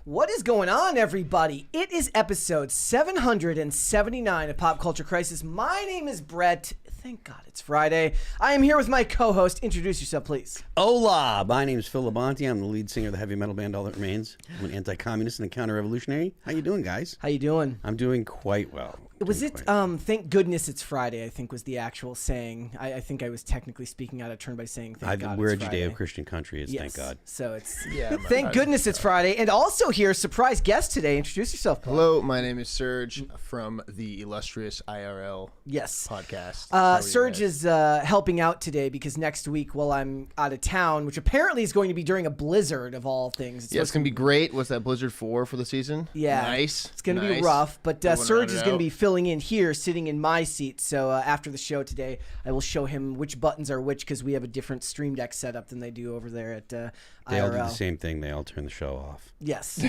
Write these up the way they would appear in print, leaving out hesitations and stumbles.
What is going on, everybody? It is episode 779 of Pop Culture Crisis. My name is Brett. Thank God it's Friday. I am here with my co-host. Introduce yourself, please. Hola, my name is Phil Labonte. I'm the lead singer of the heavy metal band All That Remains. I'm an anti-communist and a counter-revolutionary. How you doing, guys? How you doing? I'm doing quite well. Thank goodness it's Friday, I think was the actual saying. I think I was technically speaking out of turn by saying thank God we're it's a Friday. Judeo-Christian country, thank God. So it's, thank goodness it's Friday. And also here, surprise guest today. Introduce yourself, Paul. Hello, my name is Serge from the illustrious IRL podcast. Serge is helping out today because next week while I'm out of town, which apparently is going to be during a blizzard of all things. It's going to be great. What's that, blizzard 4 for the season? Yeah. Nice. It's going to be rough, but Serge is going to be filling in here, sitting in my seat. So after the show today, I will show him which buttons are which because we have a different Stream Deck setup than they do over there at IRL. They all do the same thing. They all turn the show off. Yes.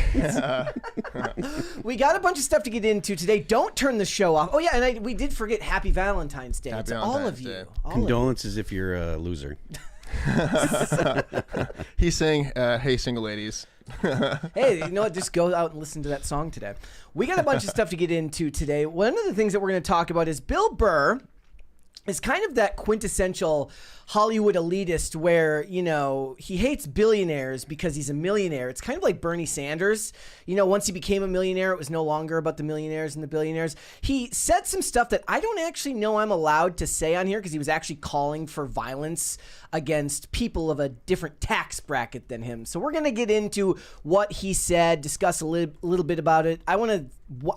We got a bunch of stuff to get into today. Don't turn the show off. Oh, yeah, and we did forget Happy Valentine's Day to all of you. Condolences if you're a loser. He's saying, hey, single ladies. Hey, you know what? Just go out and listen to that song today. We got a bunch of stuff to get into today. One of the things that we're going to talk about is Bill Burr is kind of that quintessential Hollywood elitist where, you know, he hates billionaires because he's a millionaire. It's kind of like Bernie Sanders. You know, once he became a millionaire, it was no longer about the millionaires and the billionaires. He said some stuff that I don't actually know I'm allowed to say on here because he was actually calling for violence against people of a different tax bracket than him. So we're going to get into what he said, discuss a little bit about it. I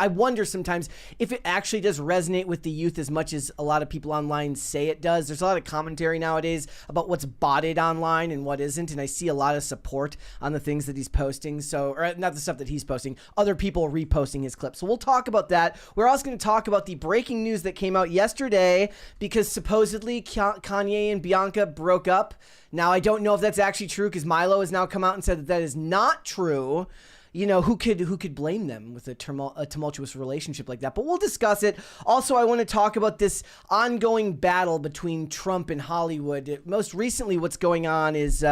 wonder sometimes if it actually does resonate with the youth as much as a lot of people online say it does. There's a lot of commentary nowadays about what's botted online and what isn't, and I see a lot of support on the things that he's posting. So, or not the stuff that he's posting, other people reposting his clips. So we'll talk about that. We're also going to talk about the breaking news that came out yesterday because supposedly Kanye and Bianca broke up. Now, I don't know if that's actually true because Milo has now come out and said that that is not true. You know, who could blame them with a tumultuous relationship like that? But we'll discuss it. Also, I want to talk about this ongoing battle between Trump and Hollywood. Most recently, what's going on is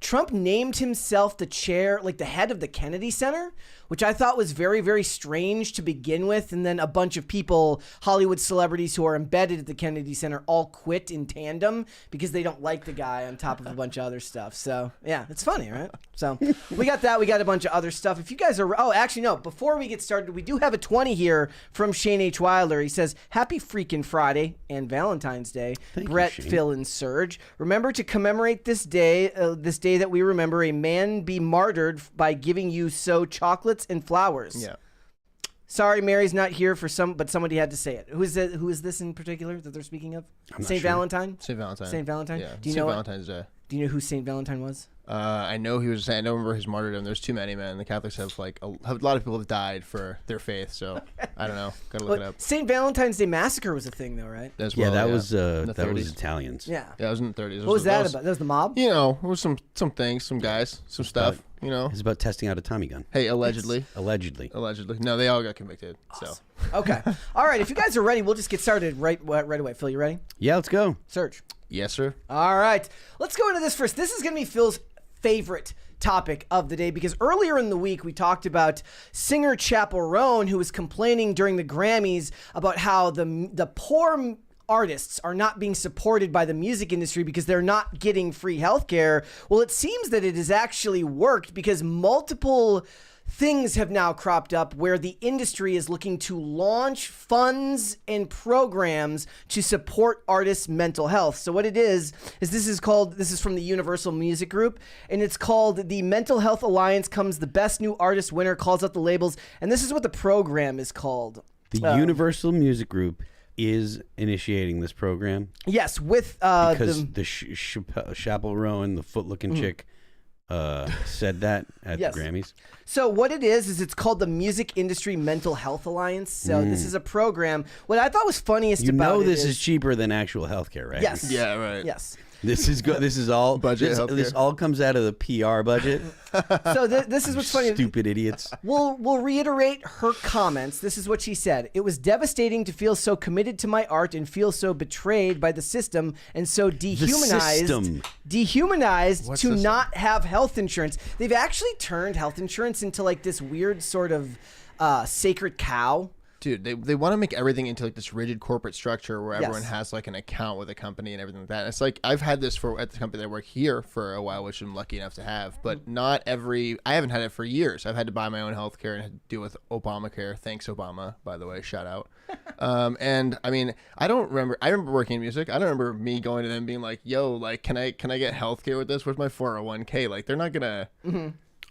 Trump named himself the head of the Kennedy Center, which I thought was very, very strange to begin with. And then a bunch of people, Hollywood celebrities who are embedded at the Kennedy Center, all quit in tandem because they don't like the guy on top of a bunch of other stuff. So, yeah, it's funny, right? So we got that. We got a bunch of other stuff. If you guys are... Oh, actually, no. Before we get started, we do have a 20 here from Shane H. Wilder. He says, Happy freaking Friday and Valentine's Day. Thank Brett, you, Phil, and Serge. Remember to commemorate this day that we remember a man be martyred by giving you chocolates and flowers. Yeah. Sorry, Mary's not here but somebody had to say it. Who is this in particular that they're speaking of? Saint Valentine? Saint Valentine. Saint Valentine? Yeah. Do you Saint know Valentine's Day. Do you know who Saint Valentine was? I know he was. I don't remember his martyrdom. There's too many, man. The Catholics have a lot of people have died for their faith. So I don't know. Gotta look it up. Saint Valentine's Day Massacre was a thing, though, right? That was Italians. Yeah. Yeah, it was in the 30s. What was that about? That was the mob. You know, it was some things, some guys, some stuff. You know, It's about testing out a Tommy gun. hey, allegedly. Allegedly. No, they all got convicted. Awesome. So Okay. All right. If you guys are ready, we'll just get started right away. Phil, you ready? Yeah, let's go. Serge. yes, sir. All right. Let's go into this first. This is going to be Phil's favorite topic of the day because earlier in the week we talked about singer Chappell Roan, who was complaining during the Grammys about how the poor artists are not being supported by the music industry because they're not getting free healthcare. Well, it seems that it has actually worked because multiple things have now cropped up where the industry is looking to launch funds and programs to support artists' mental health. So what it is this is from the Universal Music Group, and it's called the Mental Health Alliance Comes the Best New Artist Winner, calls out the labels, and this is what the program is called. The Universal Music Group is initiating this program. Yes, with because the Chappell Roan, the foot-looking chick, said that at the Grammys. So what it is it's called the Music Industry Mental Health Alliance. So this is a program. What I thought was funniest about it this is cheaper than actual healthcare, right? Yes. Yeah, right. Yes. This is all Budget This all comes out of the PR budget. So this is what's funny. Stupid idiots. We'll reiterate her comments. This is what she said. It was devastating to feel so committed to my art and feel so betrayed by the system and so dehumanized What to system? not have health insurance. They've actually turned health insurance into like this weird sort of sacred cow. Dude, they want to make everything into like this rigid corporate structure where everyone Yes. has like an account with a company and everything like that. It's like I've had this at the company that I work here for a while, which I'm lucky enough to have. But I haven't had it for years. I've had to buy my own healthcare and had to deal with Obamacare. Thanks, Obama, by the way. Shout out. And I mean, I remember working in music. I don't remember me going to them being like, "Yo, like, can I get healthcare with this? Where's my 401k?" Like, they're not gonna.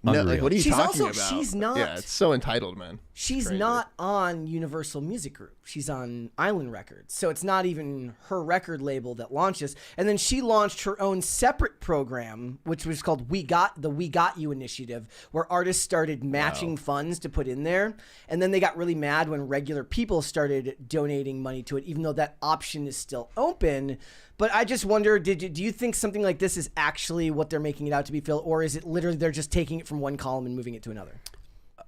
No, like, what are you She's talking also- about? she's not- Yeah, it's so entitled, man. She's Crazy. not on Universal Music Group. She's on Island Records. So it's not even her record label that launched this. And then she launched her own separate program, which was called We Got You initiative, where artists started matching funds to put in there. And then they got really mad when regular people started donating money to it, even though that option is still open. But I just wonder, do you think something like this is actually what they're making it out to be, Phil? Or is it literally they're just taking it from one column and moving it to another?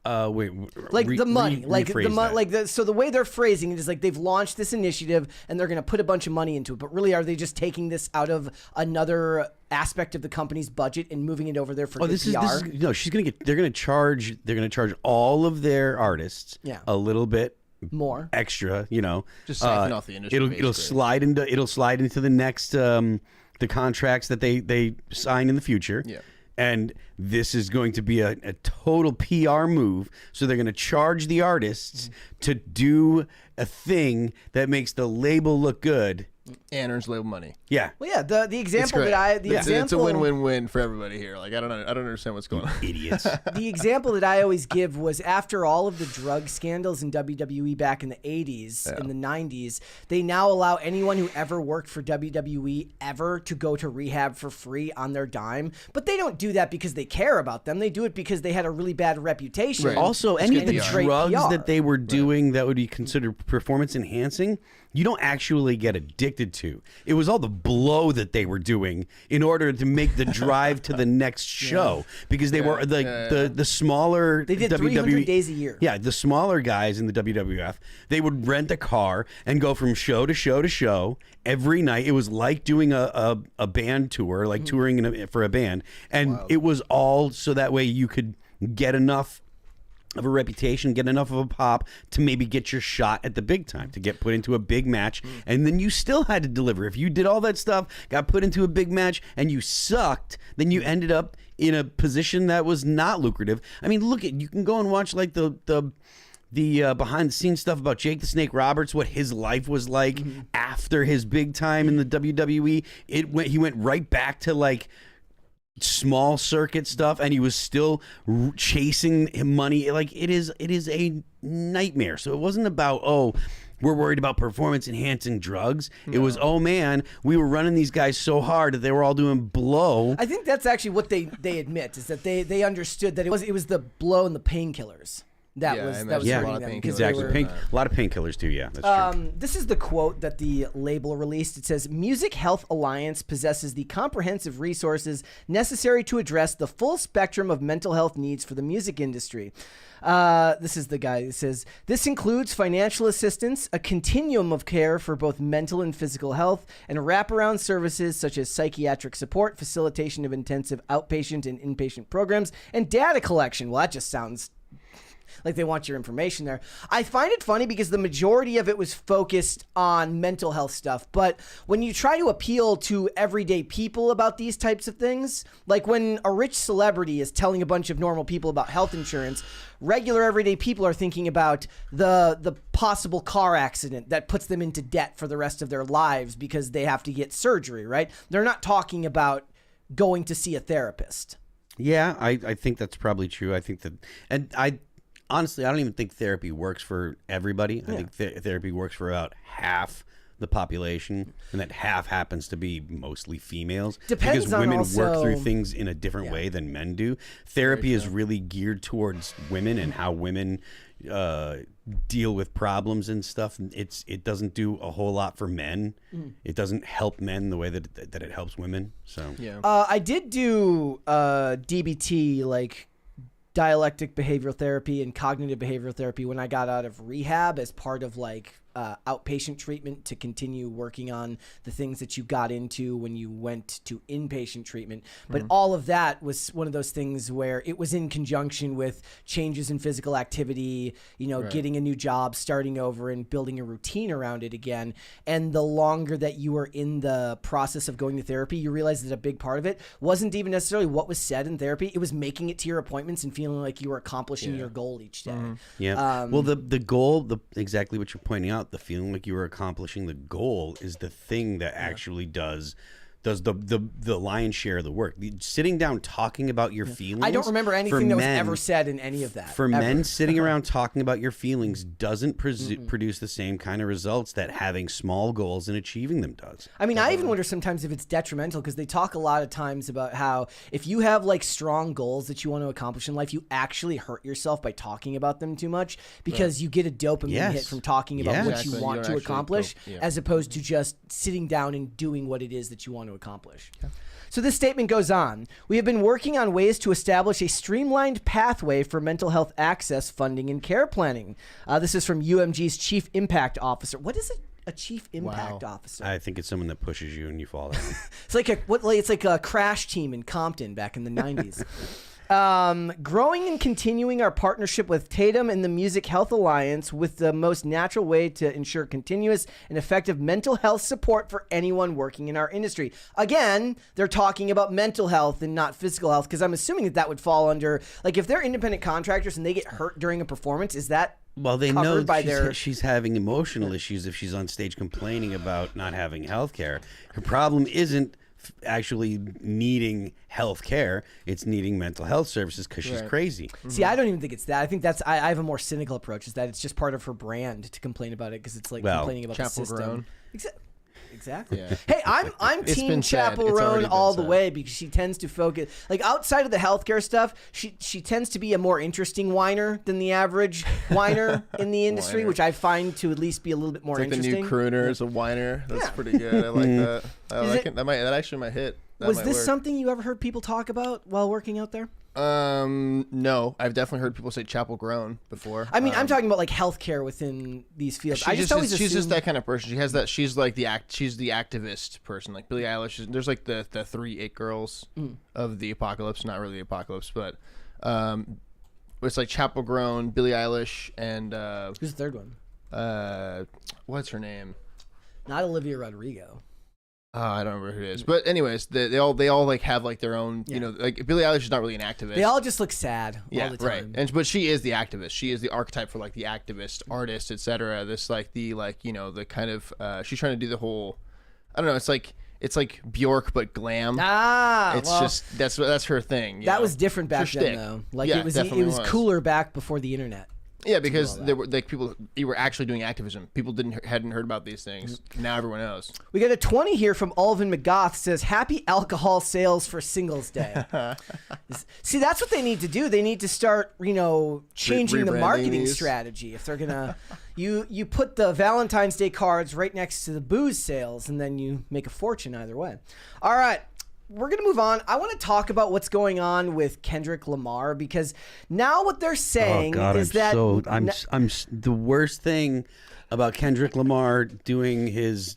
Wait, Like the money, rephrase that. so the way they're phrasing it is like they've launched this initiative and they're going to put a bunch of money into it. But really, are they just taking this out of another aspect of the company's budget and moving it over there for good PR? No. They're gonna charge all of their artists a little bit More. extra. You know, Just siphon off the industry, It'll basically. slide into the next the contracts that they sign in the future. Yeah. And this is going to be a total PR move. So they're going to charge the artists to do a thing that makes the label look good. And earns label money. Yeah. Well, yeah. The example great. that It's a win-win-win for everybody here. Like I don't understand what's going on. Idiots. The example that I always give was after all of the drug scandals in WWE back in the 80s, in the 90s, they now allow anyone who ever worked for WWE ever to go to rehab for free on their dime. But they don't do that because they care about them. They do it because they had a really bad reputation. Right. Also, any of the good PR. drugs PR. that they were doing that would be considered performance enhancing, you don't actually get addicted to. It was all the blow that they were doing in order to make the drive to the next show because they were the smaller. They did 300 days a year. Yeah, the smaller guys in the WWF, they would rent a car and go from show to show to show every night. It was like doing a band tour, like touring for a band, and it was all so that way you could get enough of a reputation, get enough of a pop to maybe get your shot at the big time, to get put into a big match, and then you still had to deliver. If you did all that stuff, got put into a big match, and you sucked, then you ended up in a position that was not lucrative. I mean, you can go and watch like the behind the scenes stuff about Jake the Snake Roberts, what his life was like after his big time in the WWE. He went right back to like small circuit stuff, and he was still chasing money. Like it is a nightmare. So it wasn't about we're worried about performance enhancing drugs. It was man, we were running these guys so hard that they were all doing blow. I think that's actually what they admit is that they understood that it was the blow and the painkillers that Yeah, I was imagine hurting a lot of them painkillers. because they Exactly. were- A lot of painkillers too. Yeah, that's true. This is the quote that the label released. It says, "Music Health Alliance possesses the comprehensive resources necessary to address the full spectrum of mental health needs for the music industry." This is the guy who says, "This includes financial assistance, a continuum of care for both mental and physical health, and wraparound services such as psychiatric support, facilitation of intensive outpatient and inpatient programs, and data collection." Well, that just sounds like they want your information there. I find it funny because the majority of it was focused on mental health stuff. But when you try to appeal to everyday people about these types of things, like when a rich celebrity is telling a bunch of normal people about health insurance, regular everyday people are thinking about the possible car accident that puts them into debt for the rest of their lives because they have to get surgery, right? They're not talking about going to see a therapist. Yeah, I think that's probably true. I think that, and honestly, I don't even think therapy works for everybody. I think therapy works for about half the population, and that half happens to be mostly females. Depends because on women also- work through things in a different way than men do. Therapy is really geared towards women and how women deal with problems and stuff. It doesn't do a whole lot for men. It doesn't help men the way that it helps women. So Yeah. I did do DBT, like dialectic behavioral therapy and cognitive behavioral therapy, when I got out of rehab as part of like outpatient treatment to continue working on the things that you got into when you went to inpatient treatment. But all of that was one of those things where it was in conjunction with changes in physical activity, getting a new job, starting over, and building a routine around it again. And the longer that you were in the process of going to therapy, you realize that a big part of it wasn't even necessarily what was said in therapy. It was making it to your appointments and feeling like you were accomplishing your goal each day. yeah. Well, the goal, exactly what you're pointing out, the feeling like you were accomplishing the goal is the thing that actually does the lion's share of the work. Sitting down talking about your feelings. I don't remember anything that was ever said in any of that. For men, sitting around talking about your feelings doesn't produce the same kind of results that having small goals and achieving them does. I mean, I even wonder sometimes if it's detrimental, because they talk a lot of times about how if you have like strong goals that you want to accomplish in life, you actually hurt yourself by talking about them too much, because you get a dopamine hit from talking about what you want to accomplish, as opposed to just sitting down and doing what it is that you want to accomplish. So this statement goes on. We have been working on ways to establish a streamlined pathway for mental health access, funding, and care planning. This is from UMG's Chief Impact Officer. What is a Chief Impact Officer? I think it's someone that pushes you and you fall down. It's like a crash team in Compton back in the 90s. Growing and continuing our partnership with Tatum and the Music Health Alliance with the most natural way to ensure continuous and effective mental health support for anyone working in our industry. Again, they're talking about mental health and not physical health, because I'm assuming that would fall under, like, if they're independent contractors and they get hurt during a performance, is that well, they know by she's having emotional issues if she's on stage complaining about not having health care. Her problem isn't actually needing health care, it's needing mental health services because she's crazy. See, I don't even think it's that. I think that's I have a more cynical approach, is that it's just part of her brand to complain about it, because it's like complaining about the system. Exactly. Yeah. Hey, I'm team Chappell Roan all the way, because she tends to focus, like, outside of the healthcare stuff, she tends to be a more interesting whiner than the average whiner in the industry, which I find to at least be a little bit more interesting. The new crooner is a whiner. That's pretty good. I like that. That actually might hit. Was this something you ever heard people talk about while working out there? No, I've definitely heard people say Chappell grown before. I mean, I'm talking about like healthcare within these fields. She's just that kind of person. She has that. She's like she's the activist person. Like Billie Eilish. There's like the 3 it girls of the apocalypse. Not really the apocalypse, but it's like Chappell grown, Billie Eilish, and who's the third one? What's her name? Not Olivia Rodrigo. I don't remember who it is, but anyways, they all like have like their own, like Billie Eilish is not really an activist. They all just look sad all the time. Right. But she is the activist. She is the archetype for like the activist, artist, etc. This like the the kind of she's trying to do the whole, I don't know. It's like Bjork but glam. Just that's her thing. That was different back then, though. Like it was cooler back before the internet. Yeah, because there were like people, you were actually doing activism. People hadn't heard about these things. Now everyone knows. We got a 20 here from Alvin McGoth, says happy alcohol sales for Singles Day. See, that's what they need to do. They need to start, changing the marketing strategy. If they're gonna, you put the Valentine's Day cards right next to the booze sales, and then you make a fortune either way. All right. We're going to move on. I want to talk about what's going on with Kendrick Lamar, because now what they're saying is I'm the worst thing about Kendrick Lamar doing his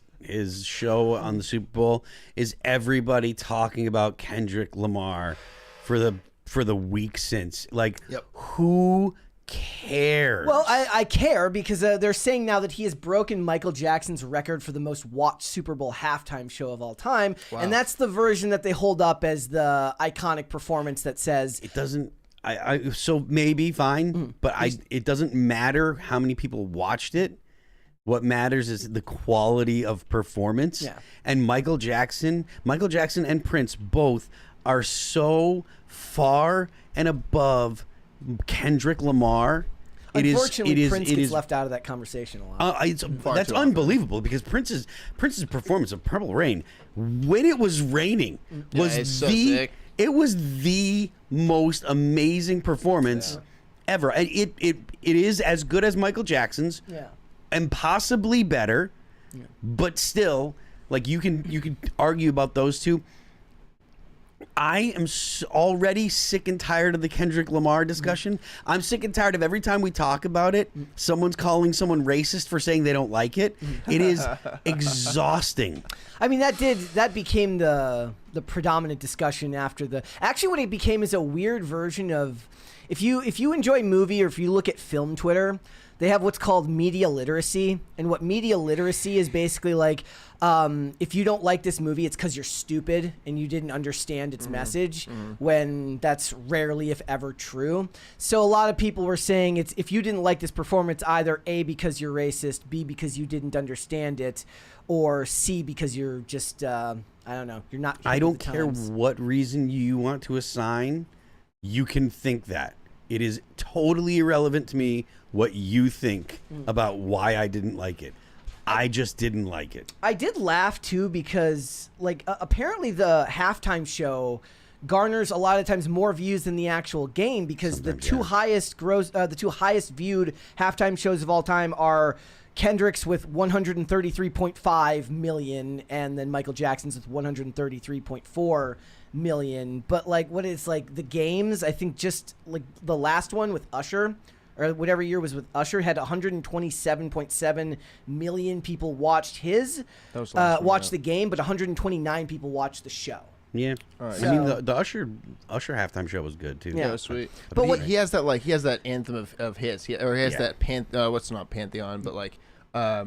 show on the Super Bowl is everybody talking about Kendrick Lamar for the week since. Like, who cares? Well, I care, because they're saying now that he has broken Michael Jackson's record for the most watched Super Bowl halftime show of all time. Wow. And that's the version that they hold up as the iconic performance that says it doesn't. So maybe fine, but it doesn't matter how many people watched it. What matters is the quality of performance. Yeah. And Michael Jackson and Prince both are so far and above Kendrick Lamar. Unfortunately, Prince gets left out of that conversation a lot. That's unbelievable, because Prince's performance of Purple Rain, when it was raining, was the most amazing performance ever. And it is as good as Michael Jackson's, and possibly better, but still, like you can argue about those two. I am already sick and tired of the Kendrick Lamar discussion. I'm sick and tired of every time we talk about it, someone's calling someone racist for saying they don't like it. It is exhausting. I mean, that became the predominant discussion after the. Actually, what it became is a weird version of, if you enjoy movie or if you look at film Twitter, they have what's called media literacy, and what media literacy is basically like, if you don't like this movie, it's because you're stupid and you didn't understand its message, when that's rarely, if ever, true. So a lot of people were saying it's, if you didn't like this performance, either A, because you're racist, B, because you didn't understand it, or C, because you're just, I don't know, you're not. I don't care what reason you want to assign, you can think that. It is totally irrelevant to me what you think about why I didn't like it. I just didn't like it. I did laugh too because, like, apparently the halftime show garners a lot of times more views than the actual game, because Sometimes, the two highest viewed halftime shows of all time are Kendrick's with 133.5 million, and then Michael Jackson's with 133.4 million. But like, what is like the games? I think just like the last one with Usher, or whatever year was with Usher, had 127.7 million people watched his watched the game, but 129 people watched the show. Yeah, Right. I mean the Usher halftime show was good too. Yeah. That was sweet. But what he has that anthem of his, he has Yeah. that what's not Pantheon, but like a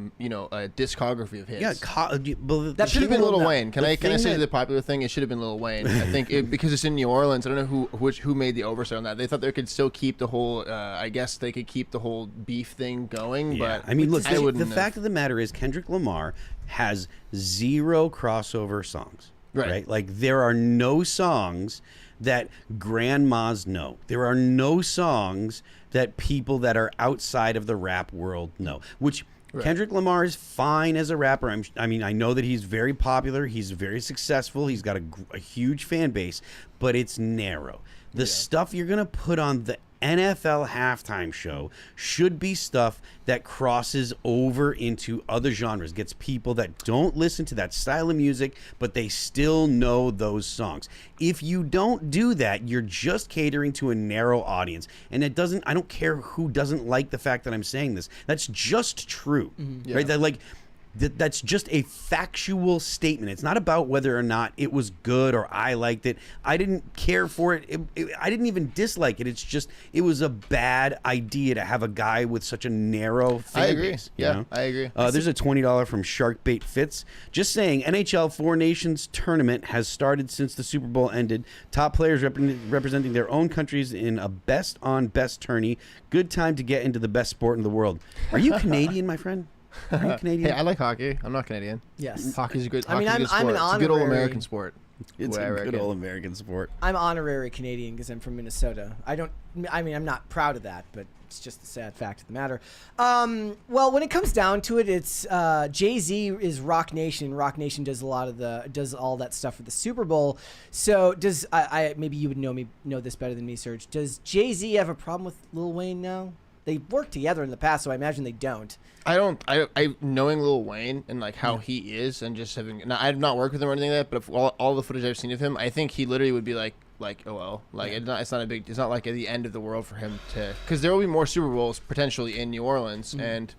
discography of his. Yeah, That Should have been People Lil know. Wayne. Can I say that- the popular thing? It should have been Lil Wayne. I think because it's in New Orleans. I don't know who made the oversight on that. They thought they could still keep the whole. I guess they could keep the whole beef thing going. Yeah. But I mean, look, I wouldn't the fact of the matter is Kendrick Lamar has 0 crossover songs. Right. Like there are no songs that grandmas know. There are no songs that people that are outside of the rap world know. Which Kendrick Lamar is fine as a rapper. I mean, I know that he's very popular. He's very successful. He's got a huge fan base, but it's narrow. The stuff you're going to put on the NFL halftime show should be stuff that crosses over into other genres, gets people that don't listen to that style of music, but they still know those songs. If you don't do that, you're just catering to a narrow audience. And I don't care who doesn't like the fact that I'm saying this. That's just true, right? That's just a factual statement. It's not about whether or not it was good or I liked it. I didn't care for it. I didn't even dislike it. It's just, it was a bad idea to have a guy with such a narrow fan I agree. base. I agree. There's a $20 from Sharkbait Fitz. Just saying, NHL Four Nations tournament has started since the Super Bowl ended. Top players representing their own countries in a best on best tourney. Good time to get into the best sport in the world. Are you Canadian, my friend? Are you Canadian? Hey, I like hockey. I'm not Canadian. Yes. Hockey's a good. I mean, hockey's a I'm good an sport. It's a good old honorary- American sport. It's Way I a good reckon. old American sport. I'm honorary Canadian because I'm from Minnesota. I mean, I'm not proud of that, but it's just the sad fact of the matter. Well, when it comes down to it, it's Jay-Z is Rock Nation. Rock Nation does does all that stuff for the Super Bowl. So does maybe you would know this better than me, Serge. Does Jay-Z have a problem with Lil Wayne now? They worked together in the past, so I imagine they don't. I don't. I knowing Lil Wayne and like how he is, and just having. Now, I've not worked with him or anything like that, but if all the footage I've seen of him, I think he literally would be like oh well, like it's not like at the end of the world for him to, because there will be more Super Bowls potentially in New Orleans, and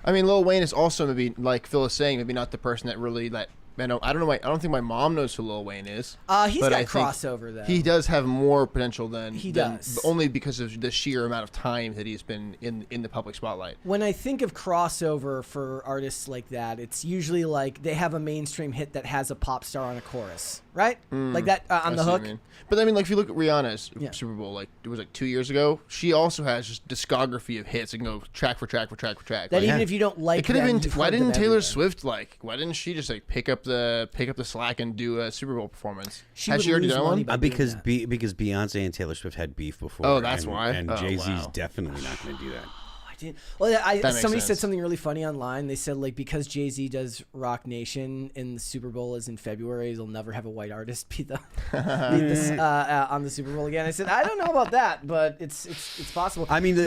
I mean Lil Wayne is also maybe, like Phil is saying, maybe not the person that really I don't know. I don't think my mom knows who Lil Wayne is. He's but got I think crossover though. He does have more potential than He than- does. only because of the sheer amount of time that he's been in the public spotlight. When I think of crossover for artists like that, it's usually like they have a mainstream hit that has a pop star on a chorus, right? Like that on I the see what hook. you mean. But I mean, like if you look at Rihanna's Yeah. Super Bowl, like it was like 2 years ago, she also has just discography of hits and go track for track for track for track. That Like, even if you don't like it could have them, been. you've Why heard them didn't Taylor everywhere. Swift why didn't she just like pick up the slack and do a Super Bowl performance? She Has would she already lose done money one? by doing Because that. because Beyonce and Taylor Swift had beef before. Oh, that's and, why? And Oh, Jay-Z's wow. definitely not going to do that. I Well, makes somebody said sense. something really funny online. They said, like, because Jay-Z does Rock Nation and the Super Bowl is in February, they'll never have a white artist be on the Super Bowl again. I said, I don't know about that, but it's possible. I mean,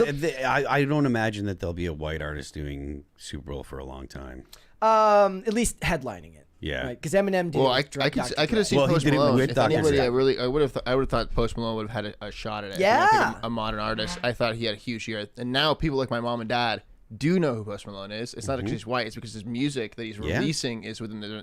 I don't imagine that there'll be a white artist doing Super Bowl for a long time. At least headlining it. Yeah, because Eminem did. Well, I could have seen Post he did it Malone. with If Dr. anybody, Dre. I would have thought Post Malone would have had a shot at it. Yeah. I think a modern artist. I thought he had a huge year, and now people like my mom and dad do know who Post Malone is. It's not because he's white; it's because his music that he's releasing is within the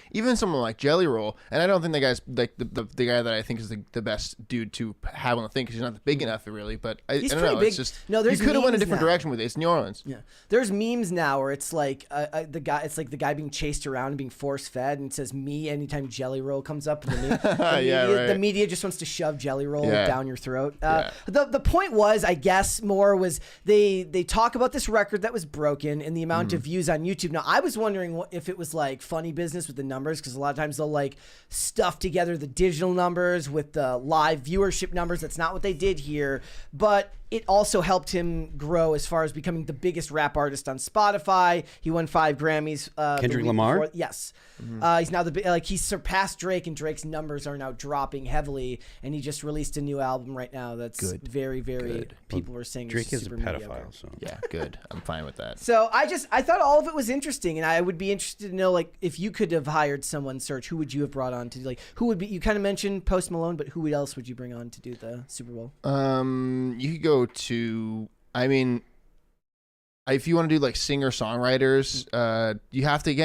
even someone like Jelly Roll. And I don't think the guy's like the guy that I think is the best dude to have on the thing because he's not big enough really. But I don't know. big. It's just There's you could have went a memes different now. direction with it. It's New Orleans. Yeah, there's memes now where it's like the guy. It's like the guy being chased around and being force fed, and it says "me" anytime Jelly Roll comes up. And the media just wants to shove Jelly Roll down your throat. The point was, I guess, more was they talk about this record that was broken and the amount of views on YouTube. Now, I was wondering if it was like funny business with the numbers, because a lot of times they'll like stuff together the digital numbers with the live viewership numbers. That's not what they did here, but it also helped him grow as far as becoming the biggest rap artist on Spotify. He won 5 Grammys. Kendrick Lamar? Before. Yes. He's now he surpassed Drake, and Drake's numbers are now dropping heavily, and he just released a new album right now that's very, very, people were saying Drake is a super pedophile, mediocre. so Yeah, good. I'm fine with that. So I thought all of it was interesting, and I would be interested to know, like, if you could have hired someone, Serge, who would you have brought on to, like, who would be, you kind of mentioned Post Malone, but who else would you bring on to do the Super Bowl? You could go to, I mean, if you want to do like singer-songwriters, you have to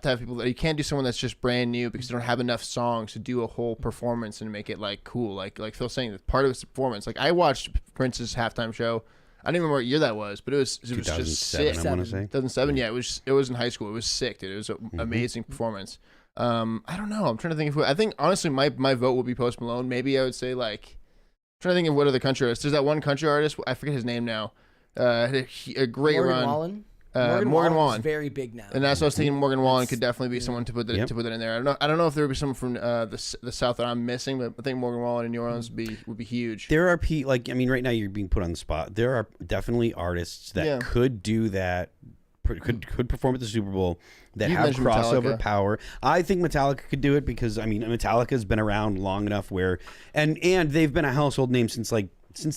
have people that, you can't do someone that's just brand new because they don't have enough songs to do a whole performance and make it like cool. Like Phil's saying, that part of his performance, like I watched Prince's halftime show. I don't even remember what year that was, but it was just sick. I want to say 2007. Yeah, it was in high school. It was sick, dude. It was an amazing performance. I don't know. I'm trying to think I think honestly my vote would be Post Malone. Maybe I would say like, I'm trying to think of what other country artists. There's that one country artist, I forget his name now. Had a great Morgan run. Wallen? Morgan Wallen Wallen is very big now. And that's what I was thinking. Morgan Wallen could definitely be someone to put that in there. I don't know if there would be someone from the South that I'm missing, but I think Morgan Wallen in New Orleans would be huge. There are right now you're being put on the spot. There are definitely artists that could do that, could perform at the Super Bowl that have crossover power. I think Metallica could do it because Metallica's been around long enough where and they've been a household name since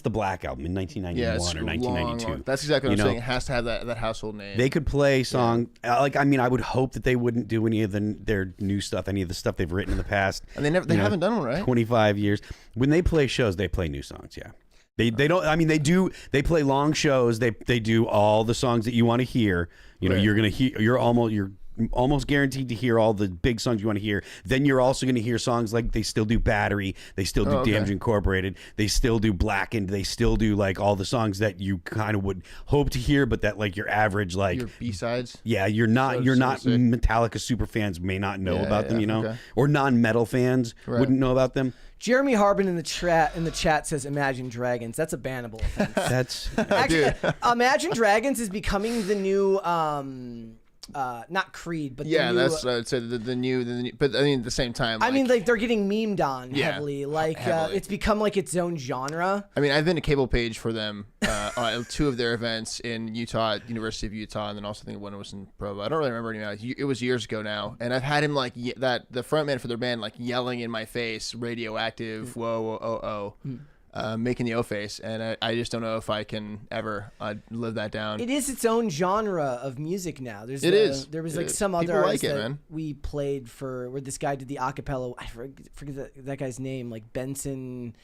the Black Album in 1991 or 1992. Long. That's exactly what I'm saying. It has to have that household name. They could play song I would hope that they wouldn't do any of their new stuff, any of the stuff they've written in the past. And they haven't done one, right? 25 years. When they play shows, they play new songs. Yeah. They don't. I mean, they play long shows. They do all the songs that you want to hear. You're gonna hear. You're almost guaranteed to hear all the big songs you want to hear. Then you're also going to hear songs like they still do Battery, they still do Damage Incorporated, they still do Blackened, they still do like all the songs that you kind of would hope to hear, but that like your average like your B-sides. Yeah, you're not Metallica super fans may not know about them, or non-metal fans wouldn't know about them. Jeremy Harbin in the chat says Imagine Dragons. That's a bannable offense. That's actually Imagine Dragons is becoming the new not Creed, but that's what I would say. The new, but I mean at the same time. I mean, like they're getting memed on heavily. Like it's become like its own genre. I mean, I've been a cable page for them on 2 of their events in Utah, University of Utah, and then also I think one was in Provo. I don't really remember anymore. It was years ago now, and I've had him like the frontman for their band like yelling in my face, "Radioactive, whoa, whoa, oh, oh." Making the O face, and I just don't know if I can ever live that down. It is its own genre of music now. There was like some other artist that we played for where this guy did the acapella. I forget that guy's name, like Benson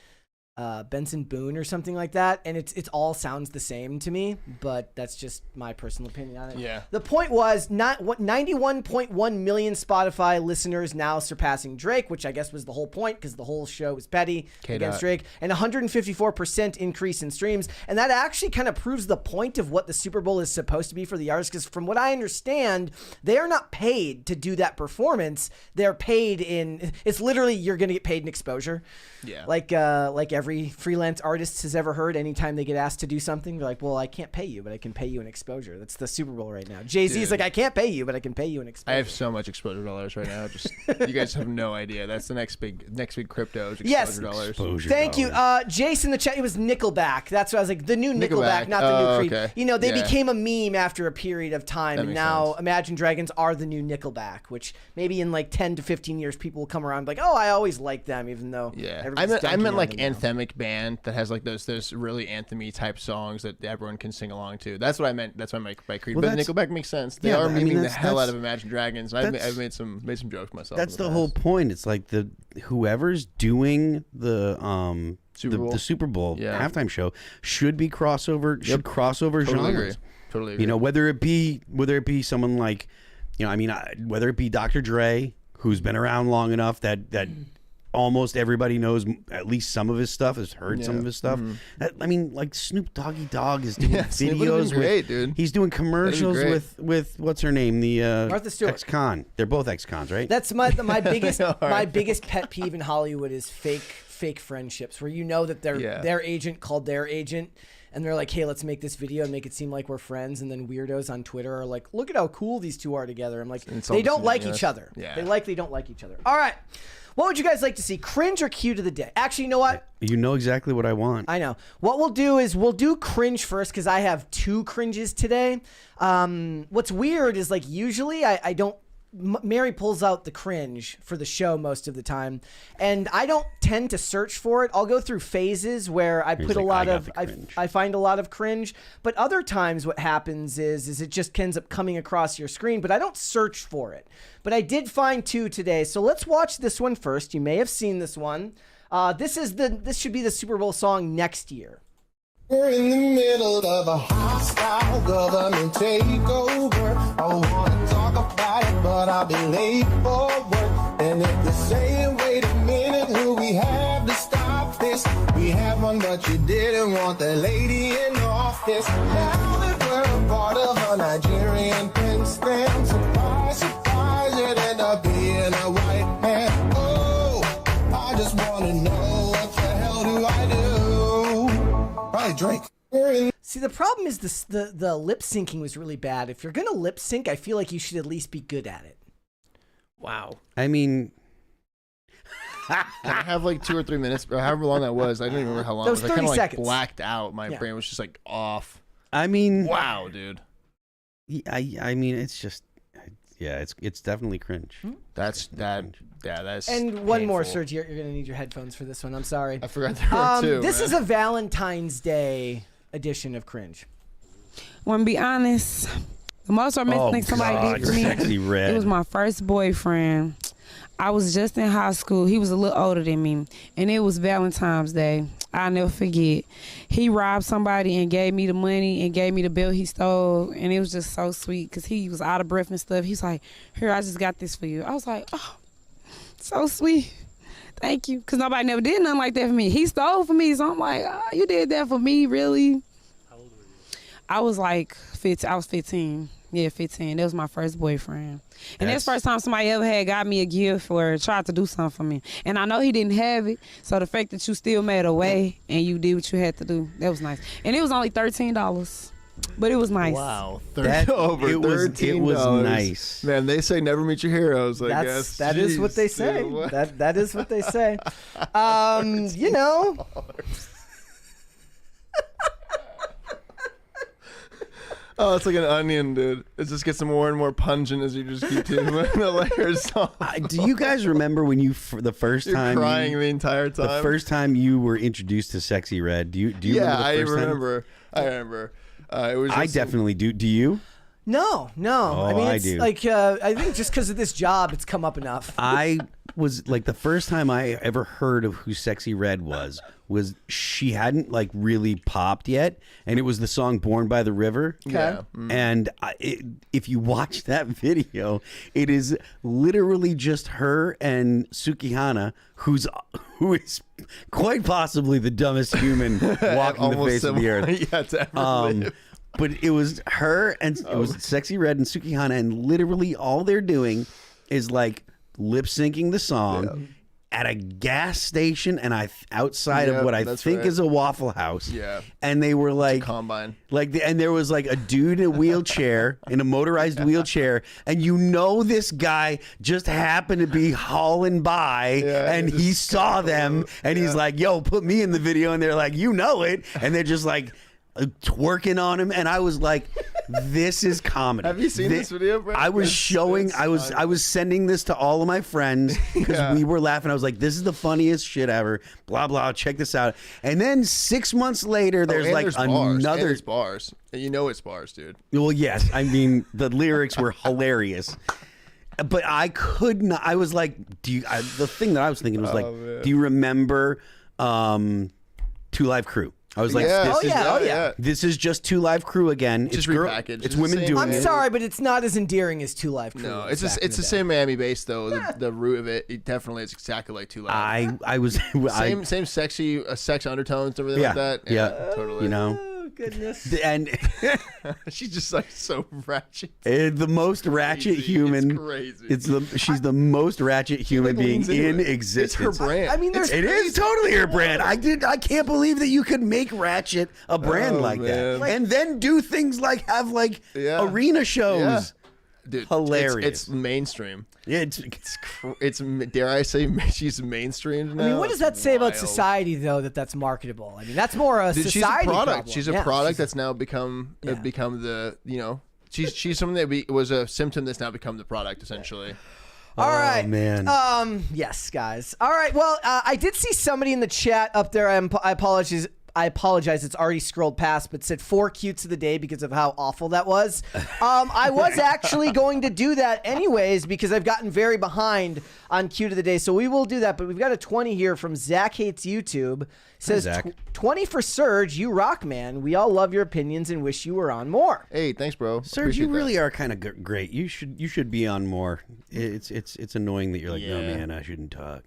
Boone or something like that, and it's all sounds the same to me, but that's just my personal opinion on it. Yeah. The point was 91.1 million Spotify listeners now surpassing Drake, which I guess was the whole point because the whole show was petty against Drake, and 154% increase in streams, and that actually kind of proves the point of what the Super Bowl is supposed to be for the artists, because from what I understand, they are not paid to do that performance. They're paid it's literally you're going to get paid in exposure. Yeah. Like every every freelance artist has ever heard anytime they get asked to do something. They're like, well, I can't pay you, but I can pay you in exposure. That's the Super Bowl right now. Jay-Z's like, I can't pay you, but I can pay you in exposure. I have so much exposure dollars right now. Just you guys have no idea. That's the next big crypto is exposure dollars. Exposure Thank dollars. you. Jason in the chat, it was Nickelback. That's what I was like, the new Nickelback, not the new Creed. Okay. You know, they became a meme after a period of time, That and makes now sense. Imagine Dragons are the new Nickelback, which maybe in like 10 to 15 years, people will come around and be like, oh, I always liked them, even though I meant dunking like on them now. anthemic band that has like those really anthemy type songs that everyone can sing along to. That's what I meant. That's what I meant by Creed. Well, but that's- Nickelback makes sense. They Yeah, are I mean, memeing the that's- hell out that's- of Imagine Dragons. I've that's- made some jokes myself. That's in the past. whole point. It's like whoever's doing the Super Bowl? the Super Bowl Yeah. halftime show should be crossover. Should crossover Totally agree. genres. Totally agree. You know, whether it be someone like, you know, I mean, whether it be Dr. Dre, who's been around long enough that almost everybody knows at least some of his stuff, has heard some of his stuff. I mean, like Snoop Doggy Dogg is doing Snoop would've been videos great, with, dude. He's doing commercials great. with what's her name, the Martha Stewart. ex-con. They're both ex-cons, right? That's my biggest All right. my biggest pet peeve in Hollywood is fake friendships where you know that their agent called their agent and they're like, hey, let's make this video and make it seem like we're friends, and then weirdos on Twitter are like, look at how cool these two are together. I'm like, they don't like each other. Yeah. They likely don't like each other. All right. What would you guys like to see? Cringe or cute of the day? Actually, you know what? You know exactly what I want. I know. What we'll do is we'll do cringe first because I have 2 cringes today. What's weird is like usually I don't. Mary pulls out the cringe for the show most of the time, and I don't tend to search for it. I'll go through phases where I put a like, lot I got of the cringe. I find a lot of cringe, but other times what happens is it just ends up coming across your screen, but I don't search for it. But I did find 2 today, so let's watch this one first. You may have seen this one. This should be the Super Bowl song next year. We're in the middle of a hostile government takeover. I wanna talk about it, but I'll be late for work. And if you're saying, wait a minute, who we have to stop this? We have one, but you didn't want the lady in office. Now that we're a part of a Nigerian prince, then surprise, surprise, it end up being a white man. Oh, I just wanna know what the hell do I do? Probably Drake. See, the problem is the lip syncing was really bad. If you're gonna lip sync, I feel like you should at least be good at it. Wow. I mean, Can I have like 2 or 3 minutes, or however long that was? I don't even remember how long. That was I 30 kind of like seconds. blacked out. My Yeah. brain was just like off. I mean, Wow, dude. I mean, it's just, yeah, it's definitely cringe. That's that. Yeah, that's. And one more, painful. Serge, you're gonna need your headphones for this one. I'm sorry. I forgot there were 2. This man. is a Valentine's Day edition of cringe. Want to be honest, the most romantic thing somebody did for me, Sexy Red. it was my first boyfriend. I was just in high school. He was a little older than me, and it was Valentine's Day. I'll never forget. He robbed somebody and gave me the money and gave me the bill he stole, and it was just so sweet because he was out of breath and stuff. He's like, here, I just got this for you. I was like, oh, so sweet. Thank you. Because nobody never did nothing like that for me. He stole from me, so I'm like, oh, you did that for me, really? How old were you? I was like 15. I was 15. Yeah, 15. That was my first boyfriend. And that's the first time somebody ever had got me a gift or tried to do something for me. And I know he didn't have it, so the fact that you still made a way and you did what you had to do, that was nice. And it was only $13, but it was nice. Wow, That- over it was $13. nice. Man, they say never meet your heroes. I guess That is what they Jeez, say. dude, what? That is what they say. You know. Oh, it's like an onion, dude. It just gets more and more pungent as you just keep doing the layers off. Do you guys remember when you the first You're time crying the entire time. the first time you were introduced to Sexy Red? Do you Yeah, remember the I first time? remember. I remember. It was. I just- definitely do. Do you? No. Oh, I mean, I it's do. like I think just because of this job, it's come up enough. I was like the first time I ever heard of who Sexy Red was she hadn't like really popped yet, and it was the song "Born by the River." Yeah. And if you watch that video, it is literally just her and Sukihana, who is quite possibly the dumbest human walking the Almost face of the similar. earth. Yeah, to ever live. But it was her and it was Sexy Red and Sukihana, and literally all they're doing is like lip syncing the song. at a gas station and outside of Yep, what I that's think right. is a Waffle House. Yeah. And they were like Combine. and there was like a dude in a wheelchair, in a motorized wheelchair, and this guy just happened to be hauling by, and he saw them, and he's like, "Yo, put me in the video," and they're like, "You know it," and they're just like twerking on him, and I was like, "This is comedy." Have you seen this video, bro? I was I was sending this to all of my friends because we were laughing. I was like, "This is the funniest shit ever." Blah blah. Check this out. And then 6 months later, there's bars. another. And it's bars. You know it's bars, dude. Well, yes. I mean, the lyrics were hilarious. But I could not. I was like, the thing that I was thinking was like, man. do you remember 2 Live Crew? I was like, this is just 2 Live Crew again. Just it's repackaged. It's It's women the same- doing I'm it. sorry, but it's not as endearing as 2 Live Crew. No, was it's back in the day. same Miami bass though. The root of it definitely is exactly like 2 Live. I was Same sexy sex undertones and everything like that. Yeah, totally. you know. Oh goodness. And She's just like so ratchet. the most ratchet Crazy. human. It's crazy. She's the most ratchet human being leans into in it. existence. It's her brand. I mean, there's It is totally her brand. I can't believe that you could make Ratchet a brand Oh, like that, man. and then do things like have arena shows. Yeah. Dude, Hilarious. It's mainstream. Yeah, It's dare I say she's mainstreamed now. I mean, what does that say about Wild. society, though, that's marketable? I mean, that's more a Dude, society she's a product. problem. She's a Yeah, product that's now become Yeah. become the she's something that was a symptom that's now become the product essentially. All right. man. Yes, guys. All right. Well, I did see somebody in the chat up there. I apologize. It's already scrolled past, but said 4 cutes of the day because of how awful that was. I was actually going to do that anyways because I've gotten very behind on cute of the day. So we will do that. But we've got a 20 here from Zach Hates YouTube. Says, Zach. 20 for Serge. You rock, man. We all love your opinions and wish you were on more. Hey, thanks, bro. Serge, you Appreciate really that. are kind of great. You should be on more. It's annoying that you're like, no Yeah. man, I shouldn't talk.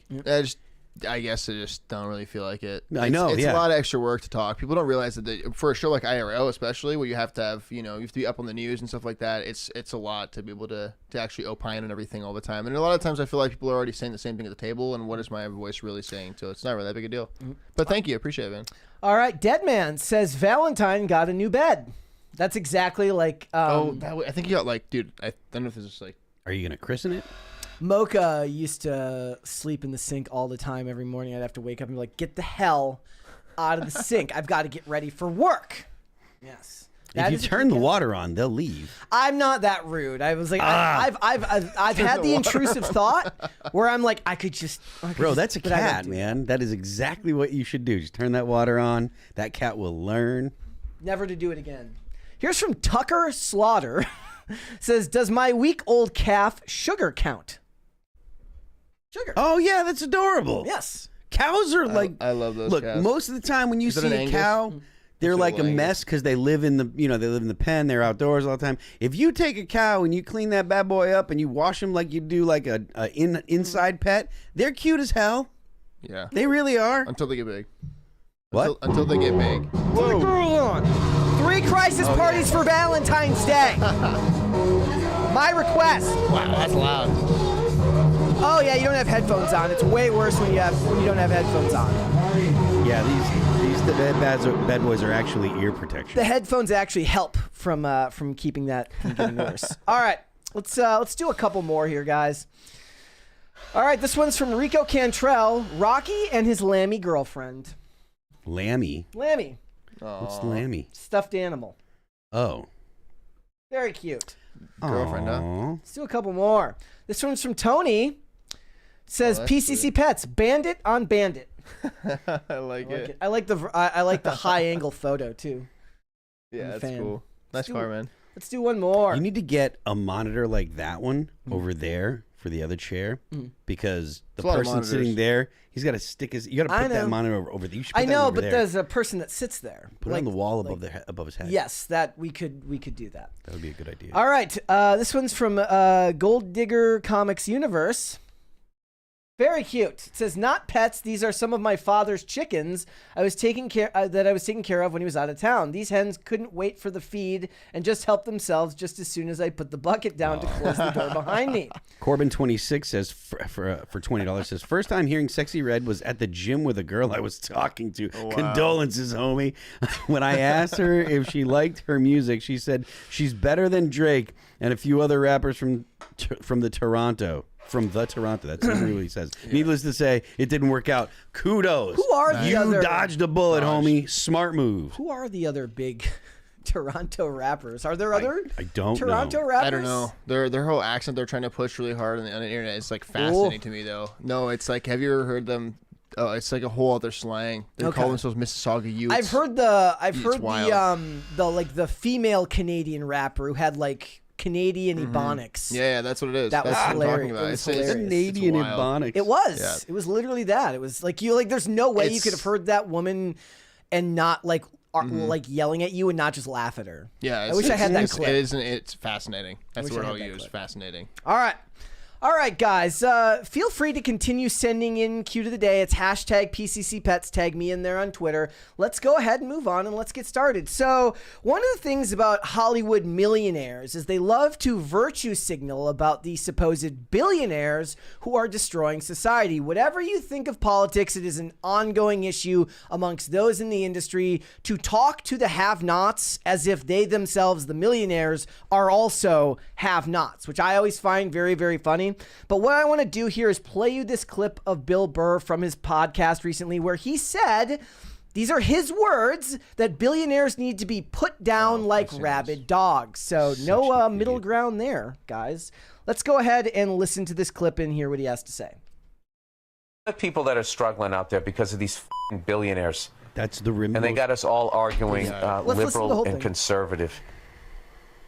I guess I just don't really feel like it. I know, It's yeah. a lot of extra work to talk. People don't realize that for a show like IRL, especially where you have to have, you have to be up on the news and stuff like that. It's a lot to be able to actually opine and everything all the time. And a lot of times I feel like people are already saying the same thing at the table. And what is my voice really saying? So it's not really that big a deal. But thank you, I appreciate it, man. All right. Deadman says Valentine got a new bed. That's exactly like I think you got dude. I don't know if this is Are you gonna christen it? Mocha used to sleep in the sink all the time. Every morning I'd have to wake up and be like, get the hell out of the sink. I've got to get ready for work. Yes. If you turn the water on, they'll leave. I'm not that rude. I was like, I've had the intrusive thought where I'm like, I could just. Bro, that's a but I don't cat, do man. That is exactly what you should do. Just turn that water on. That cat will learn. Never to do it again. Here's from Tucker Slaughter. Says, does my week-old calf sugar count? Sugar. Oh yeah, that's adorable. Yes. Cows are like. I love those Look, calves. most of the time when you Is it see an a Angus? cow, they're It's a like a little mess because they live in the pen. They're outdoors all the time. If you take a cow and you clean that bad boy up and you wash them like you do like a inside pet, they're cute as hell. Yeah. They really are. Until they get big. What? Until they get big. Whoa. 3 crisis parties for Valentine's Day. My request. Wow, that's loud. Oh yeah, you don't have headphones on. It's way worse when you don't have headphones on. Yeah, these bad boys are actually ear protection. The headphones actually help from keeping that from getting worse. All right, let's do a couple more here, guys. All right, this one's from Rico Cantrell, Rocky and his Lammy girlfriend. Lammy. Lammy, What's Lammy? stuffed animal. Oh. Very cute. Girlfriend, huh? Aw. Let's do a couple more. This one's from Tony. Says that's PCC Pets, Bandit on Bandit. I like it. I like the high angle photo too. Yeah, I'm a that's fan. cool. Nice do car, man. Let's do one more. You need to get a monitor like that one over there for the other chair because the It's a lot of person sitting monitors. there, he's got to stick his. You got to I put that know. monitor over there. You should put I that know, over but there. there's a person that sits there. Put it on the wall above his head. Yes, that we could do that. That would be a good idea. All right, this one's from Gold Digger Comics Universe. Very cute. It says, not pets. These are some of my father's chickens I was taking care of when he was out of town. These hens couldn't wait for the feed and just helped themselves just as soon as I put the bucket down to close the door behind me. Corbin26 says for $20 says, first time hearing Sexy Red was at the gym with a girl I was talking to. Wow. Condolences, homie. When I asked her if she liked her music, she said she's better than Drake and a few other rappers from the Toronto. From the Toronto. That's literally what he says. Yeah. Needless to say, it didn't work out. Kudos. Who are the other? You dodged a bullet, homie. Smart move. Who are the other big Toronto rappers? Are there other I don't Toronto know. rappers? I don't know. Their whole accent they're trying to push really hard on the internet is like fascinating to me though. No, it's like, have you ever heard them? Oh, it's like a whole other slang. They call themselves Mississauga Utes. I've heard the female Canadian rapper who had like Canadian ebonics. Yeah, that's what it is. That was what hilarious. I'm talking about. It's hilarious. Canadian ebonics. It was. Yeah. It was literally that. It was like there's no way you could have heard that woman and not like yelling at you and not just laugh at her. Yeah, I wish I had that clip. It's fascinating. That's the word I'll use. Clip. Fascinating. All right, guys. Feel free to continue sending in Q to the day. It's hashtag PCC Pets. Tag me in there on Twitter. Let's go ahead and move on and let's get started. So one of the things about Hollywood millionaires is they love to virtue signal about the supposed billionaires who are destroying society. Whatever you think of politics, it is an ongoing issue amongst those in the industry to talk to the have-nots as if they themselves, the millionaires, are also have-nots, which I always find very, very funny. But what I want to do here is play you this clip of Bill Burr from his podcast recently where he said, these are his words, that billionaires need to be put down like rabid dogs. So no middle ground there, guys. Let's go ahead and listen to this clip and hear what he has to say. The people that are struggling out there because of these f***ing billionaires. That's the rim. And they got us all arguing liberal and conservative.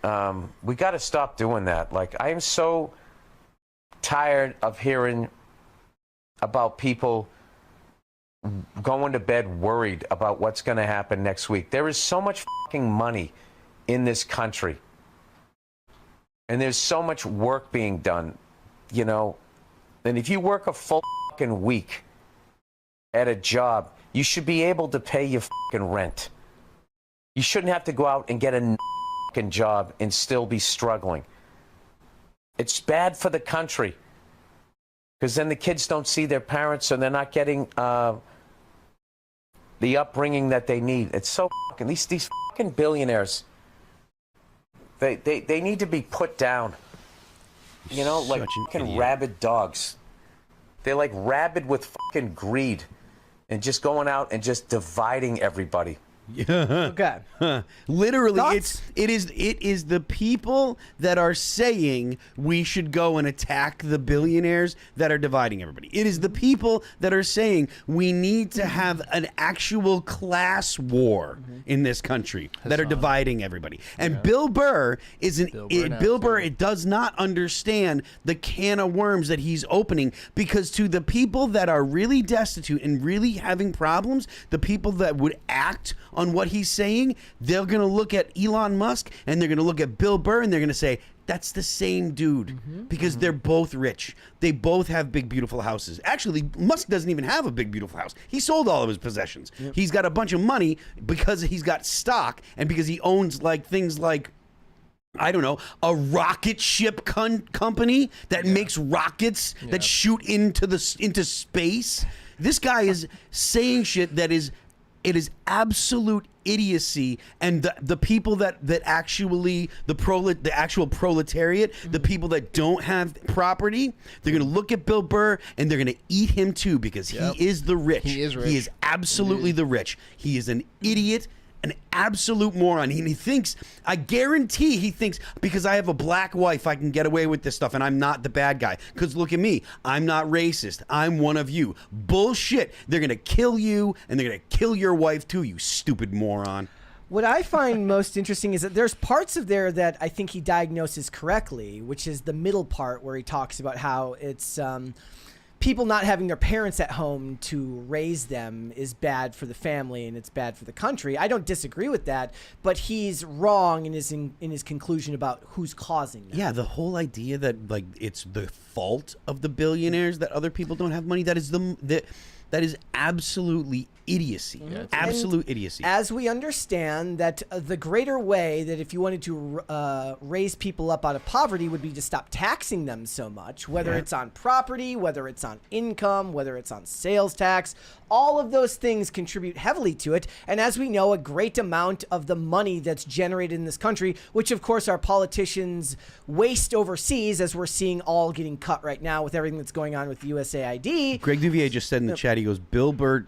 We got to stop doing that. Like, I am so tired of hearing about people going to bed worried about what's going to happen next week. There is so much fucking money in this country. And there's so much work being done, you know. And if you work a full fucking week at a job, you should be able to pay your fucking rent. You shouldn't have to go out and get a fucking job and still be struggling. It's bad for the country because then the kids don't see their parents and they're not getting the upbringing that they need. It's so fucking, these fucking billionaires, they need to be put down. You know, like fucking rabid dogs. They're like rabid with fucking greed and just going out and just dividing everybody. Yeah. Okay. Literally, Thoughts? it is the people that are saying we should go and attack the billionaires that are dividing everybody. It is the people that are saying we need to have an actual class war in this country that are dividing everybody. And Bill Burr it does not understand the can of worms that he's opening, because to the people that are really destitute and really having problems, the people that would act on what he's saying, they're going to look at Elon Musk and they're going to look at Bill Burr and they're going to say, that's the same dude, because they're both rich. They both have big, beautiful houses. Actually, Musk doesn't even have a big, beautiful house. He sold all of his possessions. He's got a bunch of money because he's got stock and because he owns like things like, I don't know, a rocket ship company that makes rockets that shoot into space. This guy is saying shit that is, it is absolute idiocy, and the people that actually the actual proletariat, the people that don't have property, they're gonna look at Bill Burr and they're gonna eat him too, because he is the rich. He is rich. He is absolutely the rich. He is an idiot, an absolute moron. He thinks, I guarantee he thinks, because I have a black wife, I can get away with this stuff and I'm not the bad guy. Because look at me, I'm not racist. I'm one of you. Bullshit. They're going to kill you and they're going to kill your wife too, you stupid moron. What I find most interesting is that there's parts of there that I think he diagnoses correctly, which is the middle part where he talks about how it's people not having their parents at home to raise them is bad for the family and it's bad for the country. I don't disagree with that, but he's wrong in his conclusion about who's causing that. Yeah, the whole idea that like it's the fault of the billionaires that other people don't have money, that is absolutely idiocy. Yeah, absolute idiocy. As we understand that the greater way that if you wanted to raise people up out of poverty would be to stop taxing them so much, whether it's on property, whether it's on income, whether it's on sales tax, all of those things contribute heavily to it. And as we know, a great amount of the money that's generated in this country, which of course our politicians waste overseas, as we're seeing all getting cut right now with everything that's going on with USAID. Greg Duvier just said in the chat, he goes, Bill Burr,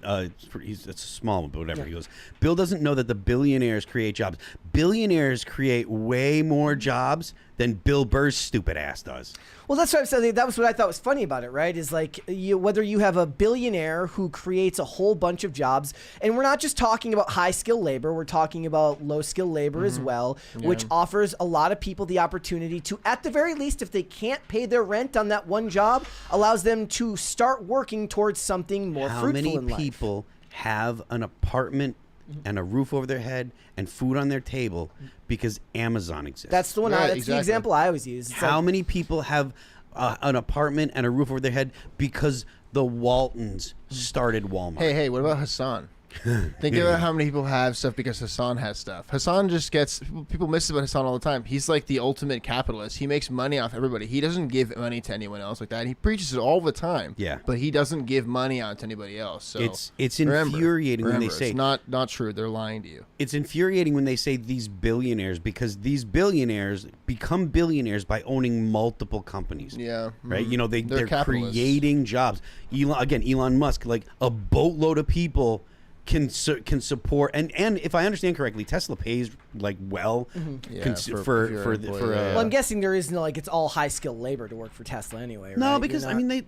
it's a small one, but whatever. He goes, Bill doesn't know that the billionaires create jobs. Billionaires create way more jobs than Bill Burr's stupid ass does. Well, that's what I'm saying. That was what I thought was funny about it, right? Is like whether you have a billionaire who creates a whole bunch of jobs, and we're not just talking about high-skilled labor, we're talking about low-skilled labor as well, which offers a lot of people the opportunity to, at the very least, if they can't pay their rent on that one job, allows them to start working towards something more fruitful in life. How many people have an apartment and a roof over their head and food on their table because Amazon exists? That's the one. That's the example I always use. It's How many people have an apartment and a roof over their head because the Waltons started Walmart? Hey, what about Hassan? Think about how many people have stuff because Hassan has stuff. Hassan just gets, people miss about Hassan all the time. He's like the ultimate capitalist. He makes money off everybody. He doesn't give money to anyone else like that. He preaches it all the time. Yeah, but he doesn't give money out to anybody else. So it's infuriating when they say it's not true. They're lying to you. It's infuriating when they say these billionaires, because these billionaires become billionaires by owning multiple companies. Yeah, right. You know, they're creating jobs. Elon Musk, like a boatload of people can support, and if I understand correctly, Tesla pays like well well, I'm guessing there is no, like, it's all high skilled labor to work for Tesla anyway, right? No, because I mean they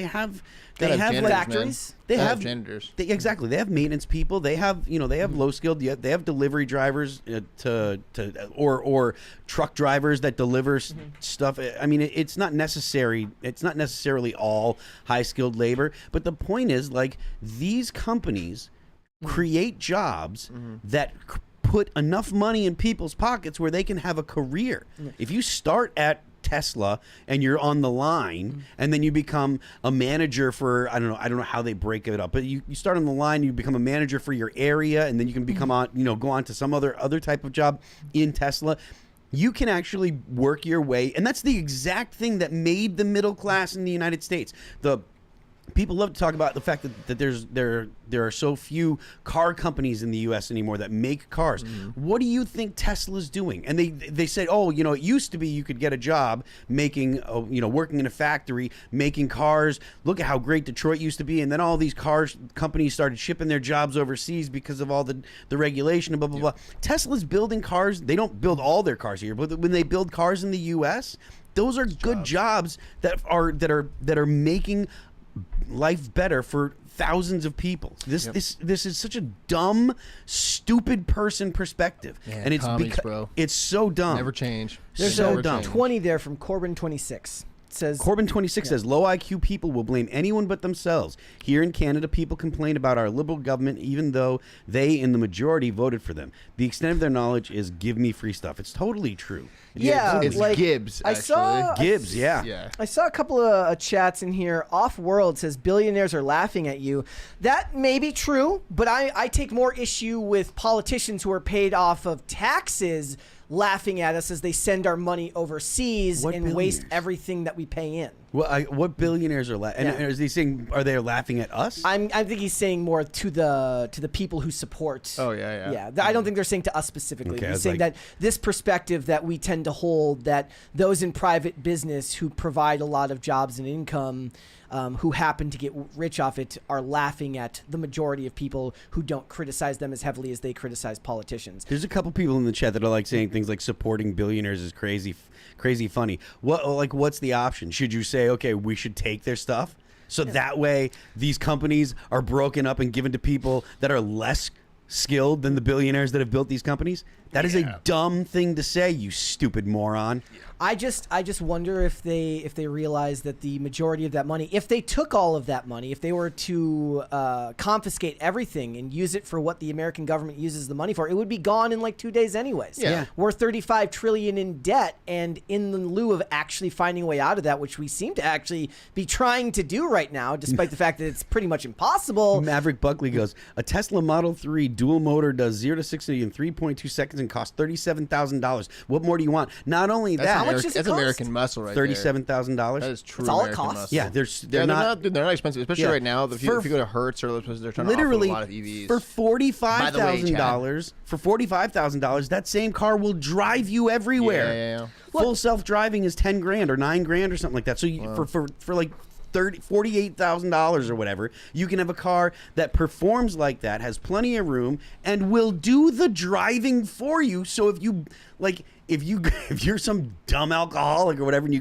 have factories. They have janitors. Exactly. They have maintenance people. They have low skilled. They have delivery drivers or truck drivers that deliver stuff. I mean, it's not necessary. It's not necessarily all high skilled labor. But the point is, like, these companies create jobs that put enough money in people's pockets where they can have a career. If you start at Tesla and you're on the line and then you become a manager for, I don't know how they break it up, but you start on the line, you become a manager for your area, and then you can become go on to some other type of job in Tesla. You can actually work your way, and that's the exact thing that made the middle class in the United States. People love to talk about the fact that there are so few car companies in the U.S. anymore that make cars. What do you think Tesla's doing? And they said, it used to be you could get a job making, working in a factory making cars. Look at how great Detroit used to be, and then all these companies started shipping their jobs overseas because of all the regulation and blah blah blah. Tesla's building cars. They don't build all their cars here, but when they build cars in the U.S., those are good jobs that are making life better for thousands of people. This is such a dumb, stupid person perspective, and it's because it's so dumb. Never change. There's so dumb. 20 there from Corbin 26. Says Corbin 26 says low IQ people will blame anyone but themselves. Here in Canada, people complain about our liberal government even though they in the majority voted for them. The extent of their knowledge is give me free stuff. It's totally true. It's like Gibbs. I saw Gibbs. Yeah. I saw a couple of chats in here. Off World says billionaires are laughing at you. That may be true, but I take more issue with politicians who are paid off of taxes laughing at us as they send our money overseas and waste everything that we pay in. Well, what billionaires are laughing? And is he saying, are they laughing at us? I think he's saying more to the people who support. Oh yeah. I don't think they're saying to us specifically. Okay, he's saying that this perspective that we tend to hold, that those in private business who provide a lot of jobs and income, who happen to get rich off it, are laughing at the majority of people who don't criticize them as heavily as they criticize politicians. There's a couple people in the chat that are like saying things like supporting billionaires is crazy funny. What's the option? Should you say, okay, we should take their stuff, so that way these companies are broken up and given to people that are less skilled than the billionaires that have built these companies? That is a dumb thing to say, you stupid moron. I just wonder if they realize that the majority of that money, if they took all of that money, if they were to confiscate everything and use it for what the American government uses the money for, it would be gone in like 2 days anyways. Yeah. We're $35 trillion in debt, and in lieu of actually finding a way out of that, which we seem to actually be trying to do right now, despite the fact that it's pretty much impossible. Maverick Buckley goes, a Tesla Model 3 dual motor does 0 to 60 in 3.2 seconds and costs $37,000. What more do you want? Not only that, how much does it that's cost? American muscle right there. $37,000. That is true. That's all it American costs? muscle. Yeah, they're not not expensive, especially right now. If you go to Hertz or those places, they're trying literally to offer a lot of EVs. for $45,000. For $45,000, that same car will drive you everywhere. Yeah. Full self-driving is 10 grand or 9 grand or something like that. So for like $48,000 or whatever, you can have a car that performs like that, has plenty of room, and will do the driving for you. So if you're some dumb alcoholic or whatever and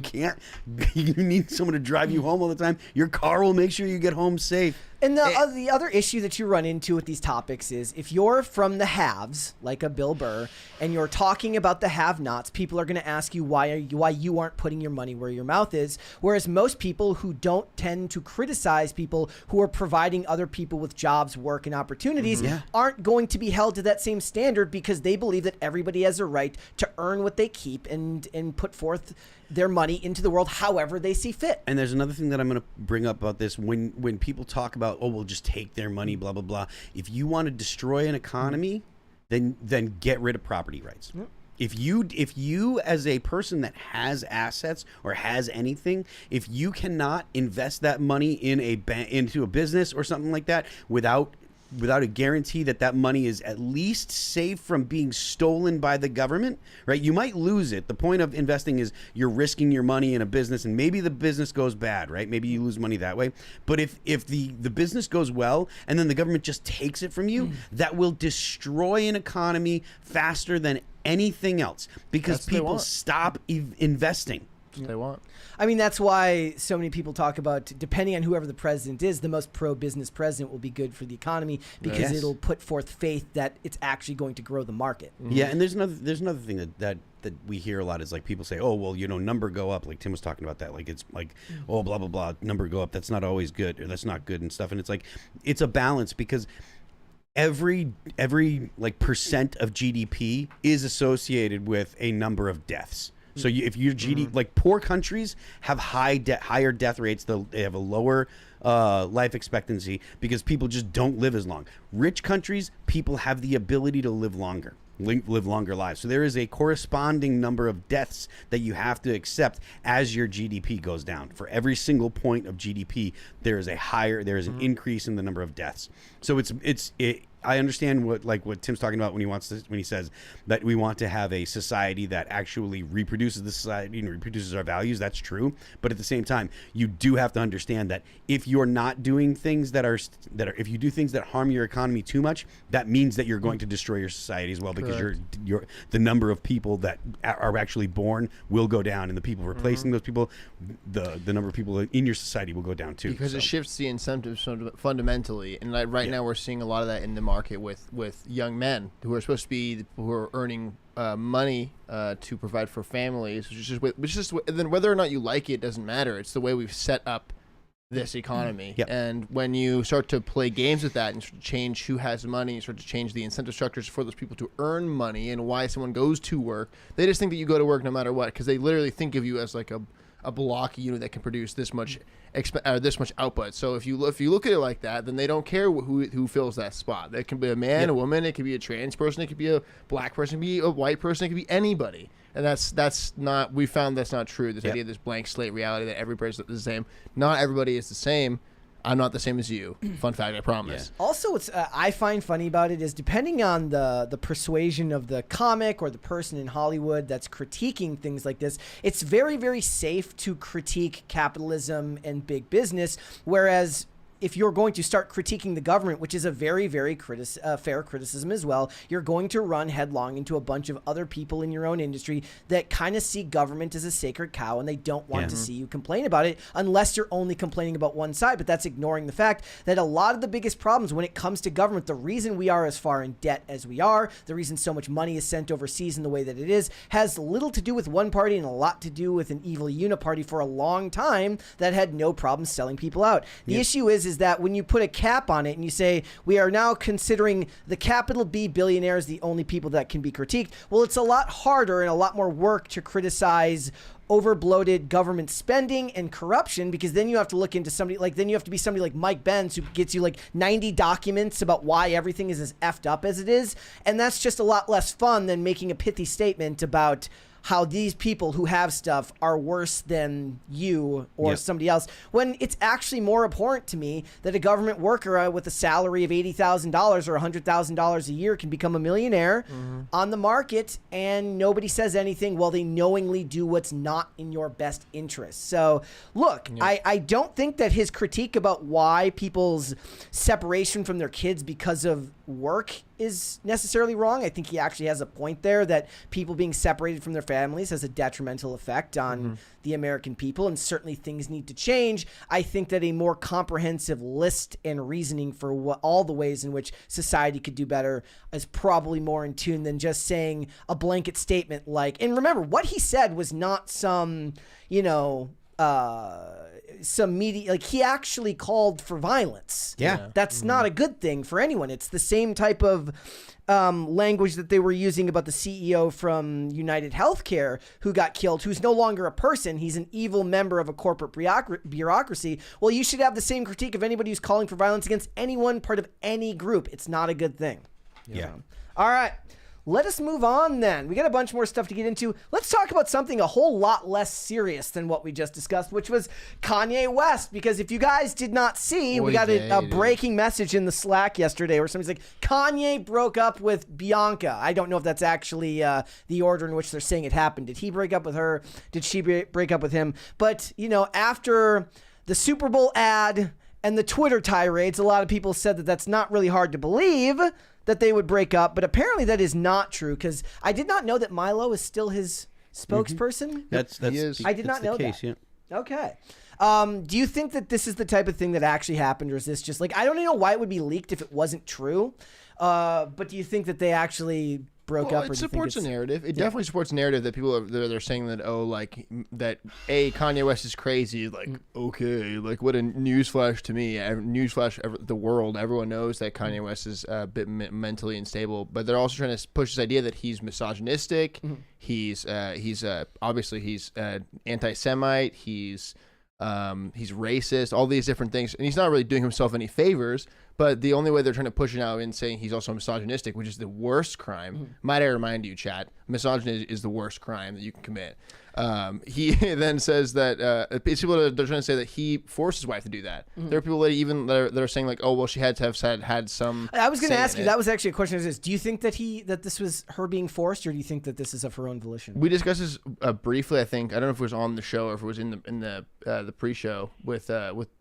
you need someone to drive you home all the time, your car will make sure you get home safe. And the other issue that you run into with these topics is if you're from the haves, like a Bill Burr, and you're talking about the have-nots, people are going to ask you why you aren't putting your money where your mouth is. Whereas most people who don't tend to criticize people who are providing other people with jobs, work, and opportunities aren't going to be held to that same standard because they believe that everybody has a right to earn what they keep and put forth their money into the world however they see fit. And there's another thing that I'm going to bring up about this. When people talk about, oh, we'll just take their money, blah, blah, blah. If you want to destroy an economy, then get rid of property rights. Yep. If you as a person that has assets or has anything, if you cannot invest that money in into a business or something like that without a guarantee that money is at least safe from being stolen by the government, right? You might lose it. The point of investing is you're risking your money in a business, and maybe the business goes bad, right? Maybe you lose money that way. But if the business goes well and then the government just takes it from you, that will destroy an economy faster than anything else because people stop investing. That's what they want. I mean, that's why so many people talk about, depending on whoever the president is, the most pro-business president will be good for the economy because it'll put forth faith that it's actually going to grow the market. Yeah, and there's another thing that we hear a lot is like people say, oh, well, number go up. Like Tim was talking about that. Like it's like, oh, blah, blah, blah, number go up. That's not always good, or that's not good and stuff. And it's like, it's a balance because every like percent of GDP is associated with a number of deaths. So if your GDP, like poor countries have higher death rates, they have a lower life expectancy because people just don't live as long. Rich countries, people have the ability to live longer lives. So there is a corresponding number of deaths that you have to accept as your GDP goes down. For every single point of GDP, there is an increase in the number of deaths. So I understand what Tim's talking about when he says that we want to have a society that actually reproduces the society and reproduces our values. That's true, but at the same time, you do have to understand that if you're not doing things if you do things that harm your economy too much, that means that you're going to destroy your society as well because the number of people that are actually born will go down, and the people replacing those people, the number of people in your society will go down too. Because it shifts the incentives fundamentally, and right now we're seeing a lot of that in the market with young men who are supposed to be who are earning money to provide for families, which is then whether or not you like it doesn't matter. It's the way we've set up this economy. Yep. And when you start to play games with that and start to change who has money, you start to change the incentive structures for those people to earn money and why someone goes to work, they just think that you go to work no matter what because they literally think of you as like a block unit that can produce this much output. So if you look at it like that, then they don't care who fills that spot. That can be a man, a woman, it could be a trans person, it could be a black person, it could be a white person, it could be anybody. And that's not, we found that's not true. This idea of this blank slate reality that everybody's the same. Not everybody is the same. I'm not the same as you. Fun fact, I promise. Yeah. Also, what's I find funny about it is depending on the persuasion of the comic or the person in Hollywood that's critiquing things like this, it's very, very safe to critique capitalism and big business, whereas if you're going to start critiquing the government, which is a very, very fair criticism as well, you're going to run headlong into a bunch of other people in your own industry that kind of see government as a sacred cow, and they don't want to see you complain about it unless you're only complaining about one side. But that's ignoring the fact that a lot of the biggest problems when it comes to government, the reason we are as far in debt as we are, the reason so much money is sent overseas in the way that it is, has little to do with one party and a lot to do with an evil uniparty for a long time that had no problem selling people out. The issue is that when you put a cap on it and you say we are now considering the capital B billionaires the only people that can be critiqued, well, it's a lot harder and a lot more work to criticize over-bloated government spending and corruption, because then you have to look into somebody like, then you have to be somebody like Mike Benz who gets you like 90 documents about why everything is as effed up as it is. And that's just a lot less fun than making a pithy statement about how these people who have stuff are worse than you or somebody else, when it's actually more abhorrent to me that a government worker with a salary of $80,000 or $100,000 a year can become a millionaire on the market and nobody says anything while they knowingly do what's not in your best interest. So look, I don't think that his critique about why people's separation from their kids because of work is necessarily wrong. I think he actually has a point there that people being separated from their families has a detrimental effect on the American people, and certainly things need to change. I think that a more comprehensive list and reasoning for all the ways in which society could do better is probably more in tune than just saying a blanket statement like, and remember, what he said was not some, some media, like he actually called for violence. That's not a good thing for anyone. It's the same type of language that they were using about the CEO from United Healthcare who got killed, who's no longer a person. He's an evil member of a corporate bureaucracy. Well, you should have the same critique of anybody who's calling for violence against anyone part of any group. It's not a good thing. All right. Let us move on then. We got a bunch more stuff to get into. Let's talk about something a whole lot less serious than what we just discussed, which was Kanye West. Because if you guys did not see, we got a breaking message in the Slack yesterday where somebody's like, Kanye broke up with Bianca. I don't know if that's actually the order in which they're saying it happened. Did he break up with her? Did she break up with him? But, after the Super Bowl ad and the Twitter tirades, a lot of people said that that's not really hard to believe that they would break up, but apparently that is not true, because I did not know that Milo is still his spokesperson. I did not know that. Yeah. Okay. Do you think that this is the type of thing that actually happened, or is this just like, I don't even know why it would be leaked if it wasn't true, but do you think that they actually broke up? Or it supports a narrative. It definitely supports a narrative that people they're saying that Kanye West is crazy. Like, okay, like what a newsflash to me. Newsflash, the world. Everyone knows that Kanye West is a bit mentally unstable, but they're also trying to push this idea that he's misogynistic. He's obviously he's anti-Semite. He's racist. All these different things, and he's not really doing himself any favors. But the only way they're trying to push it out in saying he's also misogynistic, which is the worst crime. Might I remind you, chat, misogyny is the worst crime that you can commit. He then says that it's people that they're trying to say that he forced his wife to do that. There are people that are saying like, oh well, she had to have had some. I was going to ask you. That was actually a question. Do you think that this was her being forced, or do you think that this is of her own volition? We discussed this briefly. I think I don't know if it was on the show or if it was in the pre-show with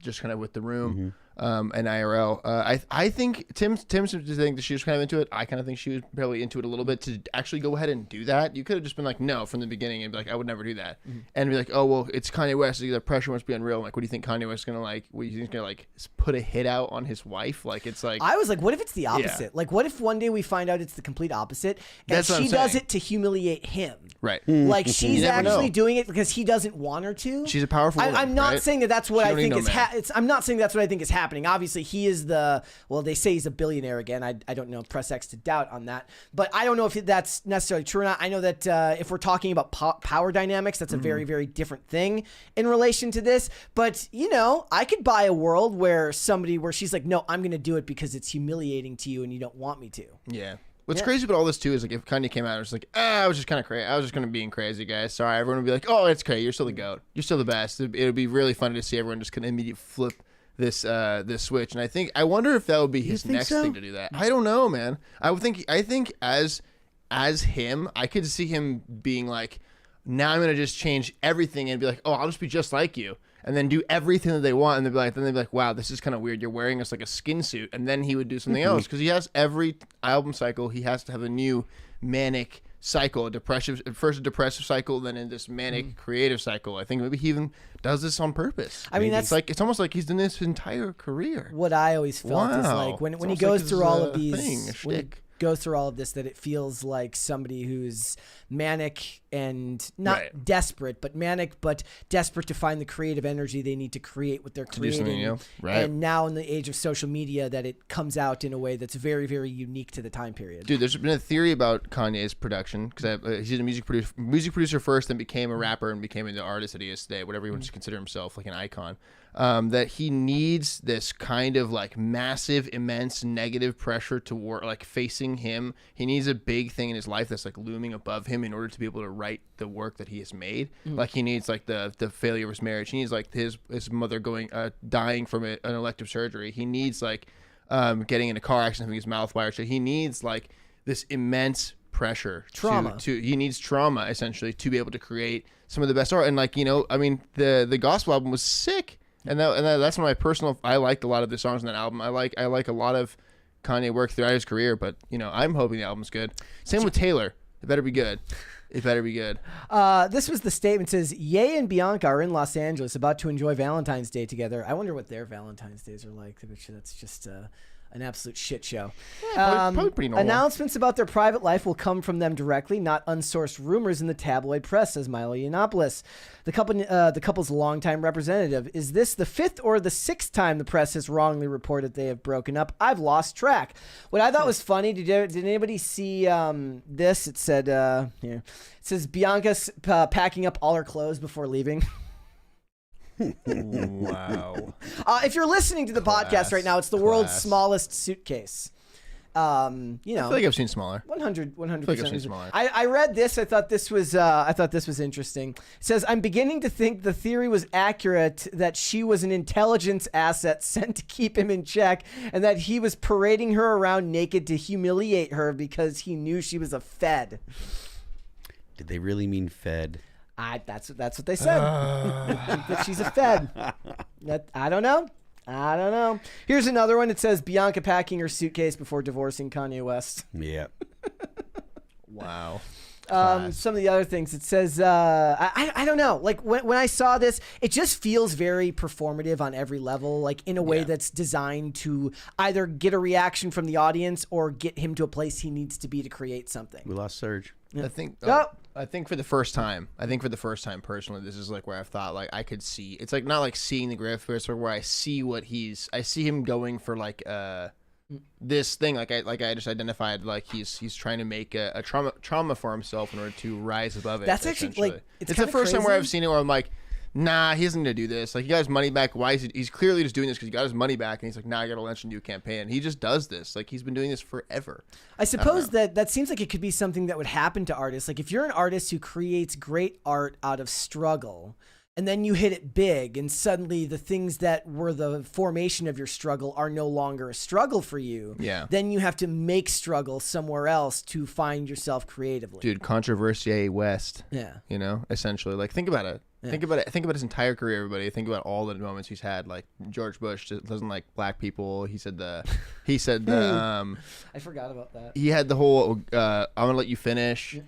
just kind of with the room. And IRL. I think Tim seems to think that she was kind of into it. I kind of think she was probably into it a little bit to actually go ahead and do that. You could have just been like, no, from the beginning, and be like, I would never do that. And be like, oh, well, it's Kanye West. The pressure must be unreal. I'm like, what do you think Kanye West is going to like? What do you think he's going to like put a hit out on his wife? Like, it's like. I was like, what if it's the opposite? Yeah. Like, what if one day we find out it's the complete opposite and she does it to humiliate him? Right. Like, she's actually doing it because he doesn't want her to. She's a powerful woman. I'm not saying that that's what I think is I'm not saying that's what I think is happening. Obviously, he is they say he's a billionaire again. I don't know, press X to doubt on that, but I don't know if that's necessarily true or not. I know that if we're talking about power dynamics, that's a very, very different thing in relation to this. But I could buy a world where she's like, no, I'm going to do it because it's humiliating to you and you don't want me to. Yeah. What's crazy about all this too is like if Kanye came out and was like, I was just kind of crazy. I was just going to be crazy, guys. Sorry. Everyone would be like, oh, it's crazy. You're still the GOAT. You're still the best. It would be really funny to see everyone just kind of immediately flip this switch. And I wonder if that would be his next thing to do that. I don't know, man. I think as him, I could see him being like, now I'm going to just change everything and be like, oh, I'll just be just like you. and then do everything that they want, and then they'd be like, wow, this is kind of weird. You're wearing us like a skin suit, and then he would do something else because he has every album cycle. He has to have a new manic cycle, first a depressive cycle, then in this manic creative cycle. I think maybe he even does this on purpose. I mean, it's almost like he's done this his entire career. What I always felt is like when he goes through all of these, goes through all of this, that it feels like somebody who's manic and not desperate, but manic, but desperate to find the creative energy they need to create what they're creating. And now in the age of social media, that it comes out in a way that's very, very unique to the time period. Dude, there's been a theory about Kanye's production because he's a music producer first, then became a rapper and became the artist that he is today, whatever he wants to consider himself, like an icon. That he needs this kind of like massive, immense negative pressure to work, like facing him. He needs a big thing in his life that's like looming above him in order to be able to write the work that he has made. Like he needs like the failure of his marriage. He needs like his mother dying from an elective surgery. He needs like getting in a car accident, having his mouth wired shut. He needs like this immense pressure, trauma. He needs trauma essentially to be able to create some of the best art. And like, you know, I mean, the gospel album was sick. And that's one of my personal. I liked a lot of the songs on that album. I like a lot of Kanye work throughout his career, but you know, I'm hoping the album's good. Same with Taylor. It better be good. It better be good. This was the statement. It says, Ye and Bianca are in Los Angeles about to enjoy Valentine's Day together. I wonder what their Valentine's Days are like. That's just an absolute shit show. Probably pretty normal. Announcements about their private life will come from them directly, not unsourced rumors in the tabloid press, says Milo Yiannopoulos, the couple's longtime representative. Is this the 5th or the 6th time the press has wrongly reported they have broken up? I've lost track. What I thought was funny, did anybody see this? It said, here. It says Bianca's packing up all her clothes before leaving. Wow. If you're listening to the podcast right now, it's the world's smallest suitcase. You know, I feel like I've seen smaller. 100%. I feel like I've seen smaller. I read this. I thought this was interesting. It says, I'm beginning to think the theory was accurate that she was an intelligence asset sent to keep him in check, and that he was parading her around naked to humiliate her because he knew she was a Fed. Did they really mean Fed? That's what they said. That she's a Fed. I don't know. Here's another one. It says Bianca packing her suitcase before divorcing Kanye West. Yeah. Wow. Some of the other things. It says I don't know. Like when I saw this, it just feels very performative on every level. Like in a way that's designed to either get a reaction from the audience or get him to a place he needs to be to create something. We lost Serge. I think for the first time personally, this is like where I've thought like I could see. It's like not like seeing the grift, but it's where I see I see him going for like this thing like I just identified, like he's trying to make a trauma for himself in order to rise above it. That's actually like it's the first time where I've seen it where I'm like, nah, he isn't gonna do this. Like, he got his money back. Why is he's clearly just doing this because he got his money back, and he's like, nah, I gotta launch a new campaign. He just does this. Like, he's been doing this forever. I suppose that seems like it could be something that would happen to artists. Like, if you're an artist who creates great art out of struggle, and then you hit it big, and suddenly the things that were the formation of your struggle are no longer a struggle for you. Yeah. Then you have to make struggle somewhere else to find yourself creatively. Dude, controversiae West. Yeah. You know, essentially. Like, think about it. Yeah. Think about it. Think about his entire career, everybody. Think about all the moments he's had. Like, George Bush doesn't like black people. He said I forgot about that. He had the whole I'm gonna let you finish.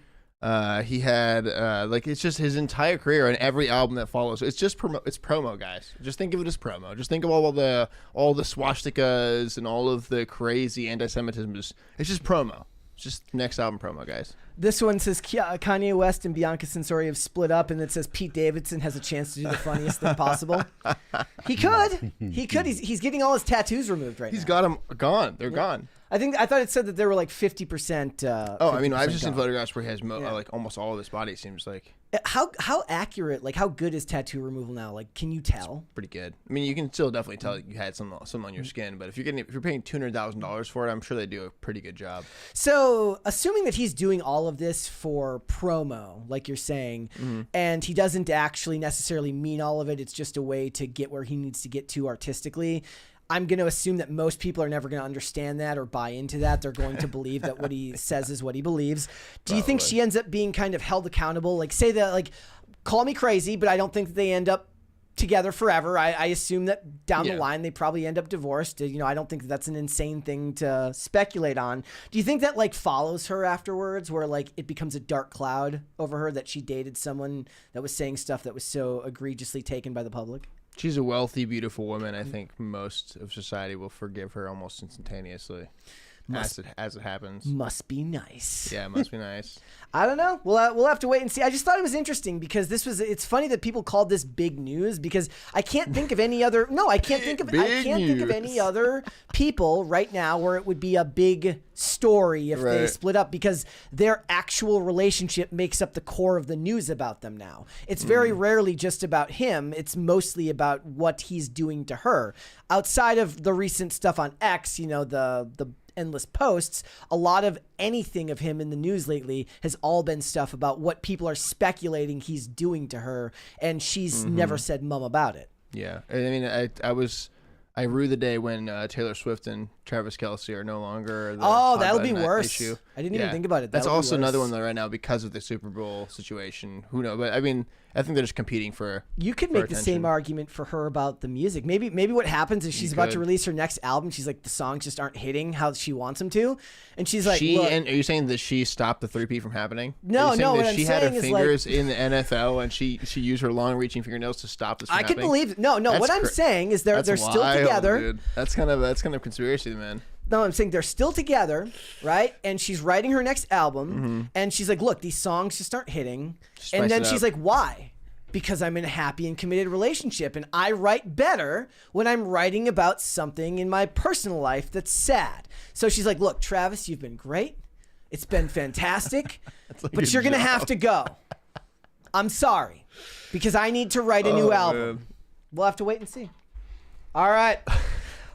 He had like, it's just his entire career and every album that follows. It's just promo, guys. Just think of it as promo. Just think of all the swastikas and all of the crazy anti-Semitism. It's just promo. It's just next album promo, guys. This one says Kanye West and Bianca Censori have split up, and it says Pete Davidson has a chance to do the funniest thing possible. He could. He's getting all his tattoos removed right now. He's got them gone. They're gone. I thought it said that they were like 50%. I mean, I've just seen photographs where he has like almost all of his body. It seems like. How accurate? Like, how good is tattoo removal now? Like, can you tell? It's pretty good. I mean, you can still definitely tell you had some on your skin, but if you're paying $200,000 for it, I'm sure they do a pretty good job. So, assuming that he's doing all of this for promo, like you're saying, and he doesn't actually necessarily mean all of it, it's just a way to get where he needs to get to artistically. I'm going to assume that most people are never going to understand that or buy into that. They're going to believe that what he says is what he believes. Do you think she ends up being kind of held accountable? Like, say that, like, call me crazy, but I don't think that they end up together forever. I assume that down the line they probably end up divorced. You know, I don't think that's an insane thing to speculate on. Do you think that like follows her afterwards, where like it becomes a dark cloud over her that she dated someone that was saying stuff that was so egregiously taken by the public? She's a wealthy, beautiful woman. I think most of society will forgive her almost instantaneously. As it happens. Must be nice. Yeah, it must be nice. I don't know. We'll have to wait and see. I just thought it was interesting because it's funny that people called this big news because I can't think of any other. No, I can't think of any other people right now where it would be a big story if they split up, because their actual relationship makes up the core of the news about them now. It's very rarely just about him. It's mostly about what he's doing to her. Outside of the recent stuff on X, you know, the endless posts, a lot of anything of him in the news lately has all been stuff about what people are speculating he's doing to her, and she's never said mum about it. Yeah. I mean, I rue the day when Taylor Swift and Travis Kelce are no longer the that'll be worse. Issue. I didn't even think about it. That's also another one that right now, because of the Super Bowl situation. Who knows? But I mean, I think they're just competing for. You could make the same argument for her about the music. Maybe what happens is she's about to release her next album. She's like, the songs just aren't hitting how she wants them to, and she's like, look, and are you saying that she stopped the three-peat from happening? No. What I'm she saying had her is fingers like, in the NFL, and she used her long-reaching fingernails to stop this from happening. I can believe. No. What I'm saying is they're still together. Dude. That's kind of conspiracy, man. No, I'm saying they're still together, right? And she's writing her next album, and she's like, look, these songs just aren't hitting. And then she's like, why? Because I'm in a happy and committed relationship, and I write better when I'm writing about something in my personal life that's sad. So she's like, look, Travis, you've been great. It's been fantastic, but you're going to have to go. I'm sorry, because I need to write a new album. Man. We'll have to wait and see. All right.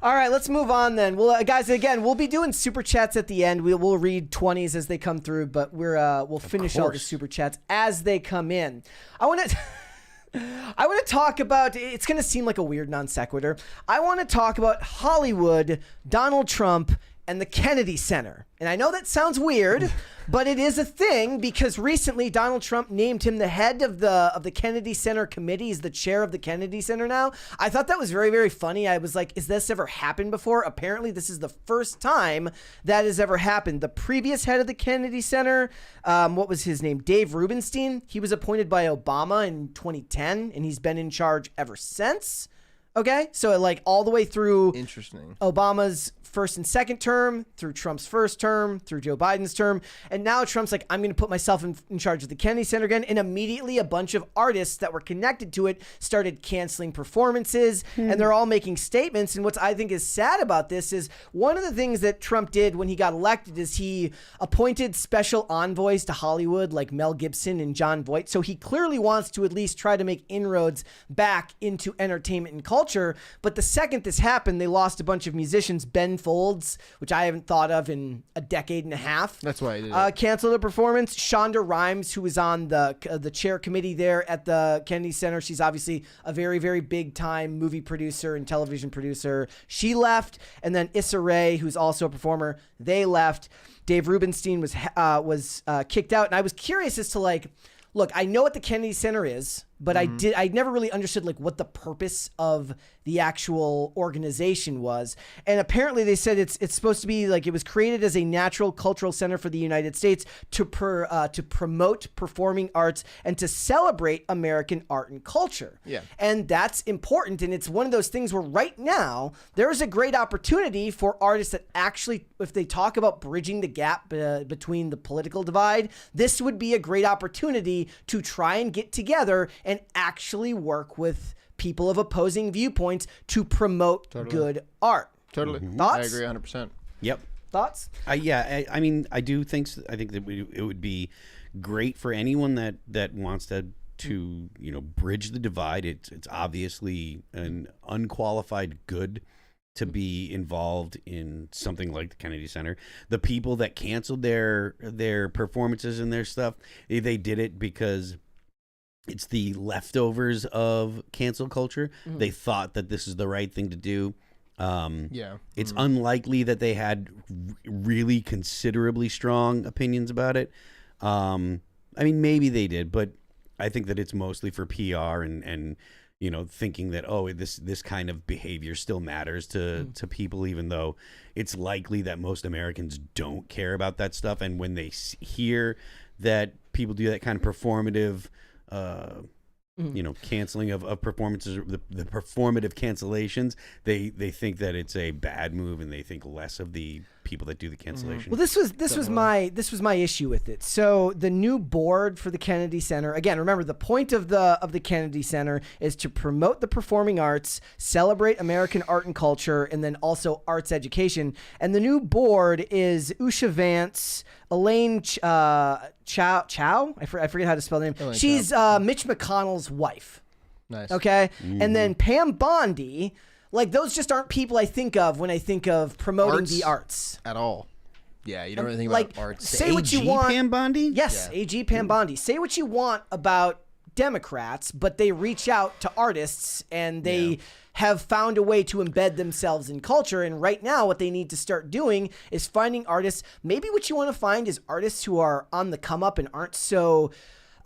All right, let's move on then. Well, guys, again, we'll be doing super chats at the end. We'll read 20s as they come through, but we'll finish all the super chats as they come in. I want to talk about. It's going to seem like a weird non sequitur. I want to talk about Hollywood, Donald Trump, and the Kennedy Center. And I know that sounds weird, but it is a thing because recently Donald Trump named him the head of the Kennedy Center committee. He's the chair of the Kennedy Center now. I thought that was very, very funny. I was like, has this ever happened before? Apparently this is the first time that has ever happened. The previous head of the Kennedy Center, what was his name? Dave Rubenstein. He was appointed by Obama in 2010, and he's been in charge ever since. Okay, so like all the way through Obama's first and second term, through Trump's first term, through Joe Biden's term, and now Trump's like, I'm going to put myself in charge of the Kennedy Center again, and immediately a bunch of artists that were connected to it started canceling performances, and they're all making statements. And what I think is sad about this is one of the things that Trump did when he got elected is he appointed special envoys to Hollywood like Mel Gibson and John Voight, so he clearly wants to at least try to make inroads back into entertainment and culture. But the second this happened, they lost a bunch of musicians. Ben Folds, which I haven't thought of in a decade and a half. That's why I did it. Canceled a performance. Shonda Rhimes, who was on the chair committee there at the Kennedy Center, she's obviously a very, very big time movie producer and television producer. She left, and then Issa Rae, who's also a performer, they left. Dave Rubenstein was kicked out, and I was curious as to like, look, I know what the Kennedy Center is, but I never really understood like what the purpose of the actual organization was. And apparently they said it's supposed to be like it was created as a natural cultural center for the United States to promote performing arts and to celebrate American art and culture. Yeah. And that's important. And it's one of those things where right now there is a great opportunity for artists that actually, if they talk about bridging the gap between the political divide, this would be a great opportunity to try and get together and actually work with people of opposing viewpoints to promote good art. Totally. Thoughts? I agree 100%. Yep. Thoughts? I mean, I do think I think that it would be great for anyone that wants to bridge the divide. It's obviously an unqualified good to be involved in something like the Kennedy Center. The people that canceled their performances and their stuff, they did it because it's the leftovers of cancel culture. They thought that this is the right thing to do. It's unlikely that they had really considerably strong opinions about it. I mean, maybe they did, but I think that it's mostly for PR and you know, thinking that, oh, this kind of behavior still matters to people, even though it's likely that most Americans don't care about that stuff. And when they hear that people do that kind of performative, you know, canceling of performances, the performative cancellations, they think that it's a bad move, and they think less of the people that do the cancellation. Well, this was my issue with it. So the new board for the Kennedy Center, again, remember the point of the Kennedy Center is to promote the performing arts, celebrate American art and culture, and then also arts education. And the new board is Usha Vance, Elaine Chow. I forget how to spell the name. Elaine She's Mitch McConnell's wife. Nice. Okay, and then Pam Bondi. Like, those just aren't people I think of when I think of promoting the arts. At all. Yeah, you don't really think like, about arts. Say what you want. Pam Bondi? Yes, Yeah. AG Pam Bondi. Say what you want about Democrats, but they reach out to artists and they have found a way to embed themselves in culture. And right now, what they need to start doing is finding artists. Maybe what you want to find is artists who are on the come up and aren't so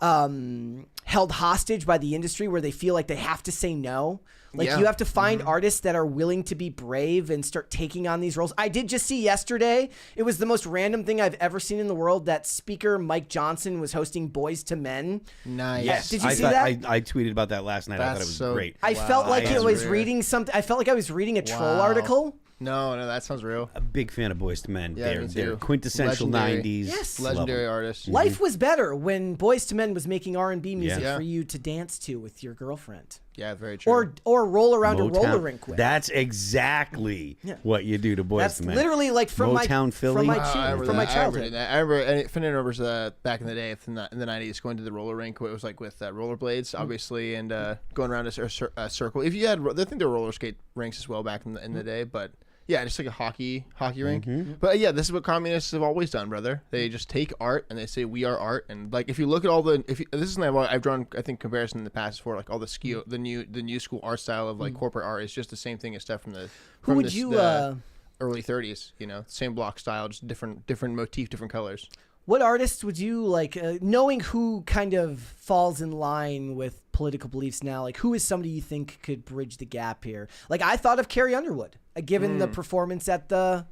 held hostage by the industry where they feel like they have to say no. Like, you have to find artists that are willing to be brave and start taking on these roles. I did just see yesterday, it was the most random thing I've ever seen in the world, that speaker Mike Johnson was hosting Boys to Men. Nice. Yes. Did you see that? I tweeted about that last night. I thought it was great. I felt like I was reading something. I felt like I was reading a troll article. No, that sounds real. A big fan of Boys to Men. Yeah, me They're too. quintessential Legendary. 90s. Yes. Legendary artist. Life was better when Boys to Men was making R&B music Yeah. for you to dance to with your girlfriend. Yeah, very true. Or roll around a Motown. roller rink with. That's exactly what you do to Boys That's to Men. literally like from Motown, my Philly. from my, I remember from my that. childhood. I remember, and Finn remembers back in the day, in the 90s, going to the roller rink. It was like with rollerblades, obviously, and going around a circle. If you had, I think there were roller skate rinks as well back in the day, but yeah, just like a hockey rink. But yeah, this is what communists have always done, brother. They just take art and they say we are art. And like, if you look at all the, this is something I've drawn, I think, comparison in the past for like all the new school art style of like corporate art is just the same thing as stuff from the early 30s. You know, same block style, just different motif, different colors. What artists would you like, knowing who kind of falls in line with political beliefs now, like who is somebody you think could bridge the gap here? Like, I thought of Carrie Underwood, given the performance at the...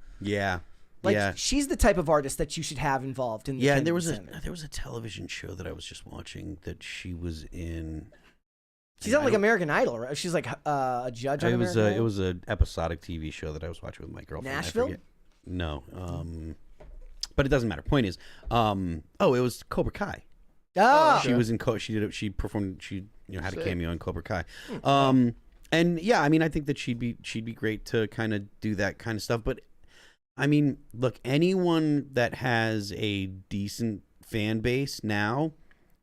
she's the type of artist that you should have involved in the and there was Center. a television show that I was just watching that she was in. She's on like American Idol, right? She's like a judge on American Idol? It was an episodic TV show that I was watching with my girlfriend. Nashville? I forget. No. But it doesn't matter. Point is, it was Cobra Kai. Oh, She was in she performed, she had a cameo in Cobra Kai. And yeah, I mean, I think that she'd be great to kind of do that kind of stuff. But I mean, look, anyone that has a decent fan base now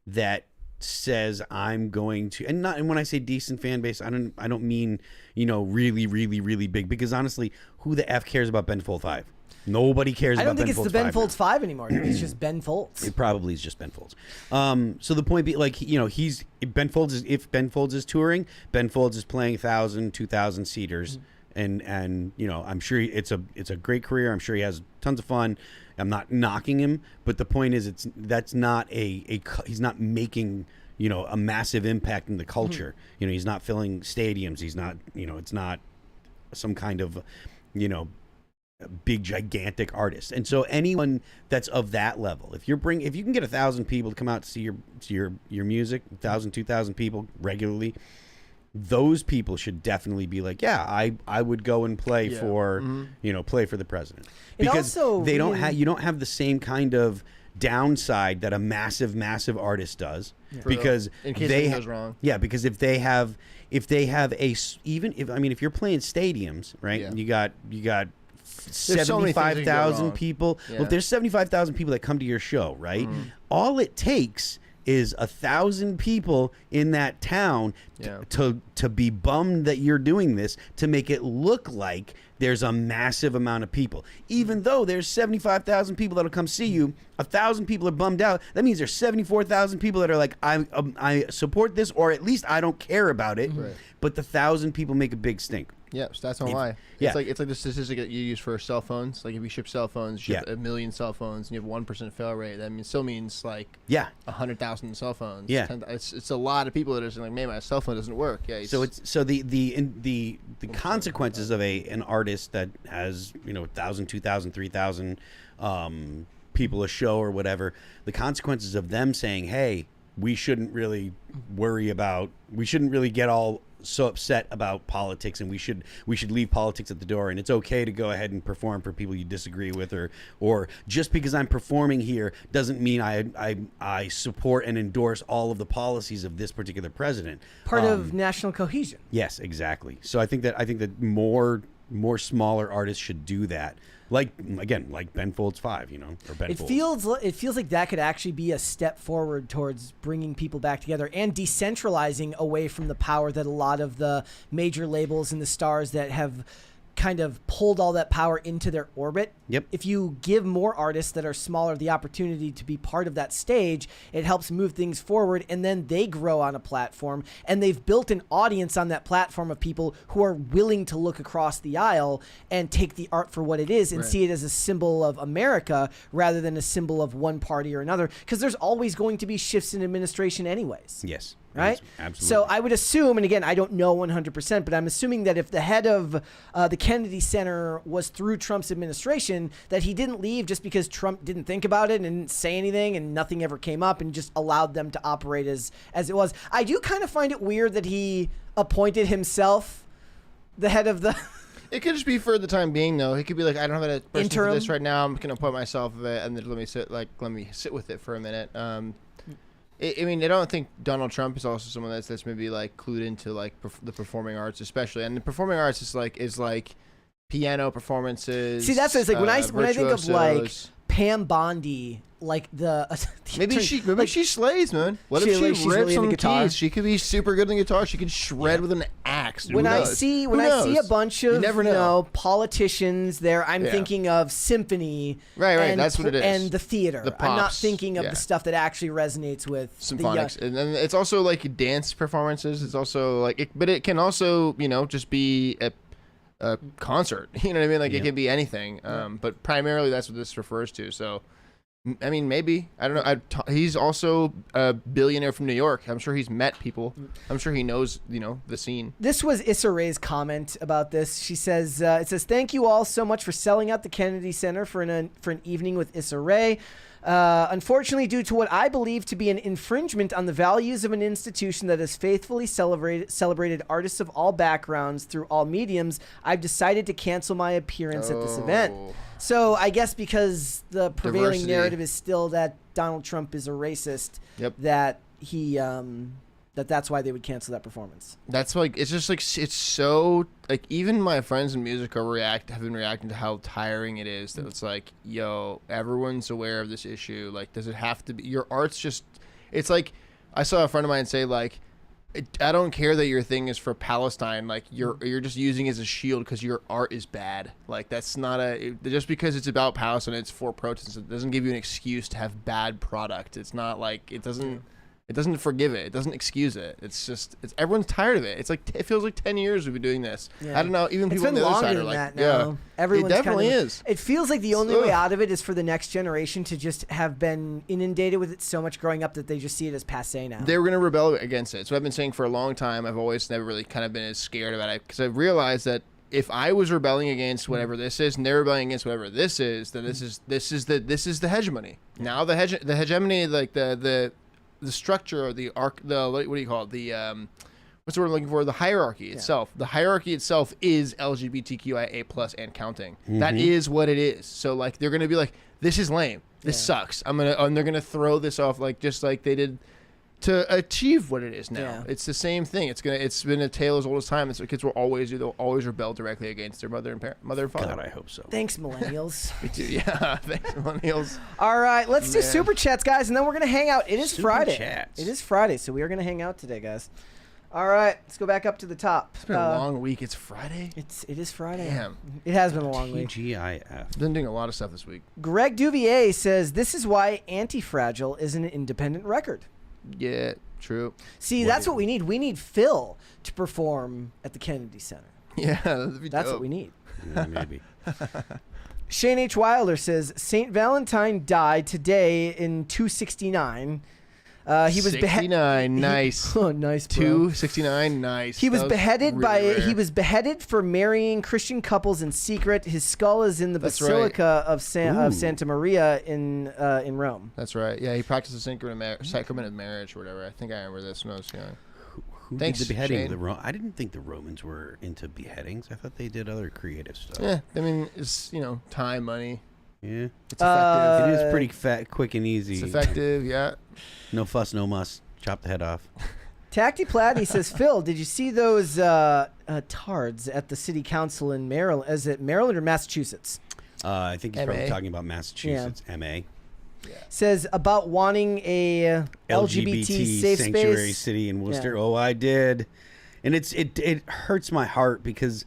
that says I'm going to, and when I say decent fan base, I don't mean, really, really, really big, because honestly, who the F cares about Ben Folds 5? Nobody cares about Ben Folds 5. I don't think it's the Ben Folds 5 anymore. I think it's just Ben Folds. It probably is just Ben Folds. So the point being, like, if Ben Folds is touring, Ben Folds is playing 1,000, 2,000 seaters, and I'm sure it's a great career. I'm sure he has tons of fun. I'm not knocking him, but the point is, he's not making a massive impact in the culture. He's not filling stadiums. He's not it's not some kind of big gigantic artist. And so anyone that's of that level, if you can get 1,000 people to come out to see your music, 1,000, 2,000 people regularly, those people should definitely be like, yeah, I would go and play for play for the president, because you don't have the same kind of downside that a massive artist does, because in case anything goes wrong. Yeah, because if they have if you're playing stadiums, right? You got 75,000 people. Yeah. Well, if there's 75,000 people that come to your show, right? All it takes is 1,000 people in that town to be bummed that you're doing this, to make it look like there's a massive amount of people. Even though there's 75,000 people that'll come see you, 1,000 people are bummed out. That means there's 74,000 people that are like, I support this, or at least I don't care about it. Right. But the 1,000 people make a big stink. Yeah, stats don't lie. Yeah. It's like the statistic that you use for cell phones. Like if you ship cell phones, you ship Yeah. 1 million cell phones, and you have 1% fail rate. That still means like 100,000 cell phones. Yeah. It's a lot of people that are saying like, man, my cell phone doesn't work. Yeah. So the consequences of an artist that has 1,000, 2,000, 3,000 people a show or whatever, the consequences of them saying, hey, we shouldn't really get all so upset about politics, and we should leave politics at the door, and it's okay to go ahead and perform for people you disagree with, or just because I'm performing here doesn't mean I support and endorse all of the policies of this particular president. Part of national cohesion. Yes, exactly. So I think that more smaller artists should do that. Like Ben Folds 5, or Ben Folds. It feels like that could actually be a step forward towards bringing people back together and decentralizing away from the power that a lot of the major labels and the stars that have kind of pulled all that power into their orbit. Yep. If you give more artists that are smaller the opportunity to be part of that stage, it helps move things forward, and then they grow on a platform, and they've built an audience on that platform of people who are willing to look across the aisle and take the art for what it is and see it as a symbol of America rather than a symbol of one party or another, because there's always going to be shifts in administration anyways. Yes. Right? Absolutely. So I would assume, and again, I don't know 100%, but I'm assuming that if the head of the Kennedy Center was through Trump's administration, that he didn't leave just because Trump didn't think about it and didn't say anything and nothing ever came up and just allowed them to operate as it was. I do kind of find it weird that he appointed himself the head of the... It could just be for the time being, though. He could be like, I don't have a person for Interim? this right now. I'm going to appoint myself, and then let me sit with it for a minute. I mean, I don't think Donald Trump is also someone that's maybe like clued into like the performing arts, especially. And the performing arts is like piano performances. See, that's what it's like when I think of like virtuosos. Pam Bondi, like maybe she slays, man. What if she she's rips really on into the guitar? keys? She could be super good on the guitar. She could shred with an axe. Dude. When Who I knows? see Who a knows? bunch You of never know. politicians there, I'm thinking of symphony. Right. And, That's what it is. And the theater. The I'm not pops, thinking of yeah. the stuff that actually resonates with symphonics, and then it's also like dance performances. It's also like, but it can also just be a concert. You know what I mean? Like it can be anything. But primarily that's what this refers to. So, I mean, maybe I don't know. He's also a billionaire from New York. I'm sure he's met people. I'm sure he knows the scene. This was Issa Rae's comment about this. She says, "It says thank you all so much for selling out the Kennedy Center for an evening with Issa Rae. Unfortunately, due to what I believe to be an infringement on the values of an institution that has faithfully celebrated artists of all backgrounds through all mediums, I've decided to cancel my appearance at this event." So I guess because the prevailing Diversity. narrative is still that Donald Trump is a racist, Yep. that he that's why they would cancel that performance. That's like it's just like it's so like even my friends in music have been reacting to how tiring it is. That it's like, yo, everyone's aware of this issue. Like, does it have to be your art's just? It's like I saw a friend of mine say like, I don't care that your thing is for Palestine. Like you're just using it as a shield because your art is bad. Like that's not just because it's about Palestine, it's for protests. It doesn't give you an excuse to have bad product. It's not like it doesn't forgive it. It doesn't excuse it. It's just everyone's tired of it. It's like it feels like 10 years we've been doing this. Yeah. I don't know. Even It's people on been the other longer side are than like, that now. yeah, Everyone's it definitely is. It feels like the only way Ugh. out of it is for the next generation to just have been inundated with it so much growing up that they just see it as passé now. They were going to rebel against it. So I've been saying for a long time. I've always never really kind of been as scared about it because I've realized that if I was rebelling against whatever this is, and they're rebelling against whatever this is, then this is the hegemony. Now the hegemony, like the structure or the arc, what do you call it? The what's the word I'm looking for? The hierarchy itself. The hierarchy itself is LGBTQIA+ and counting. Mm-hmm. That is what it is. So like they're gonna be like, this is lame. This sucks. And they're gonna throw this off like just like they did to achieve what it is now. Yeah. It's the same thing. It's been a tale as old as time. It's what kids will always do. They'll always rebel directly against their mother and father. God, I hope so. Thanks, millennials. Me too. Yeah. Thanks, millennials. All right, let's do Man. Super Chats, guys, and then we're going to hang out. It is Super Friday. Chats. It is Friday, so we are going to hang out today, guys. All right, let's go back up to the top. It's been a long week. It's Friday. It is Friday. Damn. It has been a long week. TGIF. Been doing a lot of stuff this week. Greg Duvier says, this is why Anti-Fragile is an independent record. Yeah. True. See, that's what we need. We need Phil to perform at the Kennedy Center. Yeah, that'd be That's dope. what we need. Yeah, maybe. Shane H. Wilder says Saint Valentine died today in 269. He was 69, nice. Oh, nice, bro. 269, nice. He was beheaded really He was beheaded for marrying Christian couples in secret. His skull is in the Basilica of Santa Maria in Rome. That's right. Yeah, he practiced the sacrament of marriage or whatever. I think I remember this when I was young. Who Thanks, did the beheading? Shane. I didn't think the Romans were into beheadings. I thought they did other creative stuff. Yeah, I mean, it's, time, money. Yeah. It's effective. It is pretty quick and easy. It's effective, yeah. No fuss, no muss. Chop the head off. Tacty Platty says, Phil, did you see those tards at the city council in Maryland? Is it Maryland or Massachusetts? I think he's probably MA. talking about Massachusetts. MA. Says about wanting a LGBT safe sanctuary space. city in Worcester. Yeah. Oh, I did, and it hurts my heart because,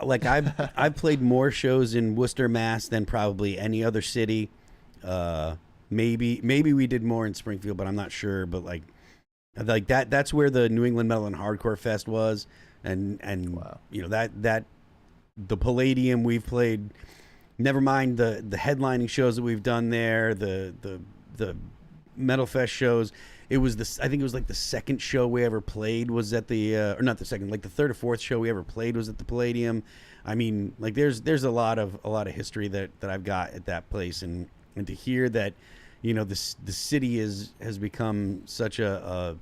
like, I've played more shows in Worcester, Mass than probably any other city. Maybe we did more in Springfield, but I'm not sure. But like that's where the New England Metal and Hardcore Fest was, and Wow. that the Palladium we've played. Never mind the headlining shows that we've done there, the Metal Fest shows. It was I think it was like the second show we ever played was at the or not the second, like the third or fourth show we ever played was at the Palladium. I mean, like there's a lot of history that I've got at that place, and to hear that, the city has become such a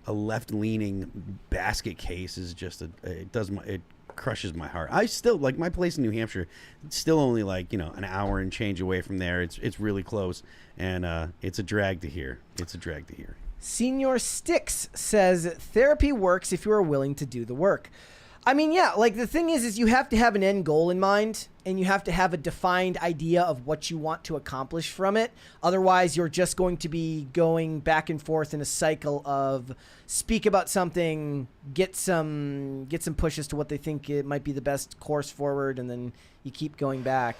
left-leaning basket case is just it crushes my heart. I still like my place in New Hampshire. It's still only like an hour and change away from there. It's really close, and it's a drag to hear. Senior Sticks says therapy works if you are willing to do the work. I mean, yeah, like the thing is you have to have an end goal in mind, and you have to have a defined idea of what you want to accomplish from it. Otherwise, you're just going to be going back and forth in a cycle of speak about something, get some pushes to what they think it might be the best course forward, and then you keep going back.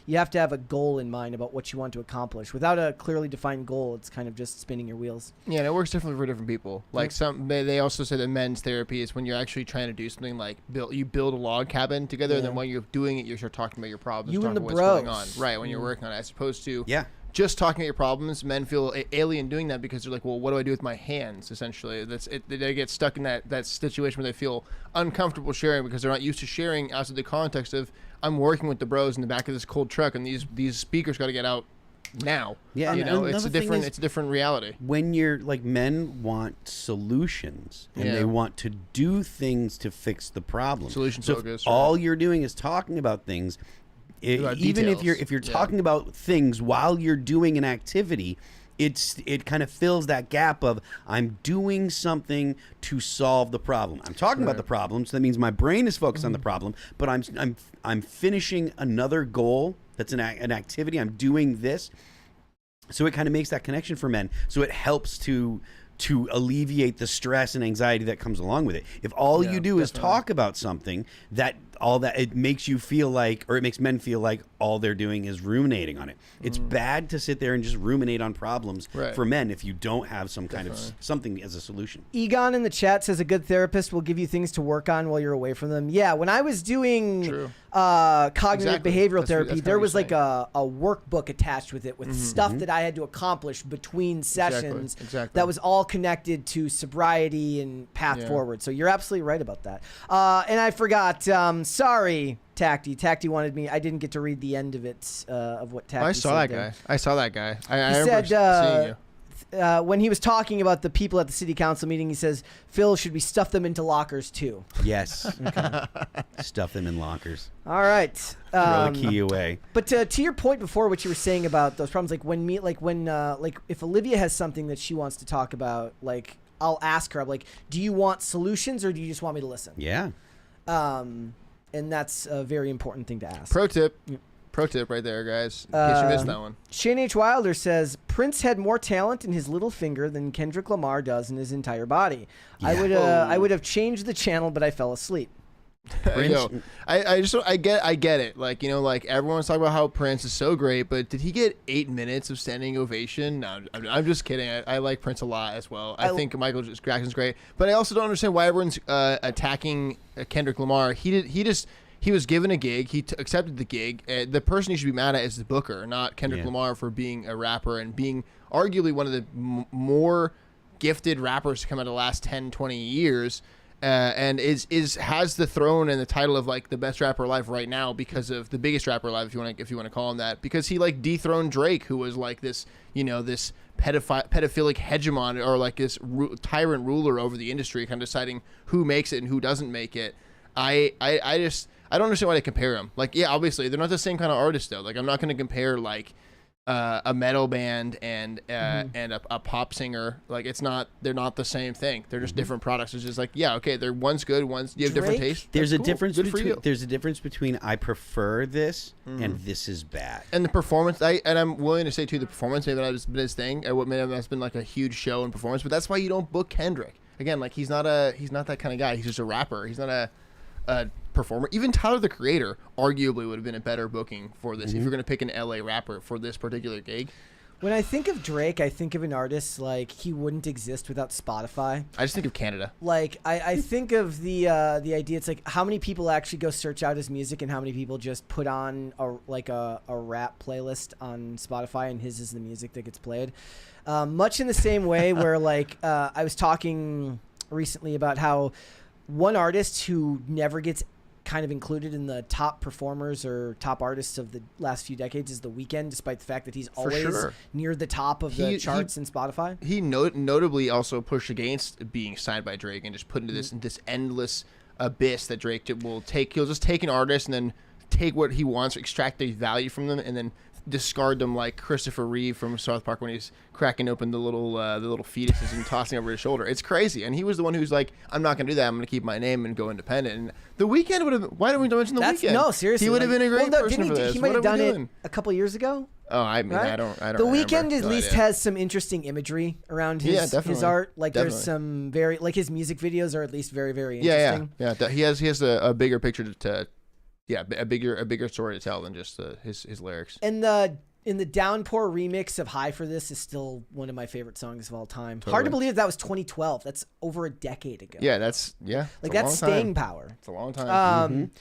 You have to have a goal in mind about what you want to accomplish. Without a clearly defined goal, it's kind of just spinning your wheels. Yeah, and it works differently for different people. Like they also say that men's therapy is when you're actually trying to do something like build a log cabin together, and then when you're doing it, you start talking about your problems, You and the what's bros. going on. Right, when you're working on it, as opposed to just talking about your problems. Men feel alien doing that because they're like, well, what do I do with my hands? Essentially, that's it. They get stuck in that situation where they feel uncomfortable sharing because they're not used to sharing outside the context of I'm working with the bros in the back of this cold truck, and these speakers got to get out now. Yeah, it's a different reality. When you're like, men want solutions and they want to do things to fix the problem. Solution so focus. If all you're doing is talking about things. Even if you're talking about things while you're doing an activity, it kind of fills that gap of I'm doing something to solve the problem. I'm talking about the problem, so that means my brain is focused on the problem, but I'm finishing another goal. That's an activity. I'm doing this, so it kind of makes that connection for men. So it helps to alleviate the stress and anxiety that comes along with it. If all you do is talk about something, it makes you feel like, or it makes men feel like all they're doing is ruminating on it. It's bad to sit there and just ruminate on problems for men if you don't have some kind of something as a solution. Egon in the chat says a good therapist will give you things to work on while you're away from them. Yeah, when I was doing cognitive behavioral therapy, there was like a workbook attached with it with stuff that I had to accomplish between sessions that was all connected to sobriety and path forward. So you're absolutely right about that. And I forgot, sorry, Tacty. Tacty wanted me. I didn't get to read the end of it, of what Tacty said. I saw that guy. I remember seeing you. When he was talking about the people at the city council meeting, he says, Phil, should we stuff them into lockers too? Yes. Stuff them in lockers. All right. Throw the key away. But to your point before, what you were saying about those problems, like if Olivia has something that she wants to talk about, like I'll ask her, I'm like, do you want solutions or do you just want me to listen? Yeah. And that's a very important thing to ask. Pro tip right there, guys, in case you missed that one. Shane H. Wilder says, Prince had more talent in his little finger than Kendrick Lamar does in his entire body. Yeah. I would have changed the channel, but I fell asleep. I get it. Like, like everyone's talking about how Prince is so great, but did he get 8 minutes of standing ovation? No, I'm just kidding. I like Prince a lot as well. I think Michael Jackson's great, but I also don't understand why everyone's attacking Kendrick Lamar. He was given a gig. He accepted the gig. The person you should be mad at is the booker, not Kendrick Lamar for being a rapper and being arguably one of the more gifted rappers to come out of the last 10, 20 years. And has the throne and the title of like the best rapper alive right now because of the biggest rapper alive, if you want to call him that, because he like dethroned Drake, who was like this this pedophilic hegemon or like this tyrant ruler over the industry, kind of deciding who makes it and who doesn't make it. I don't understand why they compare him. Like, yeah, obviously they're not the same kind of artist though. Like, I'm not going to compare like a metal band and a pop singer. Like, they're not the same thing. They're just different products. It's just like, yeah, okay, they're one's good, you have different tastes. There's a difference between I prefer this and this is bad. And the performance, I'm willing to say too, the performance maybe that's been his thing. Maybe that's been like a huge show and performance, but that's why you don't book Kendrick. Again, like he's not that kind of guy. He's just a rapper. He's not a performer. Even Tyler the Creator arguably would have been a better booking for this if you're going to pick an LA rapper for this particular gig. When I think of Drake, I think of an artist like he wouldn't exist without Spotify. I just think of Canada. Like I think of the idea. It's like how many people actually go search out his music and how many people just put on a rap playlist on Spotify and his is the music that gets played. Much in the same way where like I was talking recently about how one artist who never gets kind of included in the top performers or top artists of the last few decades is The Weeknd, despite the fact that he's always near the top of the charts in Spotify. He notably also pushed against being signed by Drake and just put into this endless abyss that Drake will take. He'll just take an artist and then take what he wants, extract the value from them, and then discard them like Christopher Reeve from South Park when he's cracking open the little fetuses and tossing over his shoulder. It's crazy. And he was the one who's like, I'm not going to do that. I'm going to keep my name and go independent. And The Weeknd would have... Why don't we mention The Weeknd? No, seriously. He would have been a great person for this. He might have done it a couple years ago. Oh, I mean, right? I don't The Weeknd at least has some interesting imagery around his art. Like there's some very... Like his music videos are at least very, very interesting. Yeah. He has a bigger picture to a bigger story to tell than just his lyrics. And in the Downpour remix of High for This is still one of my favorite songs of all time. Totally. Hard to believe that was 2012. That's over a decade ago. Yeah, that's staying power. It's a long time.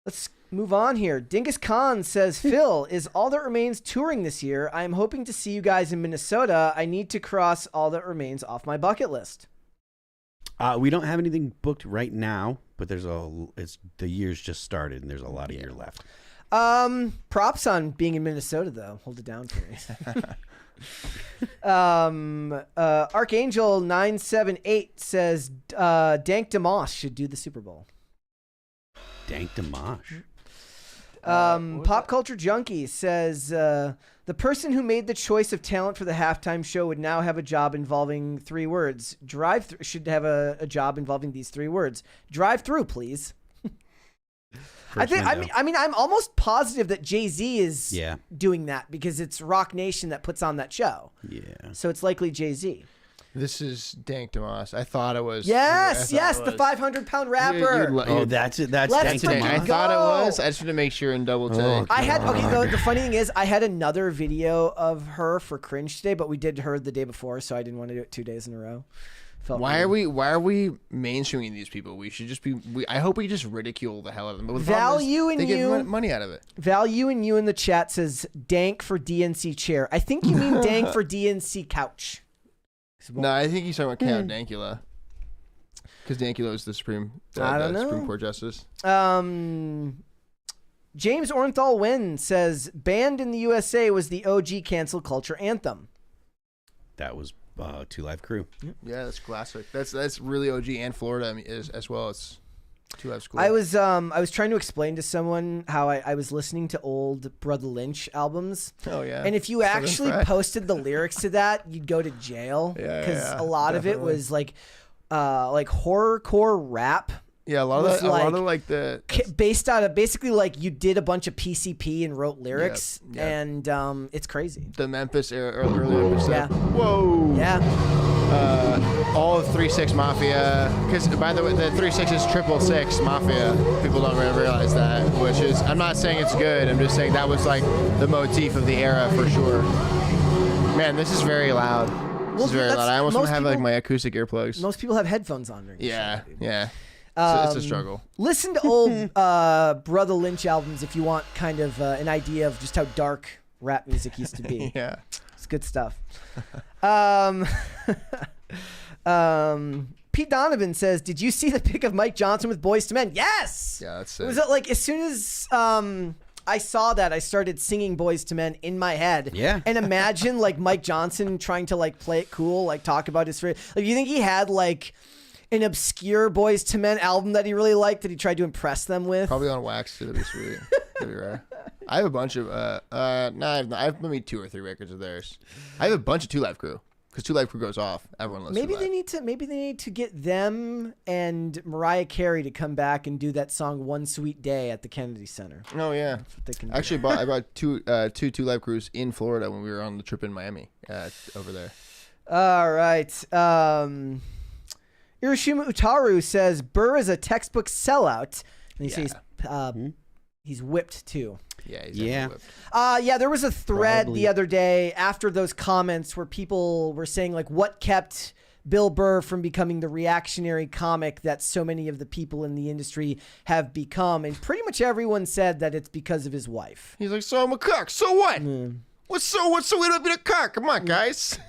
Let's move on here. Dingus Khan says, Phil, is All That Remains touring this year? I'm hoping to see you guys in Minnesota. I need to cross All That Remains off my bucket list. We don't have anything booked right now, but the year's just started and there's a lot of year left. Props on being in Minnesota though. Hold it down for me. Archangel 978 says Dank DeMoss should do the Super Bowl. Dank DeMoss. Pop Culture Junkie says the person who made the choice of talent for the halftime show would now have a job involving 3 words. Should have a job involving these 3 words. Drive through, please. I mean, I'm almost positive that Jay-Z is doing that because it's Rock Nation that puts on that show. Yeah. So it's likely Jay-Z. This is Dank DeMoss. I thought it was. Yes, the 500-pound rapper. That's it. That's Dank DeMoss. I thought it was. I just wanted to make sure and double check. The funny thing is, I had another video of her for Cringe today, but we did her the day before, so I didn't want to do it 2 days in a row. Why are we mainstreaming these people? We should just be. I hope we just ridicule the hell out of them. But Value in they you. Get money out of it. Value in you in the chat says dank for DNC chair. I think you mean dank for DNC couch. No, I think he's talking about Count Dankula. Because Dankula is the Supreme Court Justice. James Ornthal Wynn says Banned in the USA was the OG cancel culture anthem. That was 2 Live Crew. Yeah, that's classic. That's really OG and Florida as well. It's 2 Live School. I was trying to explain to someone how I was listening to old Brother Lynch albums. Oh yeah. And if you actually posted the lyrics to that, you'd go to jail because a lot of it was like horrorcore rap Yeah, a lot of the based out of basically like you did a bunch of PCP and wrote lyrics, and it's crazy. The Memphis era, early Memphis stuff. Yeah. Whoa. Yeah. All of 3-6 Mafia, because by the way, the 3-6 is 666 Mafia. People don't really realize that, which is, I'm not saying it's good. I'm just saying that was like the motif of the era for sure. Man, this is very loud. This is very loud. I almost want to have like my acoustic earplugs. Most people have headphones on during the show, dude. Yeah. It's a struggle. Listen to old Brother Lynch albums if you want kind of an idea of just how dark rap music used to be. Yeah. It's good stuff. Pete Donovan says, "Did you see the pic of Mike Johnson with Boyz II Men?" Yes. Yeah, that's sick. Was it like as soon as I saw that, I started singing Boyz II Men in my head. Yeah. And imagine like Mike Johnson trying to like play it cool, like talk about his like, you think he had like an obscure Boyz II Men album that he really liked that he tried to impress them with? Probably on wax too. That'd be sweet. That'd be rare. I have a bunch of I have maybe 2 or 3 records of theirs. I have a bunch of 2 Live Crew. Because 2 Live Crew goes off, everyone listens. Maybe they need to get them and Mariah Carey to come back and do that song "One Sweet Day" at the Kennedy Center. Oh yeah, that's what they can do. Actually, I bought two Live Crews in Florida when we were on the trip in Miami over there. All right. Hiroshima Utaru says Burr is a textbook sellout, and he says he's whipped too. Yeah, he's whipped. There was a thread the other day after those comments where people were saying like what kept Bill Burr from becoming the reactionary comic that so many of the people in the industry have become, and pretty much everyone said that it's because of his wife. He's like, so I'm a cuck. So what? What's so we don't be a cuck? Come on, guys.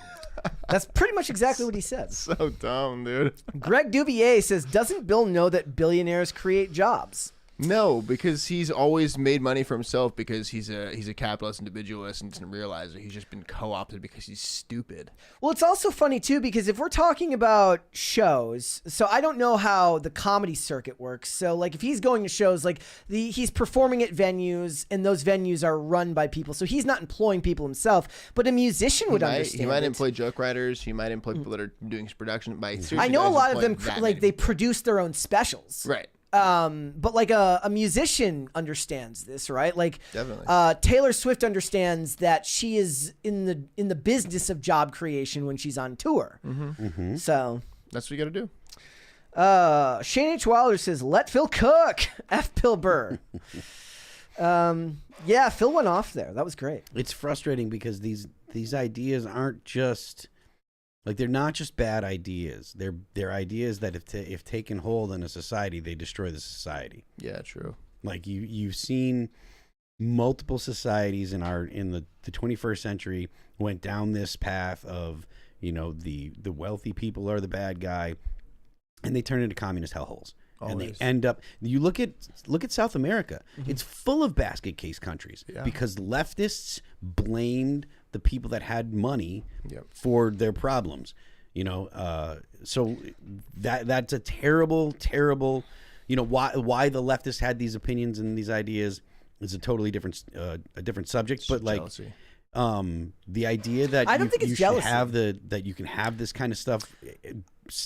That's pretty much exactly what he said. So dumb, dude. Greg Dubier says, doesn't Bill know that billionaires create jobs? No, because he's always made money for himself because he's a capitalist individualist and doesn't realize it. He's just been co-opted because he's stupid. Well, it's also funny too because if we're talking about shows, so I don't know how the comedy circuit works. So like if he's going to shows, like he's performing at venues and those venues are run by people. So he's not employing people himself, but a musician would understand. He might employ joke writers. He might employ people that are doing his production. I know a lot of them like they produce their own specials. Right. But like a musician understands this, right? Like definitely. Taylor Swift understands that she is in the business of job creation when she's on tour. So that's what you got to do. Shane H. Wilder says, "Let Phil cook." F. Bill Burr. Yeah, Phil went off there. That was great. It's frustrating because these ideas aren't just. Like, they're not just bad ideas. They're ideas that if taken hold in a society, they destroy the society. Yeah, true. Like you've seen multiple societies in the 21st century went down this path of, the wealthy people are the bad guy, and they turn into communist hellholes. Always. And they end up. You look at South America. It's full of basket case countries because leftists blamed the people that had money for their problems. So that's a terrible. Why the leftists had these opinions and these ideas is a totally different subject. But like jealousy. The idea that I don't think it's you jealousy. should have that you can have this kind of stuff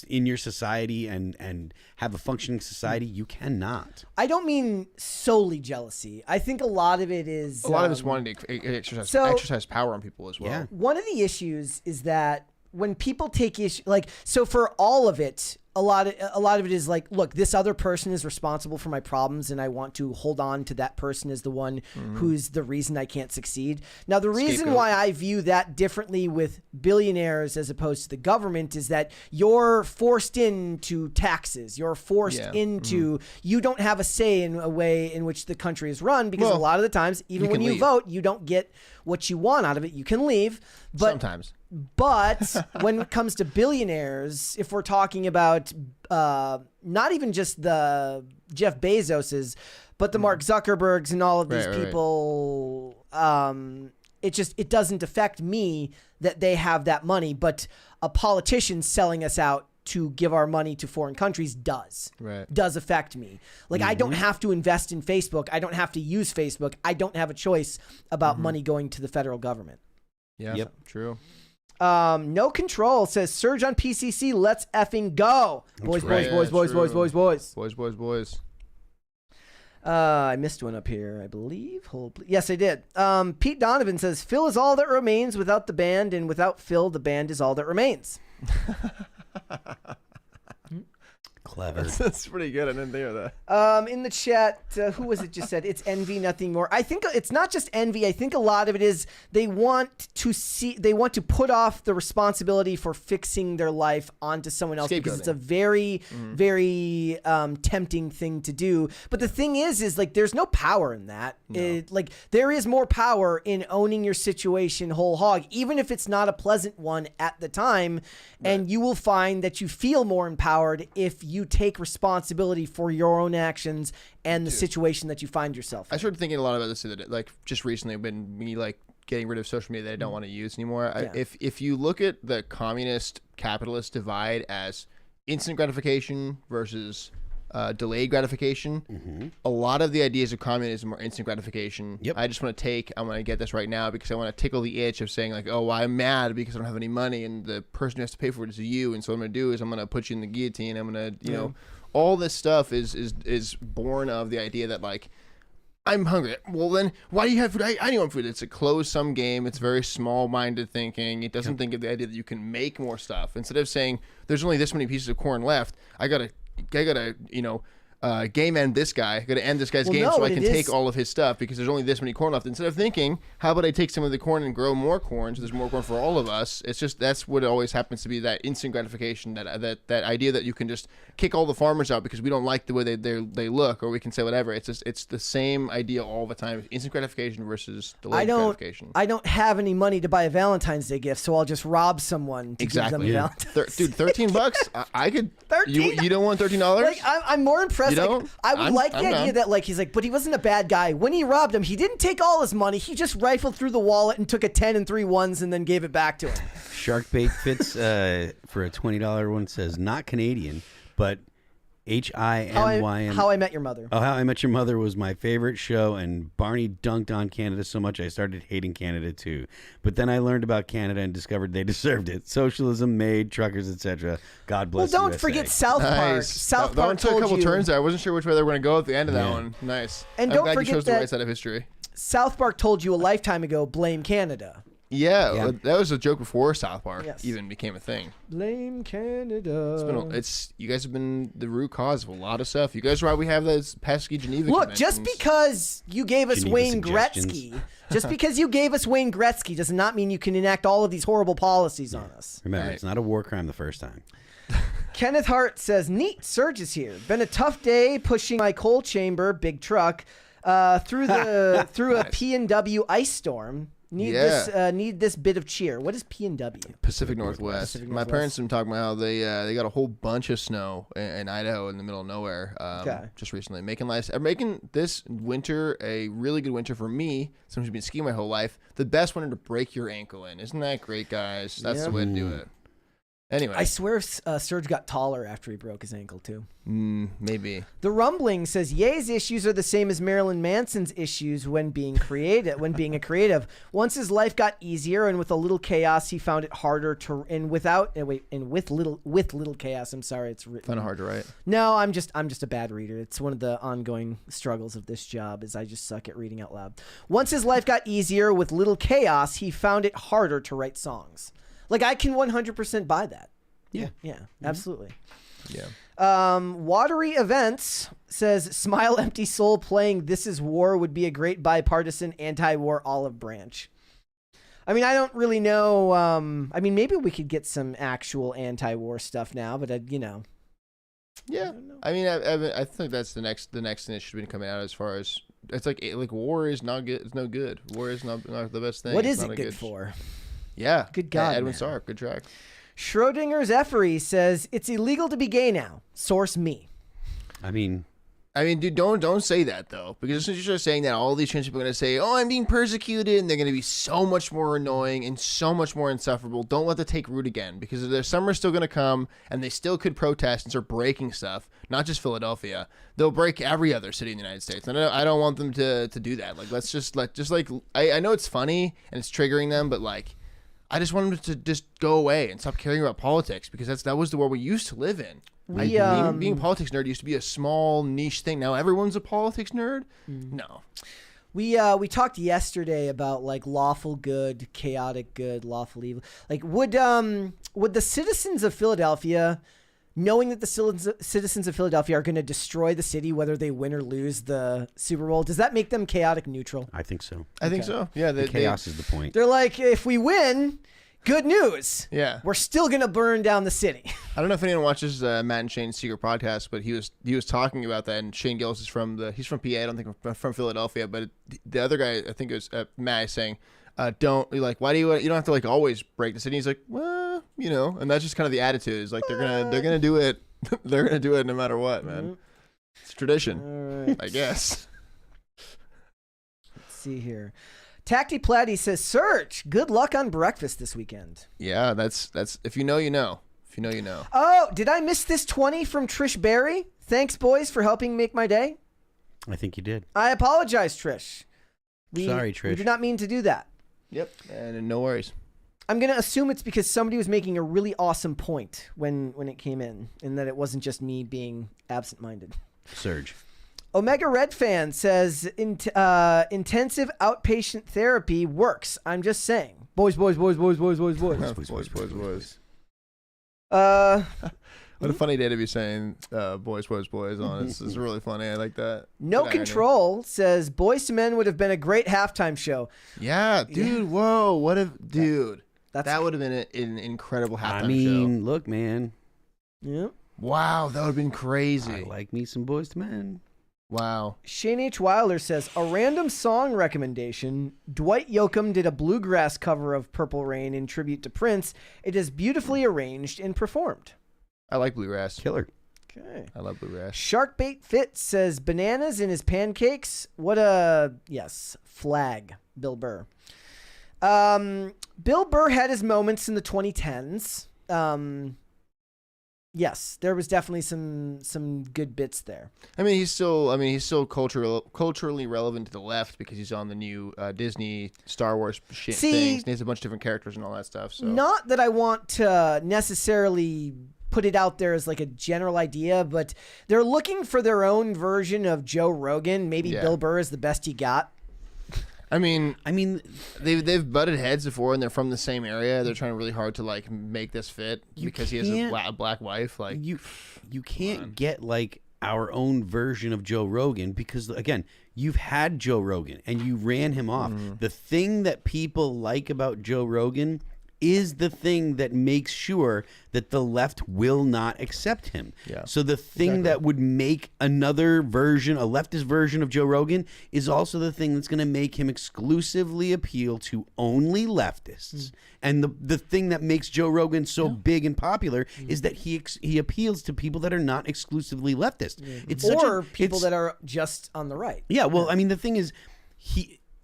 in your society and have a functioning society, you cannot. I don't mean solely jealousy. I think a lot of it is a lot of us wanting to exercise power on people as well. Yeah. One of the issues is that when people take issue, so for all of it, a lot of it is like, look, this other person is responsible for my problems, and I want to hold on to that person as the one who's the reason I can't succeed. Now, the reason why I view that differently with billionaires as opposed to the government is that you're forced into taxes. You're forced into, you don't have a say in a way in which the country is run because a lot of the times, even when you vote, you don't get what you want out of it. You can leave. But sometimes. But when it comes to billionaires, if we're talking about not even just the Jeff Bezoses, but the Mark Zuckerbergs and all of these people, it doesn't affect me that they have that money, but a politician selling us out to give our money to foreign countries does affect me. Like I don't have to invest in Facebook. I don't have to use Facebook. I don't have a choice about money going to the federal government. Yeah, true. No Control says Serge on PCC. Let's effing go, boys, boys, Yeah, boys, boys, true. boys, boys, Boys. I missed one up here, I believe. Yes, I did. Pete Donovan says Phil is all that remains without the band, and without Phil, the band is all that remains. Clever. That's pretty good. I didn't think of that. In the chat, who was it just said? It's envy, nothing more. I think it's not just envy. I think a lot of it is they want to put off the responsibility for fixing their life onto someone else because it's a very, very tempting thing to do. But the thing is like there's no power in that. No. Like there is more power in owning your situation whole hog, even if it's not a pleasant one at the time. Right. And you will find that you feel more empowered if you take responsibility for your own actions and the situation that you find yourself in. I started thinking a lot about this like just recently when me like getting rid of social media that I don't want to use anymore. Yeah. If you look at the communist capitalist divide as instant gratification versus delayed gratification, a lot of the ideas of communism are instant gratification. Yep. I just want to I'm going to get this right now because I want to tickle the itch of saying like, oh, I'm mad because I don't have any money and the person who has to pay for it is you. And so what I'm going to do is I'm going to put you in the guillotine. I'm going to, you know, all this stuff is born of the idea that like, I'm hungry. Well, then why do you have food? I want food. It's a closed-sum game. It's very small-minded thinking. It doesn't think of the idea that you can make more stuff. Instead of saying there's only this many pieces of corn left, I gotta, you know, game end this guy. I gotta end this guy's game so I can take all of his stuff because there's only this many corn left. Instead of thinking, how about I take some of the corn and grow more corn so there's more corn for all of us? It's just that's what it always happens to be, that instant gratification, that idea that you can just kick all the farmers out because we don't like the way they look, or we can say whatever. It's the same idea all the time. Instant gratification versus delayed gratification. I don't have any money to buy a Valentine's Day gift, so I'll just rob someone to give them a Valentine's. Dude, $13. I could. 13. You don't want $13? Like I'm more impressed. You don't? Like, I would like the idea that like he's like, but he wasn't a bad guy. When he robbed him, he didn't take all his money. He just rifled through the wallet and took a 10 and 3 ones and then gave it back to him. Sharkbait Fits for a $20 one says not Canadian, but HIMYM. How I Met Your Mother. Oh, How I Met Your Mother was my favorite show, and Barney dunked on Canada so much I started hating Canada too. But then I learned about Canada and discovered they deserved it. Socialism made truckers, etc. God bless. Well, don't USA. forget South Park. South Park took a couple you, turns there. I wasn't sure which way they were going to go at the end of that one. Nice. And I'm don't glad forget you chose the that right side of history. South Park told you a lifetime ago, blame Canada. Yeah, that was a joke before South Park even became a thing. Blame Canada. You guys have been the root cause of a lot of stuff. You guys are why we have those pesky Geneva Look, just because you gave us Wayne Gretzky, does not mean you can enact all of these horrible policies on us. Remember, it's not a war crime the first time. Kenneth Hart says, neat, Serge is here. Been a tough day pushing my coal chamber, big truck, through a P&W ice storm. Need this bit of cheer. What is P&W? Pacific Northwest. My parents have been talking about how they got a whole bunch of snow in Idaho in the middle of nowhere just recently. Making this winter a really good winter for me, someone who's been skiing my whole life, the best winter to break your ankle in. Isn't that great, guys? That's the way to do it. Anyway. I swear Serge got taller after he broke his ankle, too. Maybe. The Rumbling says, Ye's issues are the same as Marilyn Manson's issues when being a creative. Once his life got easier and with a little chaos, he found it harder to, with little chaos, I'm sorry, it's written. Kind of hard to write. No, I'm just a bad reader. It's one of the ongoing struggles of this job is I just suck at reading out loud. Once his life got easier with little chaos, he found it harder to write songs. Like, I can 100% buy that. Yeah, absolutely. Yeah. Watery Events says, Smile Empty Soul playing This Is War would be a great bipartisan anti-war olive branch. I mean, I don't really know. I mean, maybe we could get some actual anti-war stuff now, but Yeah. I mean, I think that's the next thing that should be coming out as far as it's like war is not good. It's no good. War is not the best thing. What is it good for? Yeah. Good God. Edwin Stark. Good track. Schrodinger's Effery says, it's illegal to be gay now. Source me. I mean, dude, don't say that, though. Because as soon as you start saying that, all these trans people are going to say, oh, I'm being persecuted. And they're going to be so much more annoying and so much more insufferable. Don't let that take root again. Because their summer's still going to come and they still could protest and start breaking stuff. Not just Philadelphia. They'll break every other city in the United States. And I don't want them to do that. Like, let's just I know it's funny and it's triggering them, but like, I just want them to just go away and stop caring about politics, because that was the world we used to live in. Being a politics nerd used to be a small niche thing. Now everyone's a politics nerd. No. We talked yesterday about like lawful good, chaotic good, lawful evil. Like would the citizens of Philadelphia, knowing that the citizens of Philadelphia are going to destroy the city whether they win or lose the Super Bowl, does that make them chaotic neutral? I think so. I think so. Yeah, the chaos is the point. They're like, if we win, good news. Yeah, we're still going to burn down the city. I don't know if anyone watches Matt and Shane's Secret Podcast, but he was talking about that. And Shane Gillis is from PA. I don't think from Philadelphia, but the other guy, I think it was Matt, is saying, why do you don't have to like always break the city. He's like, well, and that's just kind of the attitude. Is like they're gonna do it. They're gonna do it no matter what, man. It's tradition, right. I guess. Let's see here. Tacty Platty says, Serge, good luck on breakfast this weekend. Yeah, that's if you know, you know. If you know, you know. Oh, did I miss this 20 from Trish Berry? Thanks, boys, for helping make my day. I think you did. I apologize, Trish. Sorry, Trish. We did not mean to do that. Yep, and no worries. I'm going to assume it's because somebody was making a really awesome point when it came in, and that it wasn't just me being absent-minded. Serge. Omega Red Fan says, intensive outpatient therapy works. I'm just saying. Boys. Boys. What a funny day to be saying boys on. This is really funny. I like that. No Control says Boys to Men would have been a great halftime show. Yeah, dude. Yeah. Whoa. What if, dude? That would have been an incredible halftime show. Look, man. Yeah. Wow, that would have been crazy. I like me some Boys to Men. Wow. Shane H. Wilder says, a random song recommendation. Dwight Yoakam did a bluegrass cover of Purple Rain in tribute to Prince. It is beautifully arranged and performed. I like bluegrass. Killer. Okay. I love bluegrass. Sharkbait Fit says, bananas in his pancakes. What a, yes, flag. Bill Burr. Bill Burr had his moments in the 2010s. Yes, there was definitely some good bits there. I mean, he's still culturally relevant to the left because he's on the new Disney Star Wars things. And he has a bunch of different characters and all that stuff. So not that I want to necessarily put it out there as like a general idea, but they're looking for their own version of Joe Rogan. Maybe Bill Burr is the best he got. I mean, they've butted heads before, and they're from the same area. They're trying really hard to like make this fit because he has a black wife. Like you can't get like our own version of Joe Rogan because again, you've had Joe Rogan and you ran him off. The thing that people like about Joe Rogan is the thing that makes sure that the left will not accept him. Yeah. So the thing that would make another version, a leftist version of Joe Rogan, is also the thing that's going to make him exclusively appeal to only leftists. And the thing that makes Joe Rogan so big and popular is that he appeals to people that are not exclusively leftist. It's people that are just on the right. Yeah, well, I mean, the thing is,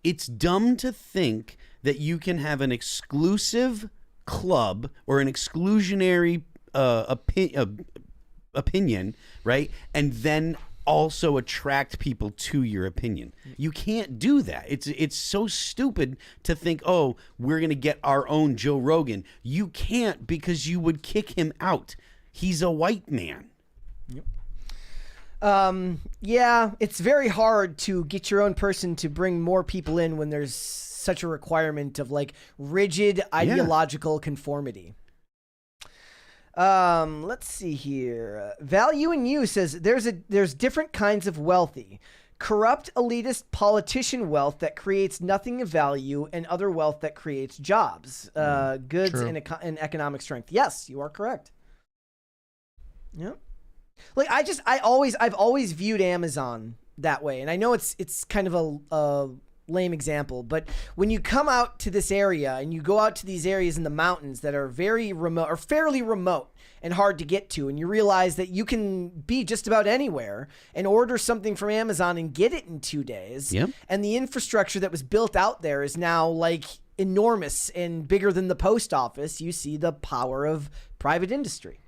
it's dumb to think that you can have an exclusive club or an exclusionary opinion, right? And then also attract people to your opinion. You can't do that. It's so stupid to think, oh, we're going to get our own Joe Rogan. You can't because you would kick him out. He's a white man. Yep. Yeah, it's very hard to get your own person to bring more people in when there's such a requirement of like rigid ideological conformity. Let's see here. Value in You says there's different kinds of wealthy. Corrupt elitist politician wealth that creates nothing of value and other wealth that creates jobs, goods and economic strength. Yes, you are correct. Yep. Like I've always viewed Amazon that way, and I know it's kind of a lame example, but when you come out to this area and you go out to these areas in the mountains that are very remote or fairly remote and hard to get to, and you realize that you can be just about anywhere and order something from Amazon and get it in 2 days. Yep. And the infrastructure that was built out there is now like enormous and bigger than the post office. You see the power of private industry.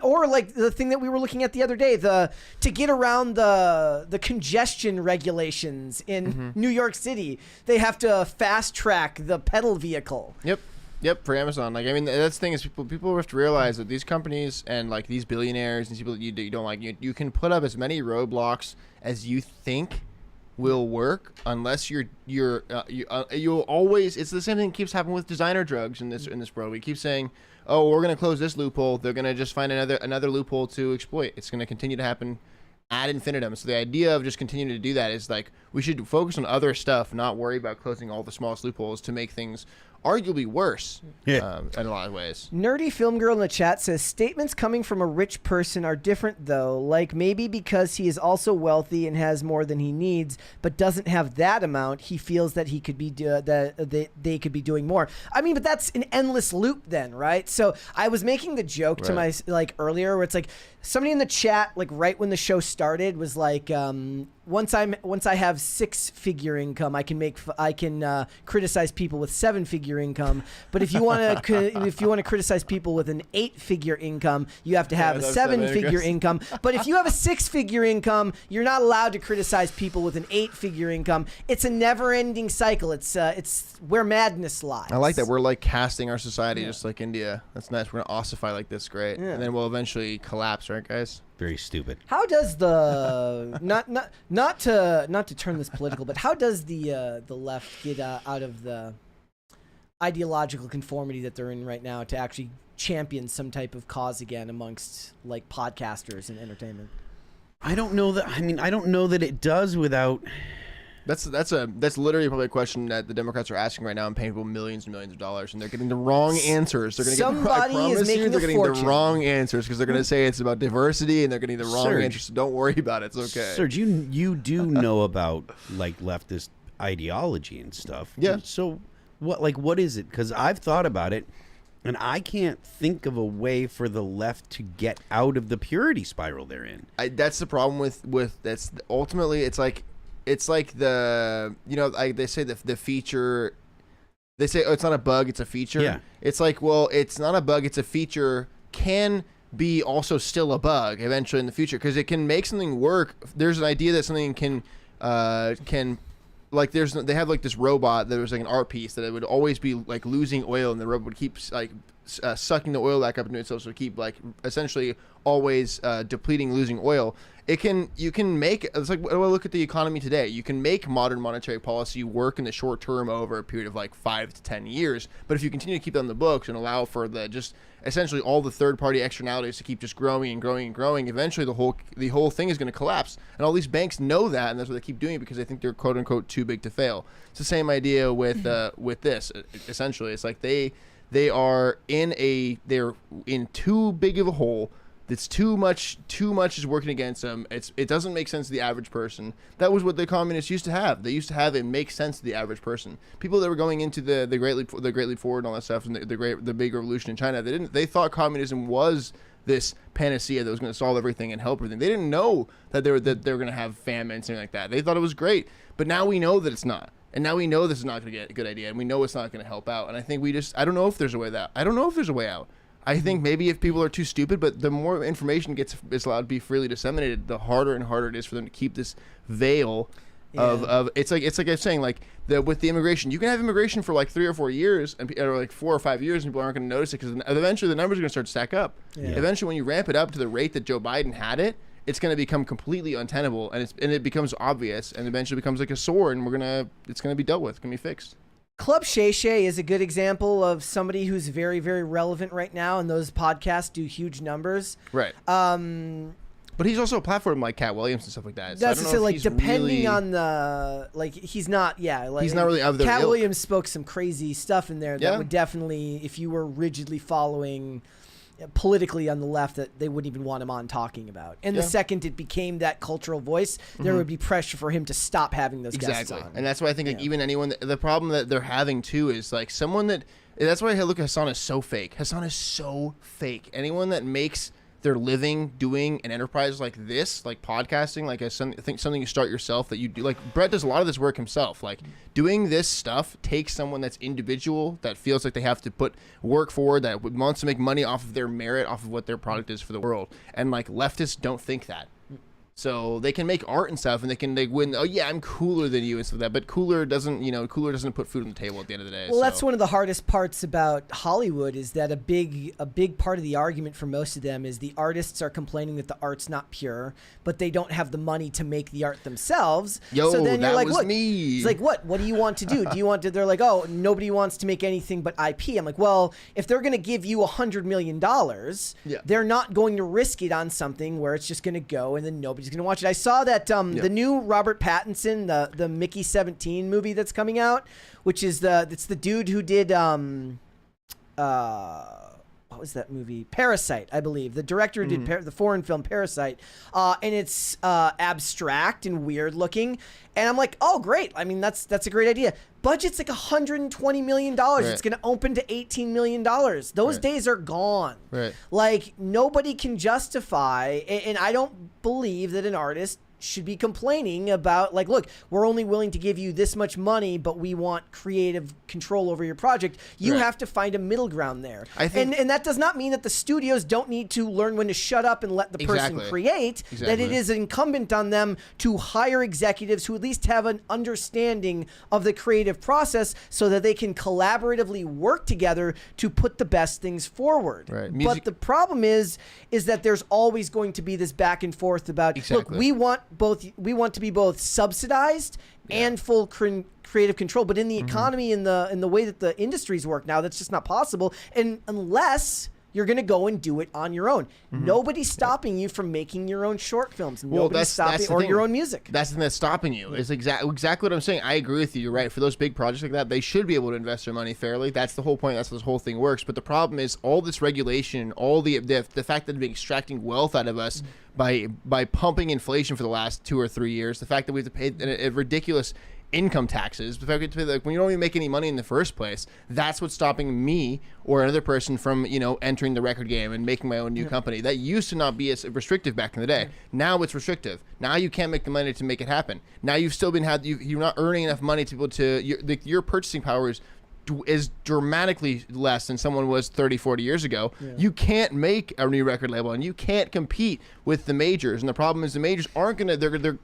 Or like the thing that we were looking at the other day, to get around the congestion regulations in New York City, they have to fast track the pedal vehicle. Yep, for Amazon. Like, I mean, that's the thing is people have to realize that these companies and like these billionaires and people that you don't like, you can put up as many roadblocks as you think will work, unless you'll always. It's the same thing that keeps happening with designer drugs in this world. We keep saying, oh, we're going to close this loophole. They're going to just find another loophole to exploit. It's going to continue to happen ad infinitum. So the idea of just continuing to do that is like we should focus on other stuff, not worry about closing all the smallest loopholes to make things arguably worse in a lot of ways. Nerdy Film Girl in the chat says, statements coming from a rich person are different though. Like maybe because he is also wealthy and has more than he needs, but doesn't have that amount, he feels that he could be they could be doing more. I mean, but that's an endless loop then, right? So I was making the joke to my earlier where it's like somebody in the chat like right when the show started was like once I have 6-figure income, I can criticize people with 7-figure income. But if you want to criticize people with an 8-figure income, you have to have a 7-figure income. But if you have a 6-figure income, you're not allowed to criticize people with an 8-figure income. It's a never-ending cycle. It's where madness lies. I like that we're like casting our society just like India. That's nice. We're gonna ossify like this, great, and then we'll eventually collapse, right, guys? Very stupid. How does the not to turn this political, but how does the left get out of the ideological conformity that they're in right now to actually champion some type of cause again amongst like podcasters and entertainment? I don't know that. I mean, I don't know that it does without. That's literally probably a question that the Democrats are asking right now and paying people millions and millions of dollars, and they're getting the wrong answers. They're getting the wrong answers because they're going to say it's about diversity and they're getting the wrong answers. So don't worry about it. It's okay. Serge, you do know about like leftist ideology and stuff. Yeah. So what is it? Because I've thought about it, and I can't think of a way for the left to get out of the purity spiral they're in. That's the problem with that's ultimately it's like the they say the feature. They say, oh, it's not a bug, it's a feature. Yeah. It's like, well, it's not a bug, it's a feature. Can be also still a bug eventually in the future because it can make something work. There's an idea that something can like they have like this robot that was like an art piece that it would always be like losing oil, and the robot would keep like sucking the oil back up into itself, so it keep like essentially always depleting, losing oil. You can make, it's like, well, look at the economy today. You can make modern monetary policy work in the short term over a period of like 5 to 10 years. But if you continue to keep it on the books and allow for the just essentially all the third party externalities to keep just growing and growing and growing, eventually the whole thing is going to collapse. And all these banks know that, and that's why they keep doing it, because they think they're quote unquote too big to fail. It's the same idea with this. Essentially, it's like they're in too big of a hole. It's too much is working against them. It doesn't make sense to the average person. That was what the communists used to have. They used to have it make sense to the average person. People that were going into the Great Leap Forward and all that stuff, and the big revolution in China, they thought communism was this panacea that was going to solve everything and help everything. They didn't know that they were going to have famine and something like that. They thought it was great, but now we know that it's not. And now we know this is not going to get a good idea, and we know it's not going to help out. And I think I don't know if there's a way out. I don't know if there's a way out. I think maybe if people are too stupid, but the more information is allowed to be freely disseminated, the harder and harder it is for them to keep this veil of it's like I was saying, like with the immigration, you can have immigration for like 3 or 4 years or like 4 or 5 years, and people aren't going to notice it because eventually the numbers are going to start to stack up. Yeah. Eventually, when you ramp it up to the rate that Joe Biden had it, it's going to become completely untenable, and it becomes obvious, and eventually becomes like a sore, and it's going to be dealt with, it's going to be fixed. Club Shay Shay is a good example of somebody who's very, very relevant right now, and those podcasts do huge numbers. Right. But he's also a platform like Cat Williams and stuff like that. So that's to like depending on the he's not he's not really of the Cat Williams spoke some crazy stuff in there that would definitely, if you were rigidly following politically on the left, that they wouldn't even want him on talking about. And the second it became that cultural voice, there would be pressure for him to stop having those guests on. And that's why I think like even anyone the problem that they're having too is like someone that's why I look at Hassan is so fake. Hassan is so fake. Anyone that makes their living doing an enterprise like this, like podcasting, like something you start yourself that you do. Like Brett does a lot of this work himself. Like doing this stuff takes someone that's individual, that feels like they have to put work forward, that wants to make money off of their merit, off of what their product is for the world. And like leftists don't think that. So they can make art and stuff, and they win. Oh yeah, I'm cooler than you and stuff like that. But cooler doesn't put food on the table at the end of the day. Well, that's one of the hardest parts about Hollywood, is that a big part of the argument for most of them is the artists are complaining that the art's not pure, but they don't have the money to make the art themselves. So then you're like, look, me. It's like, what do you want to do? Do you want to? They're like, oh, nobody wants to make anything but IP. I'm like, well, if they're going to give you $100 million, they're not going to risk it on something where it's just going to go and then nobody's going to watch it. I saw that the new Robert Pattinson, the Mickey 17 movie that's coming out, which is it's the dude who did what was that movie? Parasite, I believe. The director who did the foreign film Parasite, and it's abstract and weird looking. And I'm like, oh great! I mean, that's a great idea. Budget's like $120 million. Right. It's going to open to $18 million. Those days are gone. Right. Like nobody can justify, and I don't believe that an artist should be complaining about, like, look, we're only willing to give you this much money, but we want creative control over your project. You have to find a middle ground there. I think, and that does not mean that the studios don't need to learn when to shut up and let the person create. That it is incumbent on them to hire executives who at least have an understanding of the creative process so that they can collaboratively work together to put the best things forward. Right. But the problem is that there's always going to be this back and forth about, look, we want to be both subsidized and full creative control, but in the economy, in the way that the industries work now, that's just not possible. And unless you're going to go and do it on your own, nobody's stopping you from making your own short films. Nobody's stopping, or your own music. That's the thing that's stopping you. It's exactly what I'm saying. I agree with you. You're right. For those big projects like that, they should be able to invest their money fairly. That's the whole point. That's how this whole thing works. But the problem is all this regulation, all the fact that they've been extracting wealth out of us by pumping inflation for the last 2 or 3 years, the fact that we have to pay a ridiculous income taxes, the fact that when you don't even make any money in the first place, that's what's stopping me or another person from entering the record game and making my own new company. That used to not be as restrictive back in the day. Now it's restrictive. Now you can't make the money to make it happen. Now you've still you're not earning enough money to be able to your purchasing power is dramatically less than someone was 30-40 years ago. You can't make a new record label, and you can't compete with the majors. And the problem is the majors aren't gonna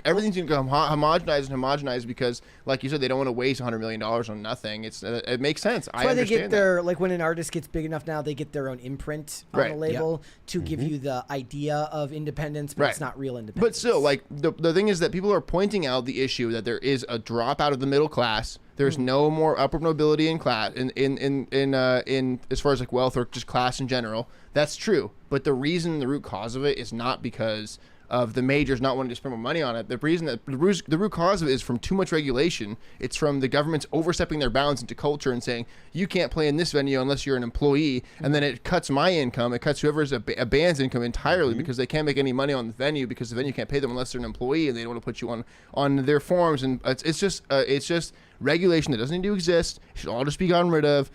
everything's gonna go homogenized because, like you said, they don't want to waste $100 million on nothing. It makes sense. That's why they get their, like, when an artist gets big enough now, they get their own imprint on the label to give you the idea of independence, but it's not real independence. But still, like, the thing is that people are pointing out the issue that there is a drop out of the middle class. There's no more upward mobility in class in as far as like wealth or just class in general. That's true, but the root cause of it is not because of the majors not wanting to spend more money on it. The root cause of it is from too much regulation. It's from the government's overstepping their bounds into culture and saying you can't play in this venue unless you're an employee, and then it cuts my income. It cuts whoever's a band's income entirely because they can't make any money on the venue because the venue can't pay them unless they're an employee, and they don't want to put you on their forms. And it's just regulation that doesn't need to exist. It should all just be gotten rid of.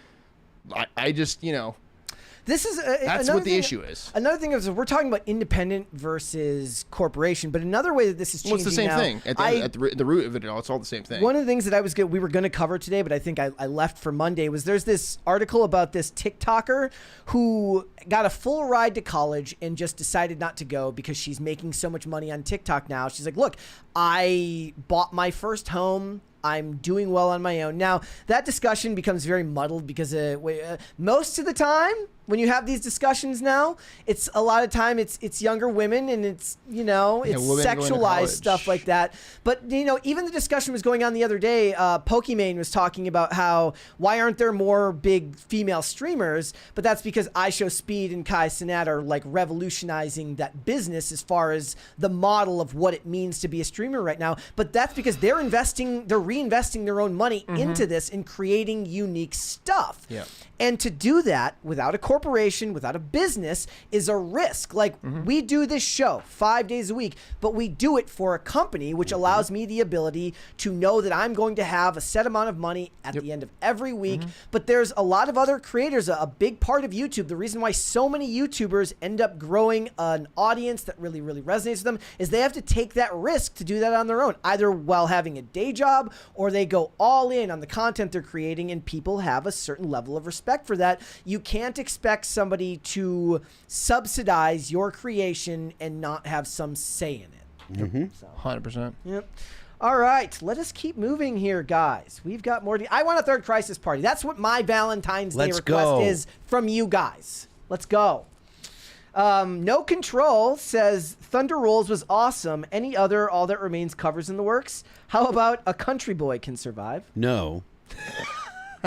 I just This is that's what the issue is. Another thing is we're talking about independent versus corporation, but another way that this is changing it's the same thing. At the root of it all, it's all the same thing. One of the things that we were going to cover today, but I think I left for Monday, was there's this article about this TikToker who got a full ride to college and just decided not to go because she's making so much money on TikTok now. She's like, look, I bought my first home. I'm doing well on my own. Now, that discussion becomes very muddled because most of the time when you have these discussions now, it's a lot of time it's younger women and it's sexualized stuff like that. But even the discussion was going on the other day. Pokimane was talking about why aren't there more big female streamers? But that's because iShowSpeed and Kai Cenat are like revolutionizing that business as far as the model of what it means to be a streamer right now. But that's because they're reinvesting their own money into this and creating unique stuff. Yeah. And to do that without a corporation, corporation, without a business, is a risk. Like, we do this show 5 days a week, but we do it for a company, which allows me the ability to know that I'm going to have a set amount of money at the end of every week. But there's a lot of other creators, a big part of YouTube. The reason why so many YouTubers end up growing an audience that really, really resonates with them is they have to take that risk to do that on their own, either while having a day job or they go all in on the content they're creating, and people have a certain level of respect for that. You can't expect somebody to subsidize your creation and not have some say in it. 100%. Yep. All right, let us keep moving here, guys. We've got more. I want a third crisis party. That's what my Valentine's Day request is from you guys. Let's go. No Control says Thunder Rolls was awesome. Any other All That Remains covers in the works? How about A Country Boy Can Survive? No.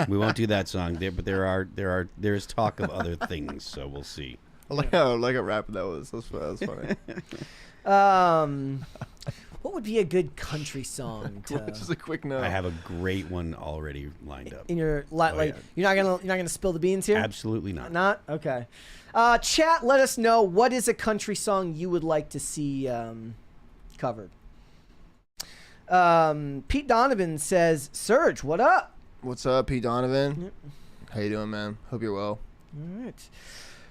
We won't do that song there, but there's talk of other things, so we'll see. I like how rapid that was. That was funny. What would be a good country song? Just a quick note. I have a great one already lined up. In your you're not gonna spill the beans here? Absolutely not. Not? Okay. Chat, let us know, what is a country song you would like to see covered. Pete Donovan says, Serge, what up? What's up, Pete Donovan? Yep. How you doing, man? Hope you're well. All right.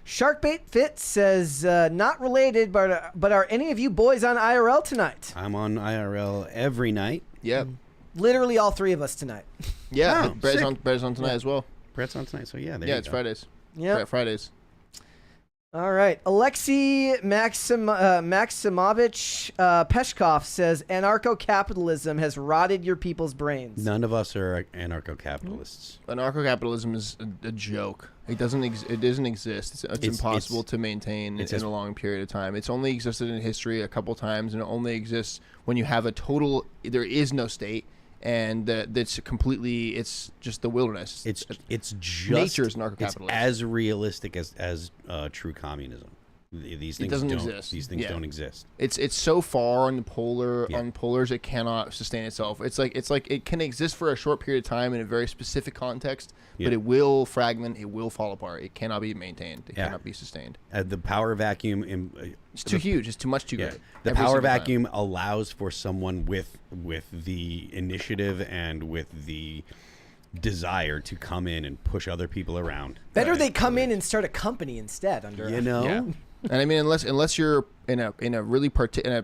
Sharkbait Fit says, not related, but are any of you boys on IRL tonight? I'm on IRL every night. Yep. Literally all three of us tonight. Yeah. Oh, Brett's on tonight as well. Brett's on tonight, so yeah. There Yeah, you it's go. Fridays. Yeah. Fridays. All right. Alexei Maximovich Peshkov says, anarcho-capitalism has rotted your people's brains. None of us are anarcho-capitalists. Anarcho-capitalism is a joke. It doesn't exist. It's impossible to maintain in a long period of time. It's only existed in history a couple times, and it only exists when you have there is no state, and that's completely, it's just the wilderness. It's just nature's narco-capitalism. It's as realistic as true communism. These things doesn't don't exist. These things don't exist. It's so far on the polars it cannot sustain itself. It's like it can exist for a short period of time in a very specific context, but it will fragment. It will fall apart. It cannot be maintained. It cannot be sustained. The power vacuum. It's too huge. It's too much too great. The power vacuum allows for someone with the initiative and with the desire to come in and push other people around. Better they come in and start a company instead. Yeah. And I mean, unless you're in a really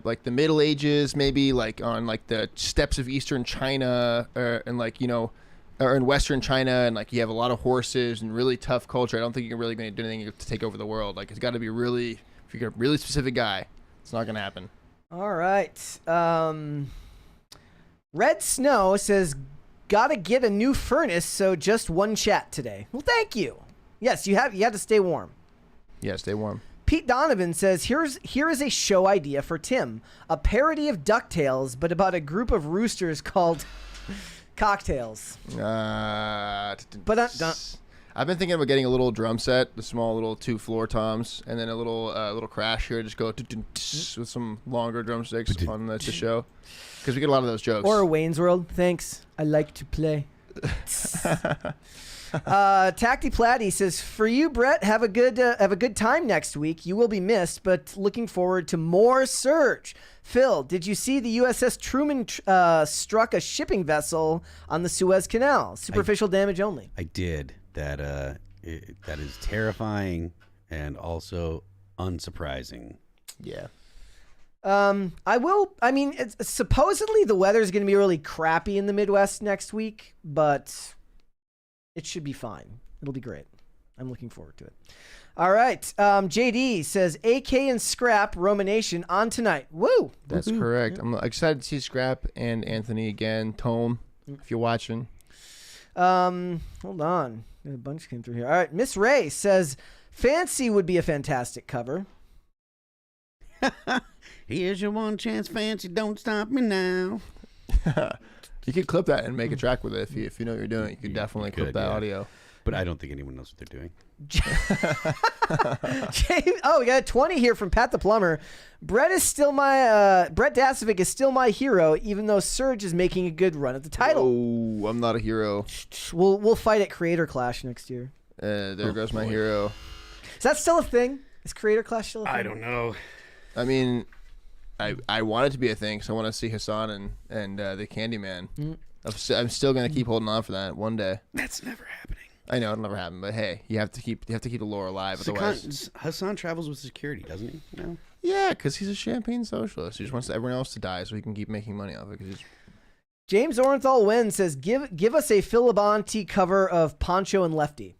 like the Middle Ages, maybe like on like the steppes of Eastern China, or in Western China, and like you have a lot of horses and really tough culture. I don't think you're really going to do anything to take over the world. Like it's got to be if you're a really specific guy, it's not going to happen. All right. Red Snow says, gotta get a new furnace, so just one chat today. Well, thank you. Yes, you had to stay warm. Yeah, stay warm. Pete Donovan says, here is a show idea for Tim. A parody of DuckTales, but about a group of roosters called Cocktails. I've been thinking about getting a little drum set, the small little 2 floor toms, and then a little crash here. Just go with some longer drumsticks on the show, because we get a lot of those jokes. Or a Wayne's World. Thanks. I like to play. Tacty Platty says, for you, Brett, have a good time next week. You will be missed, but looking forward to more Serge. Phil, did you see the USS Truman struck a shipping vessel on the Suez Canal? Superficial damage only. I did. That is terrifying and also unsurprising. Yeah. Supposedly the weather is going to be really crappy in the Midwest next week, but it should be fine. It'll be great. I'm looking forward to it. All right. JD says, AK and Scrap Romanation on tonight. Woo! That's correct. I'm excited to see Scrap and Anthony again. Tome, if you're watching. Hold on. A bunch came through here. All right. Miss Ray says, Fancy would be a fantastic cover. Here's your one chance, Fancy. Don't stop me now. You could clip that and make a track with it if you know what you're doing. You could definitely clip that audio. But I don't think anyone knows what they're doing. We got a 20 here from Pat the Plumber. Brett Dasovic is still my hero, even though Serge is making a good run at the title. Oh, I'm not a hero. We'll fight at Creator Clash next year. There goes my hero. that still a thing? Is creator class still a thing? I don't know. I mean, I want it to be a thing, so I want to see Hassan and the Candyman. I'm still gonna keep holding on for that one day. That's never happening. I know it'll never happen, but hey, you have to keep the lore alive. Otherwise, Hassan travels with security, doesn't he? No. Yeah, because he's a champagne socialist. He just wants everyone else to die so he can keep making money off it. James Orenthal Wynn says, give us a Phil Labonte cover of Poncho and Lefty.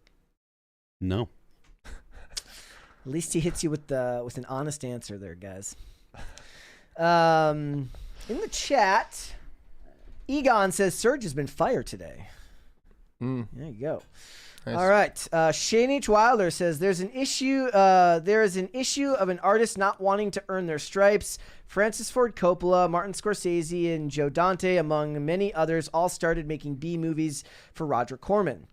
No. At least he hits you with an honest answer there, guys. In the chat, Egon says Serge has been fired today. There you go. Nice. All right. Shane H. Wilder says there is an issue of an artist not wanting to earn their stripes. Francis Ford Coppola, Martin Scorsese, and Joe Dante, among many others, all started making B movies for Roger Corman.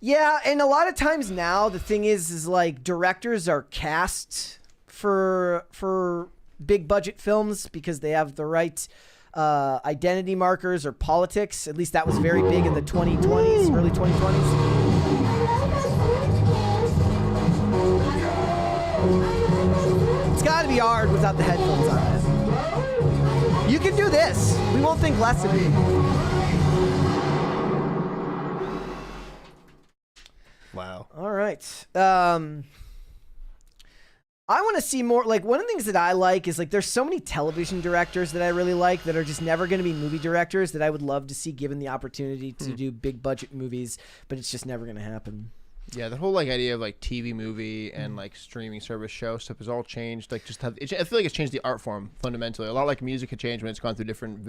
Yeah, and a lot of times now the thing is like directors are cast for big budget films because they have the right identity markers or politics. At least that was very big in the 2020s, early 2020s. It's got to be hard without the headphones on. You can do this. We won't think less of you. Wow. All right. I want to see more. Like, one of the things that I like is, like, there's so many television directors that I really like that are just never going to be movie directors that I would love to see given the opportunity to do big budget movies, but it's just never going to happen. Yeah, the whole like idea of like TV movie and like streaming service show stuff has all changed. Like, just I feel like it's changed the art form fundamentally. A lot like music had changed when it's gone through different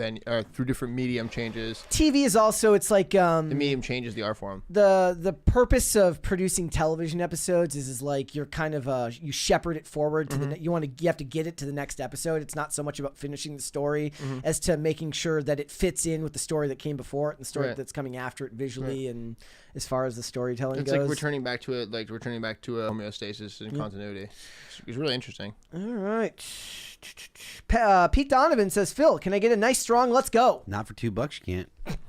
through different medium changes. TV is also, it's like the medium changes the art form. The purpose of producing television episodes is like you're kind of you shepherd it forward to the you have to get it to the next episode. It's not so much about finishing the story as to making sure that it fits in with the story that came before it and the story that's coming after it visually and as far as the storytelling goes. It's like returning back to a homeostasis and continuity. It's really interesting. All right. Pete Donovan says, Phil, can I get a nice strong let's go? Not for $2, you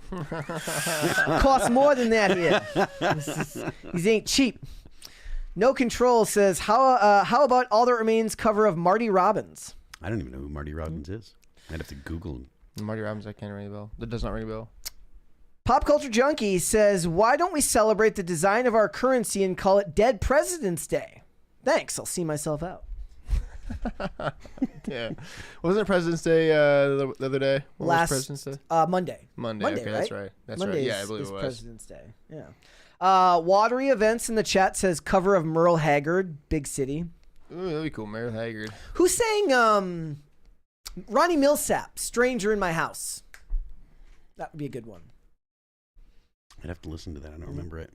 can't. Costs more than that here. These ain't cheap. No Control says, how about All That Remains cover of Marty Robbins? I don't even know who Marty Robbins is. I'd have to Google him. Marty Robbins, I can't ring a bell. That does not ring a bell. Pop Culture Junkie says, why don't we celebrate the design of our currency and call it Dead President's Day? Thanks, I'll see myself out. Yeah. Wasn't it President's Day the other day? Last President's Day? Monday. Monday, okay, right? That's right. That's Monday right. Yeah, I believe it was. President's Day. Yeah. Watery Events in the chat says cover of Merle Haggard, Big City. Ooh, that'd be cool. Merle Haggard. Who sang Ronnie Millsap, Stranger in My House? That would be a good one. I'd have to listen to that. I don't remember it.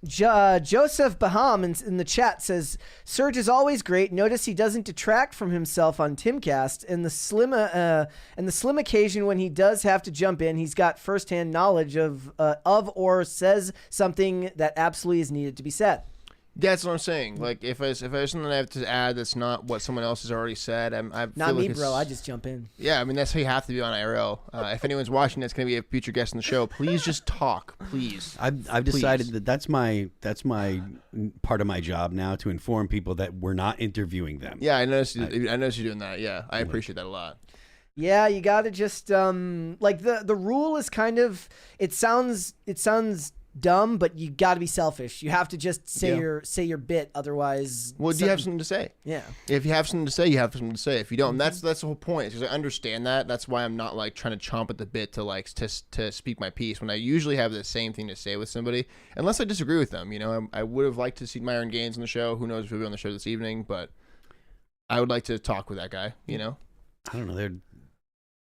Joseph Baham in the chat says, Serge is always great. Notice he doesn't detract from himself on Timcast. And the slim occasion when he does have to jump in, he's got firsthand knowledge of or says something that absolutely is needed to be said. That's what I'm saying. Like, if there's something I have to add that's not what someone else has already said, not me, bro. I just jump in. Yeah, I mean, that's how you have to be on IRL. If anyone's watching that's going to be a future guest on the show, please just talk, please. I've decided that that's my part of my job now, to inform people that we're not interviewing them. Yeah, I noticed you're doing that. Yeah, I appreciate that a lot. Yeah, you got to just like the rule is kind of, it sounds dumb, but you got to be selfish. You have to just say your bit, otherwise. Well, do you have something to say? Yeah. If you have something to say, you have something to say. If you don't, that's the whole point. Because I understand that. That's why I'm not like trying to chomp at the bit to speak my piece when I usually have the same thing to say with somebody, unless I disagree with them. You know, I would have liked to see Myron Gaines on the show. Who knows if he'll be on the show this evening? But I would like to talk with that guy. You know. I don't know.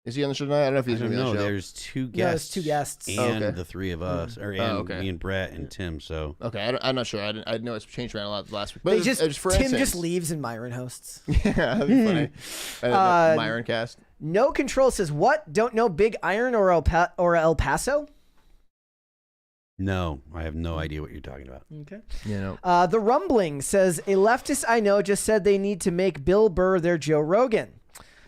Is he on the show tonight? I don't know if he's going to be on the show. There's two guests. Yeah, there's two guests. And the three of us. Me and Brett and Tim. So okay, I'm not sure. I know it's changed around a lot last week. But Tim just leaves and Myron hosts. Yeah, that'd be funny. Myron cast. No Control says, what? Don't know Big Iron or El Paso? No, I have no idea what you're talking about. Okay. Yeah, no. The Rumbling says, a leftist I know just said they need to make Bill Burr their Joe Rogan.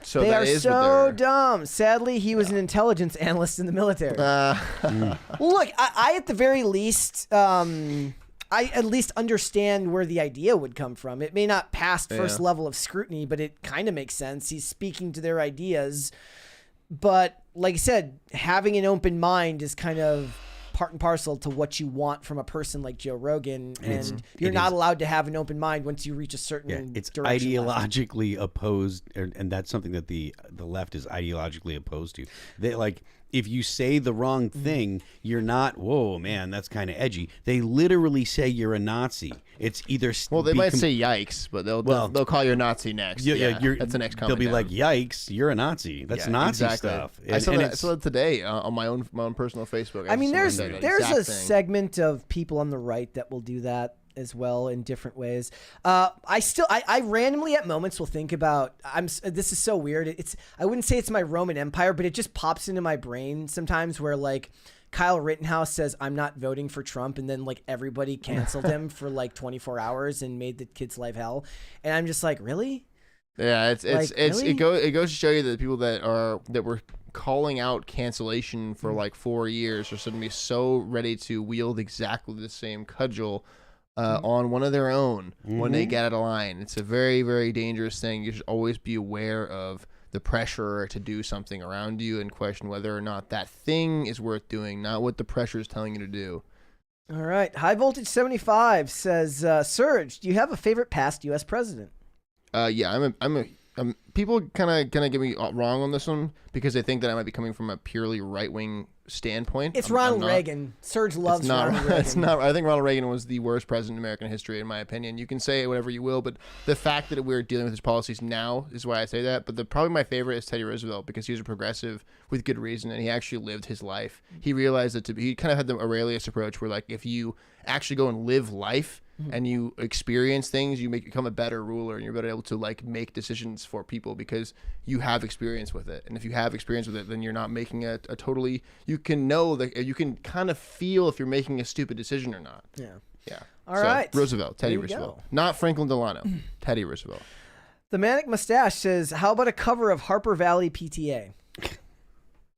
So they are so dumb. Sadly, he was an intelligence analyst in the military. Well, look, I at the very least, I I at least understand where the idea would come from. It may not pass first level of scrutiny, but it kind of makes sense. He's speaking to their ideas. But like I said, having an open mind is kind of part and parcel to what you want from a person like Joe Rogan, and you're not allowed to have an open mind once you reach a certain it's direction ideologically opposed, and that's something that the left is ideologically opposed to. They like, if you say the wrong thing, you're not, whoa, man, that's kind of edgy. They literally say you're a Nazi. It's either they might say yikes, but they'll call you a Nazi next. That's the next comment. They'll be like, yikes, you're a Nazi. That's Nazi stuff. I saw that today on my own personal Facebook. I mean, there's a segment of people on the right that will do that as well in different ways. I randomly at moments will think about, this is so weird. I wouldn't say it's my Roman Empire, but it just pops into my brain sometimes where like Kyle Rittenhouse says, I'm not voting for Trump. And then like everybody canceled him for like 24 hours and made the kid's life hell. And I'm just like, really? Yeah, really? It goes to show you that the people that were calling out cancellation for like 4 years are suddenly so ready to wield exactly the same cudgel on one of their own when they get out of line. It's a very, very dangerous thing. You should always be aware of the pressure to do something around you and question whether or not that thing is worth doing, not what the pressure is telling you to do. All right. High Voltage 75 says, Serge, do you have a favorite past U.S. president? Yeah, people kind of get me wrong on this one because they think that I might be coming from a purely right-wing standpoint. It's Ronald Reagan. Serge loves Ronald Reagan. It's not. I think Ronald Reagan was the worst president in American history, in my opinion. You can say whatever you will, but the fact that we're dealing with his policies now is why I say that. But probably my favorite is Teddy Roosevelt because he was a progressive with good reason, and he actually lived his life. He realized that he kind of had the Aurelius approach where, like, if you actually go and live life, and you experience things, you become a better ruler, and you're better able to like make decisions for people because you have experience with it. And if you have experience with it, then you're not making a totally. You can know that you can kind of feel if you're making a stupid decision or not. Yeah. All right. Roosevelt, Teddy Roosevelt, not Franklin Delano, Teddy Roosevelt. The Manic Mustache says, "How about a cover of Harper Valley PTA?"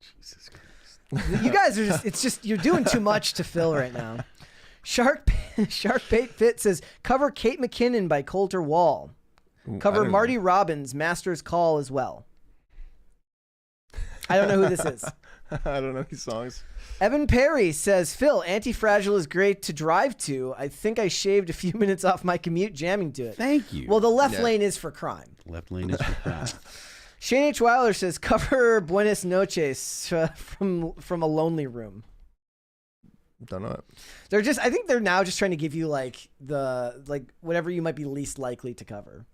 Jesus Christ. You guys are you're doing too much to Phil right now. Shark Bait Fit says, cover Kate McKinnon by Coulter Wall. Cover Marty Robbins, Master's Call as well. I don't know who this is. I don't know these songs. Evan Perry says, Phil, Anti-Fragile is great to drive to. I think I shaved a few minutes off my commute jamming to it. Thank you. Well, the left lane is for crime. Left lane is for crime. Shane H. Weiler says, cover Buenos Noches from A Lonely Room. Don't know it. I think they're now just trying to give you like whatever you might be least likely to cover.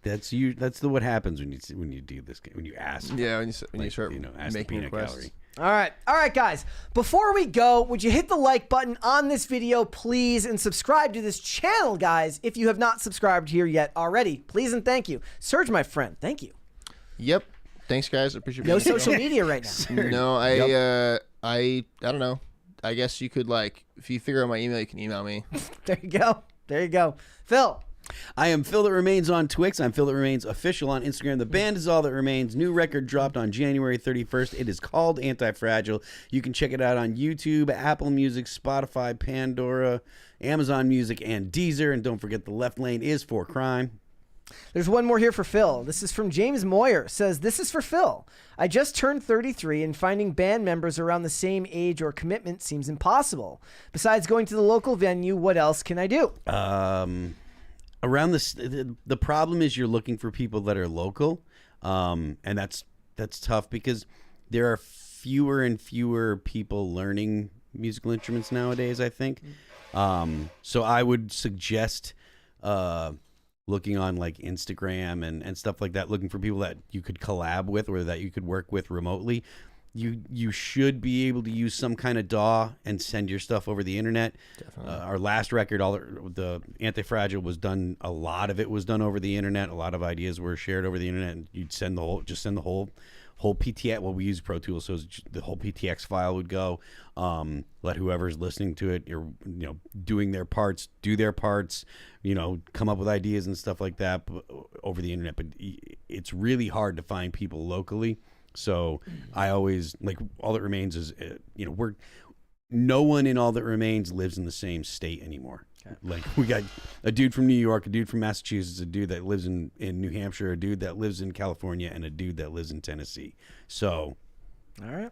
That's you. That's what happens when you do this game, when you ask. Yeah, when you start ask making requests. All right, guys. Before we go, would you hit the like button on this video, please, and subscribe to this channel, guys, if you have not subscribed here yet already. Please and thank you. Serge, my friend, thank you. Yep. Thanks, guys. I appreciate it. No social media right now. No, I don't know. I guess you could, like, if you figure out my email, you can email me. There you go. Phil. I am Phil That Remains on Twix. I'm Phil That Remains official on Instagram. The band is All That Remains. New record dropped on January 31st. It is called Anti-Fragile. You can check it out on YouTube, Apple Music, Spotify, Pandora, Amazon Music, and Deezer. And don't forget, the left lane is for crime. There's one more here for Phil. This is from James Moyer. Says, this is for Phil. I just turned 33 and finding band members around the same age or commitment seems impossible. Besides going to the local venue, what else can I do? Around the problem is you're looking for people that are local. And that's tough because there are fewer and fewer people learning musical instruments nowadays, I think. So I would suggest looking on like Instagram and stuff like that, looking for people that you could collab with or that you could work with remotely. You should be able to use some kind of DAW and send your stuff over the internet. Definitely. Our last record, the Anti-Fragile was done. A lot of it was done over the internet. A lot of ideas were shared over the internet, and you'd send the whole PTX. Well, we use Pro Tools, so the whole PTX file would go. Let whoever's listening to it, doing their parts, do their parts. Come up with ideas and stuff like that over the internet. But it's really hard to find people locally. So I always like All That Remains is no one in All That Remains lives in the same state anymore. Like we got a dude from New York, a dude from Massachusetts, a dude that lives in New Hampshire, a dude that lives in California, and a dude that lives in Tennessee. So, all right.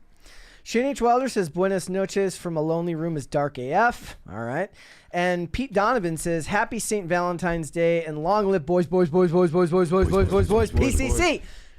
Shane H. Wilder says, Buenas noches from a lonely room is dark AF. All right. And Pete Donovan says, happy St. Valentine's Day and long live boys, PCC.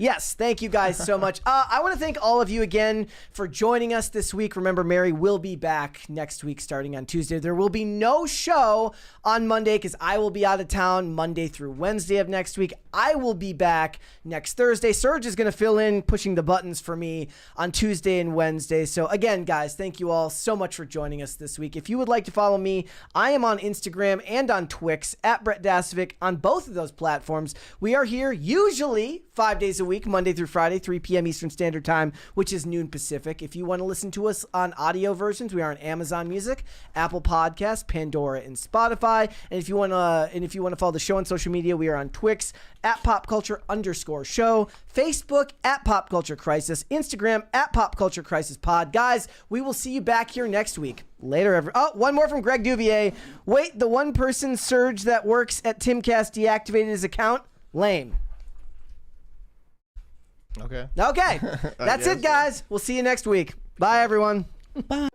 Yes, thank you guys so much. I want to thank all of you again for joining us this week. Remember, Mary will be back next week starting on Tuesday. There will be no show on Monday because I will be out of town Monday through Wednesday of next week. I will be back next Thursday. Serge is going to fill in pushing the buttons for me on Tuesday and Wednesday. So again, guys, thank you all so much for joining us this week. If you would like to follow me, I am on Instagram and on Twix at Brett Dasovic on both of those platforms. We are here usually 5 days a week, Monday through Friday, 3 p.m. Eastern Standard Time, which is noon Pacific. If you want to listen to us on audio versions, we are on Amazon Music, Apple Podcasts, Pandora, and Spotify. And if you want to follow the show on social media, we are on Twix at @popculture_show, Facebook at Pop Culture Crisis, Instagram at Pop Culture Crisis Pod. Guys, we will see you back here next week. Later, one more from Greg Duvier. Wait, the one person Serge that works at Timcast deactivated his account? Lame. Okay. That's it, guys. We'll see you next week. Bye, everyone. bye.